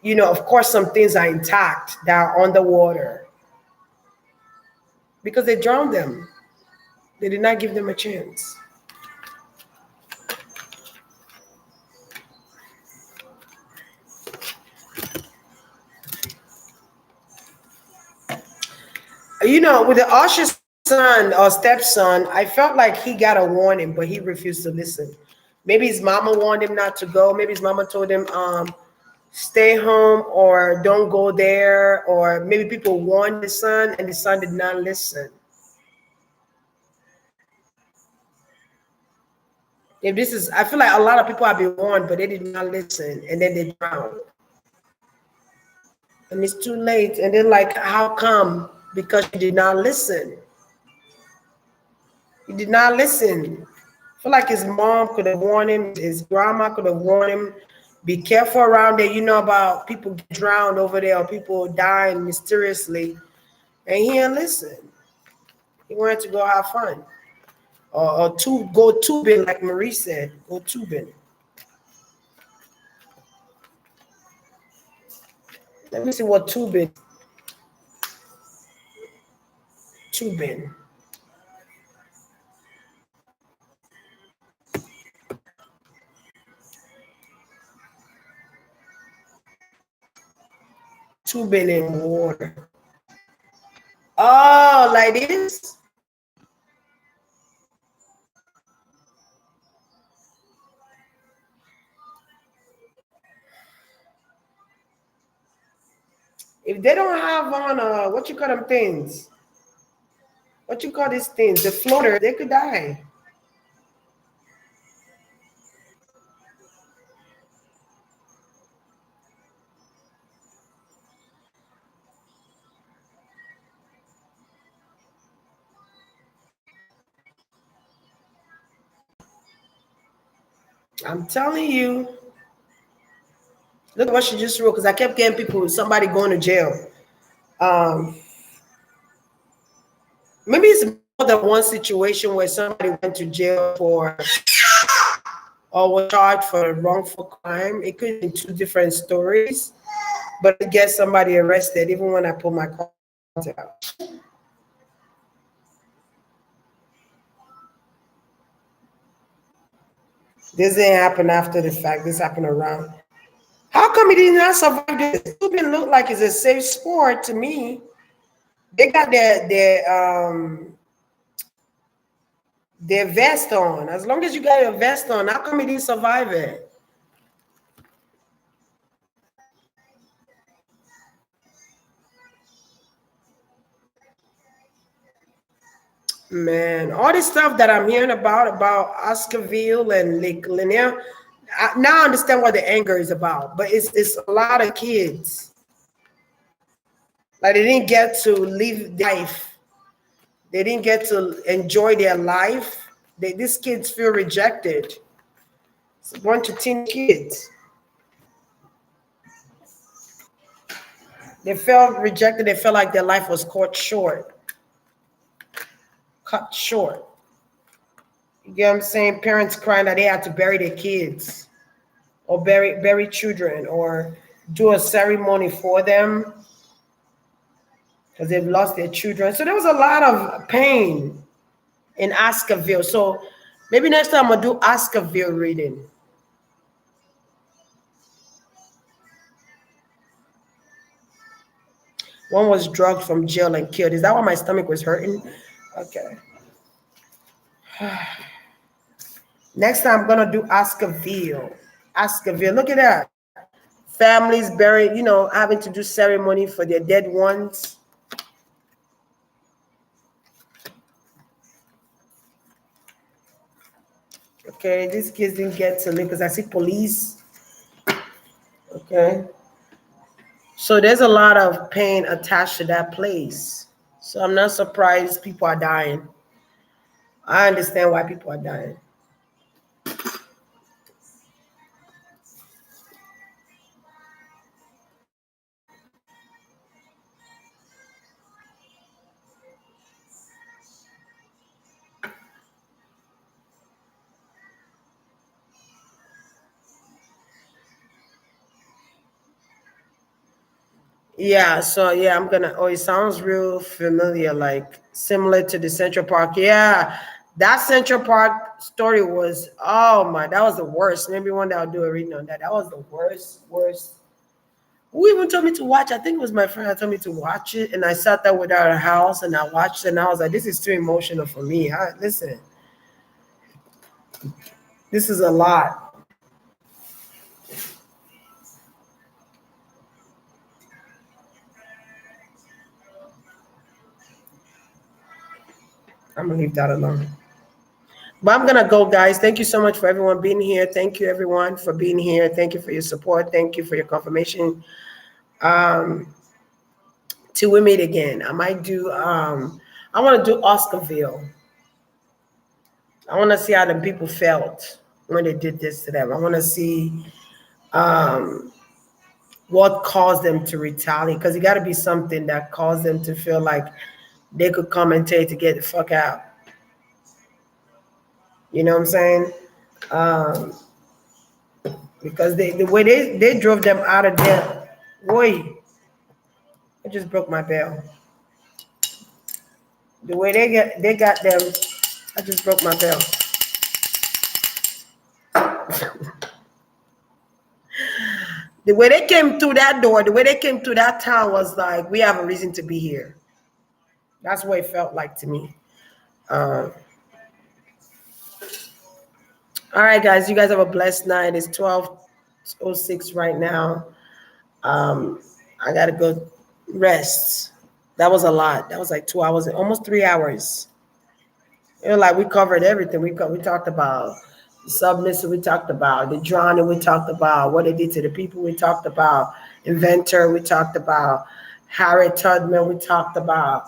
you know, of course some things are intact that are on the water. Because they drowned them. They did not give them a chance. With the usher's son or stepson, I felt like he got a warning, but he refused to listen. Maybe his mama warned him not to go. Maybe his mama told him, stay home or don't go there. Or maybe people warned the son and the son did not listen. If this is, I feel like a lot of people have been warned, but they did not listen and then they drowned. And it's too late. And then, like, how come? Because you did not listen. He did not listen. I feel like his mom could have warned him, his grandma could have warned him, be careful around there. You know about people get drowned over there or people dying mysteriously. And he didn't listen. He wanted to go have fun. Or go tubing, like Marie said. Go tubing. Let me see what tubing. Tubing. Tubing in water. Oh, like this? If they don't have on what you call them things? What you call these things? The floater, they could die. I'm telling you. Look at what she just wrote, because I kept getting people, somebody going to jail. Um, Maybe it's more than one situation where somebody went to jail for or was charged for a wrongful crime. It could be two different stories, but I get somebody arrested even when I put my content out. This didn't happen after the fact. This happened around. How come he did not survive this? It didn't look like it's a safe sport to me. They got their vest on. As long as you got your vest on, how come he didn't survive it? Man, all this stuff that I'm hearing about Oscarville and Lake Lanier, now I understand what the anger is about. But it's a lot of kids. Like they didn't get to live life. They didn't get to enjoy their life. These kids feel rejected. It's a bunch of teen kids. They felt rejected. They felt like their life was cut short. You get what I'm saying? Parents crying that they had to bury their kids or bury children or do a ceremony for them because they've lost their children. So there was a lot of pain in Oscarville. So maybe next time I'll do Oscarville reading. One was drugged from jail and killed. Is that why my stomach was hurting? Okay. Next time I'm gonna do Oscarville. Oscarville. Look at that. Families buried, having to do ceremony for their dead ones. Okay, these kids didn't get to live because I see police. Okay. So there's a lot of pain attached to that place. So I'm not surprised people are dying. I understand why people are dying. Yeah, so yeah, it sounds real familiar, like similar to the Central Park. Yeah, that Central Park story was, oh my, that was the worst. Maybe one day I'll do a reading on that. That was the worst. Who even told me to watch? I think it was my friend that told me to watch it, and I sat there without a house and I watched it, and I was like, "This is too emotional for me." Listen, this is a lot. I'm gonna leave that alone. But I'm gonna go, guys. Thank you so much for everyone being here. Thank you, everyone, for being here. Thank you for your support. Thank you for your confirmation. Um, till we meet again, I might do. I want to do Oscarville. I want to see how the people felt when they did this to them. I want to see um, what caused them to retaliate, because it got to be something that caused them to feel like they could come and tell you to get the fuck out. You know what I'm saying? Um, because the way they drove them out of there. Boy, I just broke my bell. The way they got them, I just broke my bell. The way they came through that door, the way they came through that town was like, we have a reason to be here. That's what it felt like to me. Uh, all right, guys, you guys have a blessed night. It's 12:06 right now. Um, I gotta go rest. That was a lot. That was like 2 hours, almost 3 hours. You know, like we covered everything. We talked about the submissive. We talked about the drowning. We talked about what it did to the people. We talked about inventor. We talked about Harry Tubman. We talked about,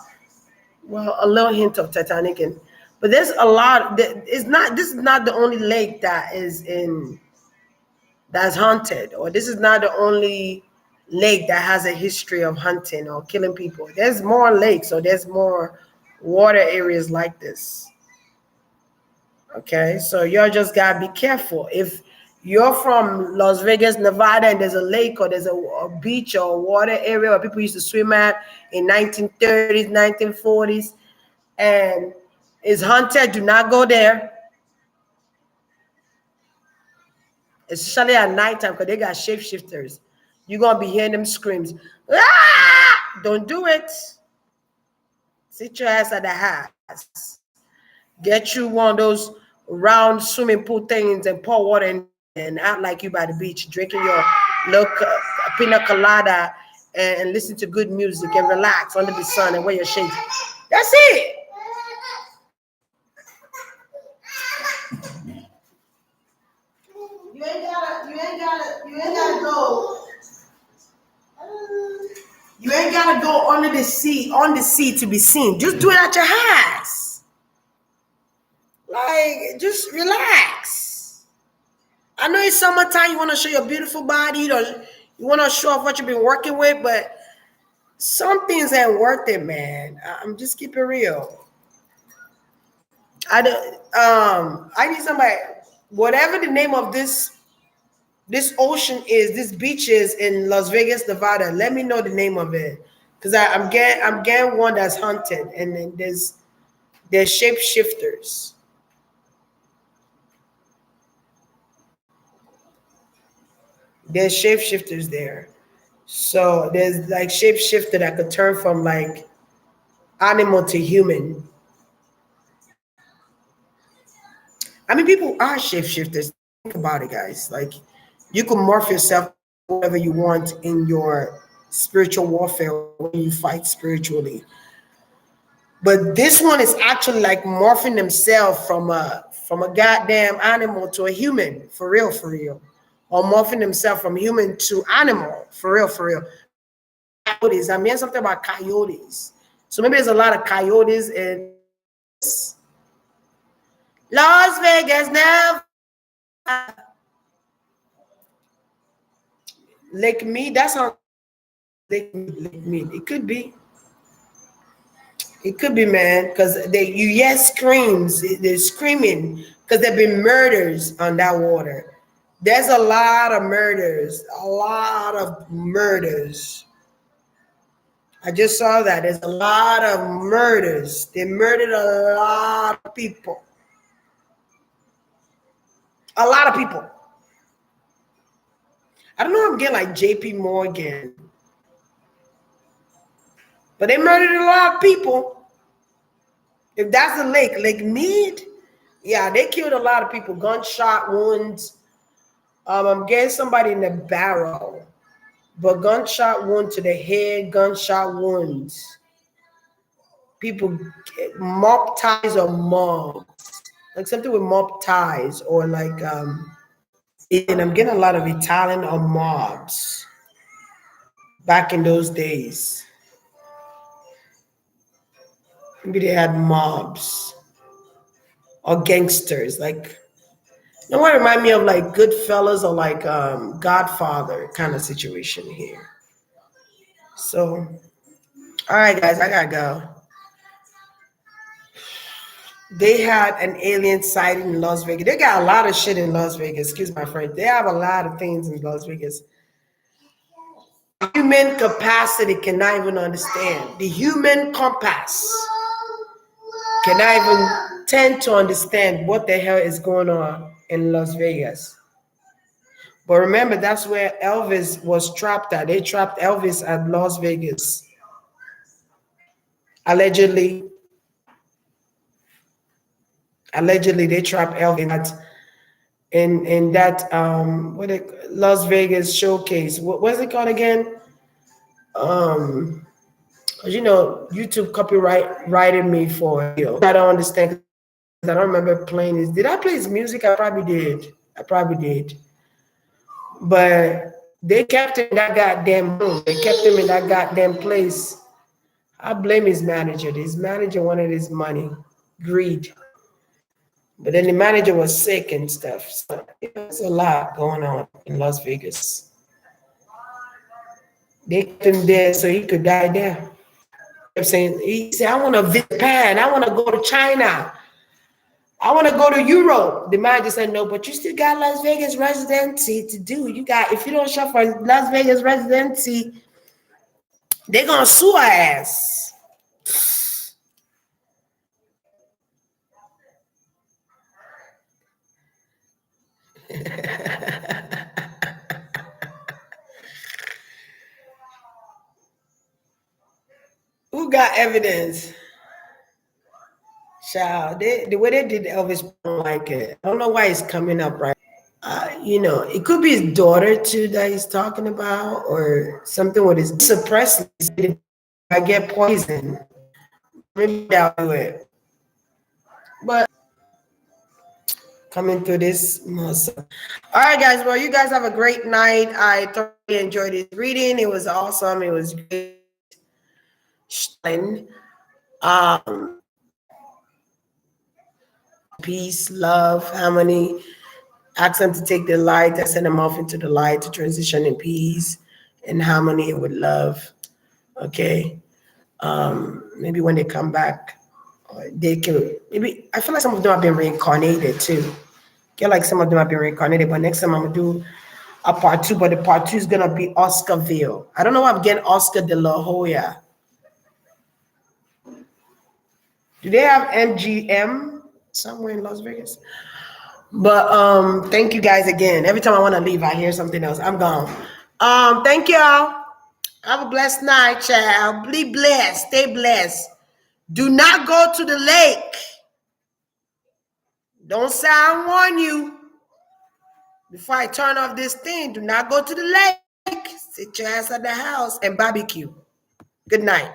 well, a little hint of Titanic, and but there's a lot. It's not. This is not the only lake that is in that's haunted, or this is not the only lake that has a history of hunting or killing people. There's more lakes, or there's more water areas like this. Okay, so y'all just gotta be careful. If you're from Las Vegas, Nevada, and there's a lake or there's a beach or a water area where people used to swim at in 1930s, 1940s, and is haunted, do not go there, especially at nighttime because they got shapeshifters. You're gonna be hearing them screams. Ah! Don't do it. Sit your ass at the house. Get you one of those round swimming pool things and pour water in and act like you by the beach, drinking your little pina colada and listen to good music and relax under the sun and wear your shades. That's it. You ain't gotta go. You ain't gotta go under the sea, on the sea to be seen. Just do it at your house. Like, just relax. I know it's summertime. You want to show your beautiful body. You want to show off what you've been working with, but some things ain't worth it, man. I'm just keeping it real. I need somebody. Whatever the name of this ocean is, this beach is in Las Vegas, Nevada. Let me know the name of it, because I'm getting one that's haunted, and then there's shapeshifters. There's shapeshifters there. So there's like shapeshifter that could turn from like animal to human. I mean, people are shapeshifters. Think about it, guys. Like, you can morph yourself whatever you want in your spiritual warfare when you fight spiritually. But this one is actually like morphing themselves from a goddamn animal to a human, for real, or morphing themselves from human to animal, for real. Coyotes. I mean something about coyotes. So maybe there's a lot of coyotes in Las Vegas now. Lake Mead. That's how Lake Mead. It could be. It could be, man, because you hear screams. They're screaming because there've been murders on that water. There's a lot of murders. A lot of murders. I just saw that. There's a lot of murders. They murdered a lot of people. A lot of people. I don't know. I'm getting like J.P. Morgan, but they murdered a lot of people. If that's a lake, Lake Mead, yeah, they killed a lot of people. Gunshot wounds. I'm getting somebody in the barrel, but gunshot wound to the head, gunshot wounds. People mob ties or mobs, like something with mob ties or like and I'm getting a lot of Italian or mobs back in those days. Maybe they had mobs or gangsters. Like, you know what remind me of like Goodfellas or like Godfather kind of situation here. So, all right, guys, I gotta go. They had an alien sighting in Las Vegas. They got a lot of shit in Las Vegas. Excuse my French. They have a lot of things in Las Vegas. Human capacity cannot even understand. The human compass cannot even tend to understand what the hell is going on in Las Vegas. But remember, that's where Elvis was trapped at. They trapped Elvis at Las Vegas. Allegedly, they trapped Elvis in that Las Vegas showcase. What was it called again? Um, YouTube copyrighted me for it. I don't understand. I don't remember playing this. Did I play his music? I probably did. But they kept him in that goddamn room. They kept him in that goddamn place. I blame his manager. His manager wanted his money, greed. But then the manager was sick and stuff. So there's a lot going on in Las Vegas. They kept him there so he could die there. He said, I want to visit Japan. I want to go to China. I want to go to Europe. The manager said, no, but you still got Las Vegas residency to do. If you don't show for Las Vegas residency, they're going to sue our ass. Who got evidence? Child, the way they did Elvis, I don't like it. I don't know why it's coming up right. It could be his daughter too that he's talking about, or something with his suppressed. I get poison. Maybe I'll do it. But coming through this muscle. All right, guys. Well, you guys have a great night. I thoroughly enjoyed this reading. It was awesome. It was great. Um, peace, love, harmony. Ask them to take the light and send them off into the light to transition in peace and harmony and with love. Okay. Maybe when they come back, they can. Maybe I feel like some of them have been reincarnated too. I feel like some of them have been reincarnated, but next time I'm gonna do a part two. But the part two is gonna be Oscarville. I don't know why I'm getting Oscar de la Hoya. Do they have MGM somewhere in Las Vegas? But thank you guys again. Every time I want to leave, I hear something else. I'm gone. Thank y'all. Have a blessed night, child. Be blessed. Stay blessed. Do not go to the lake. Don't say I warn you. Before I turn off this thing, do not go to the lake. Sit your ass at the house and barbecue. Good night.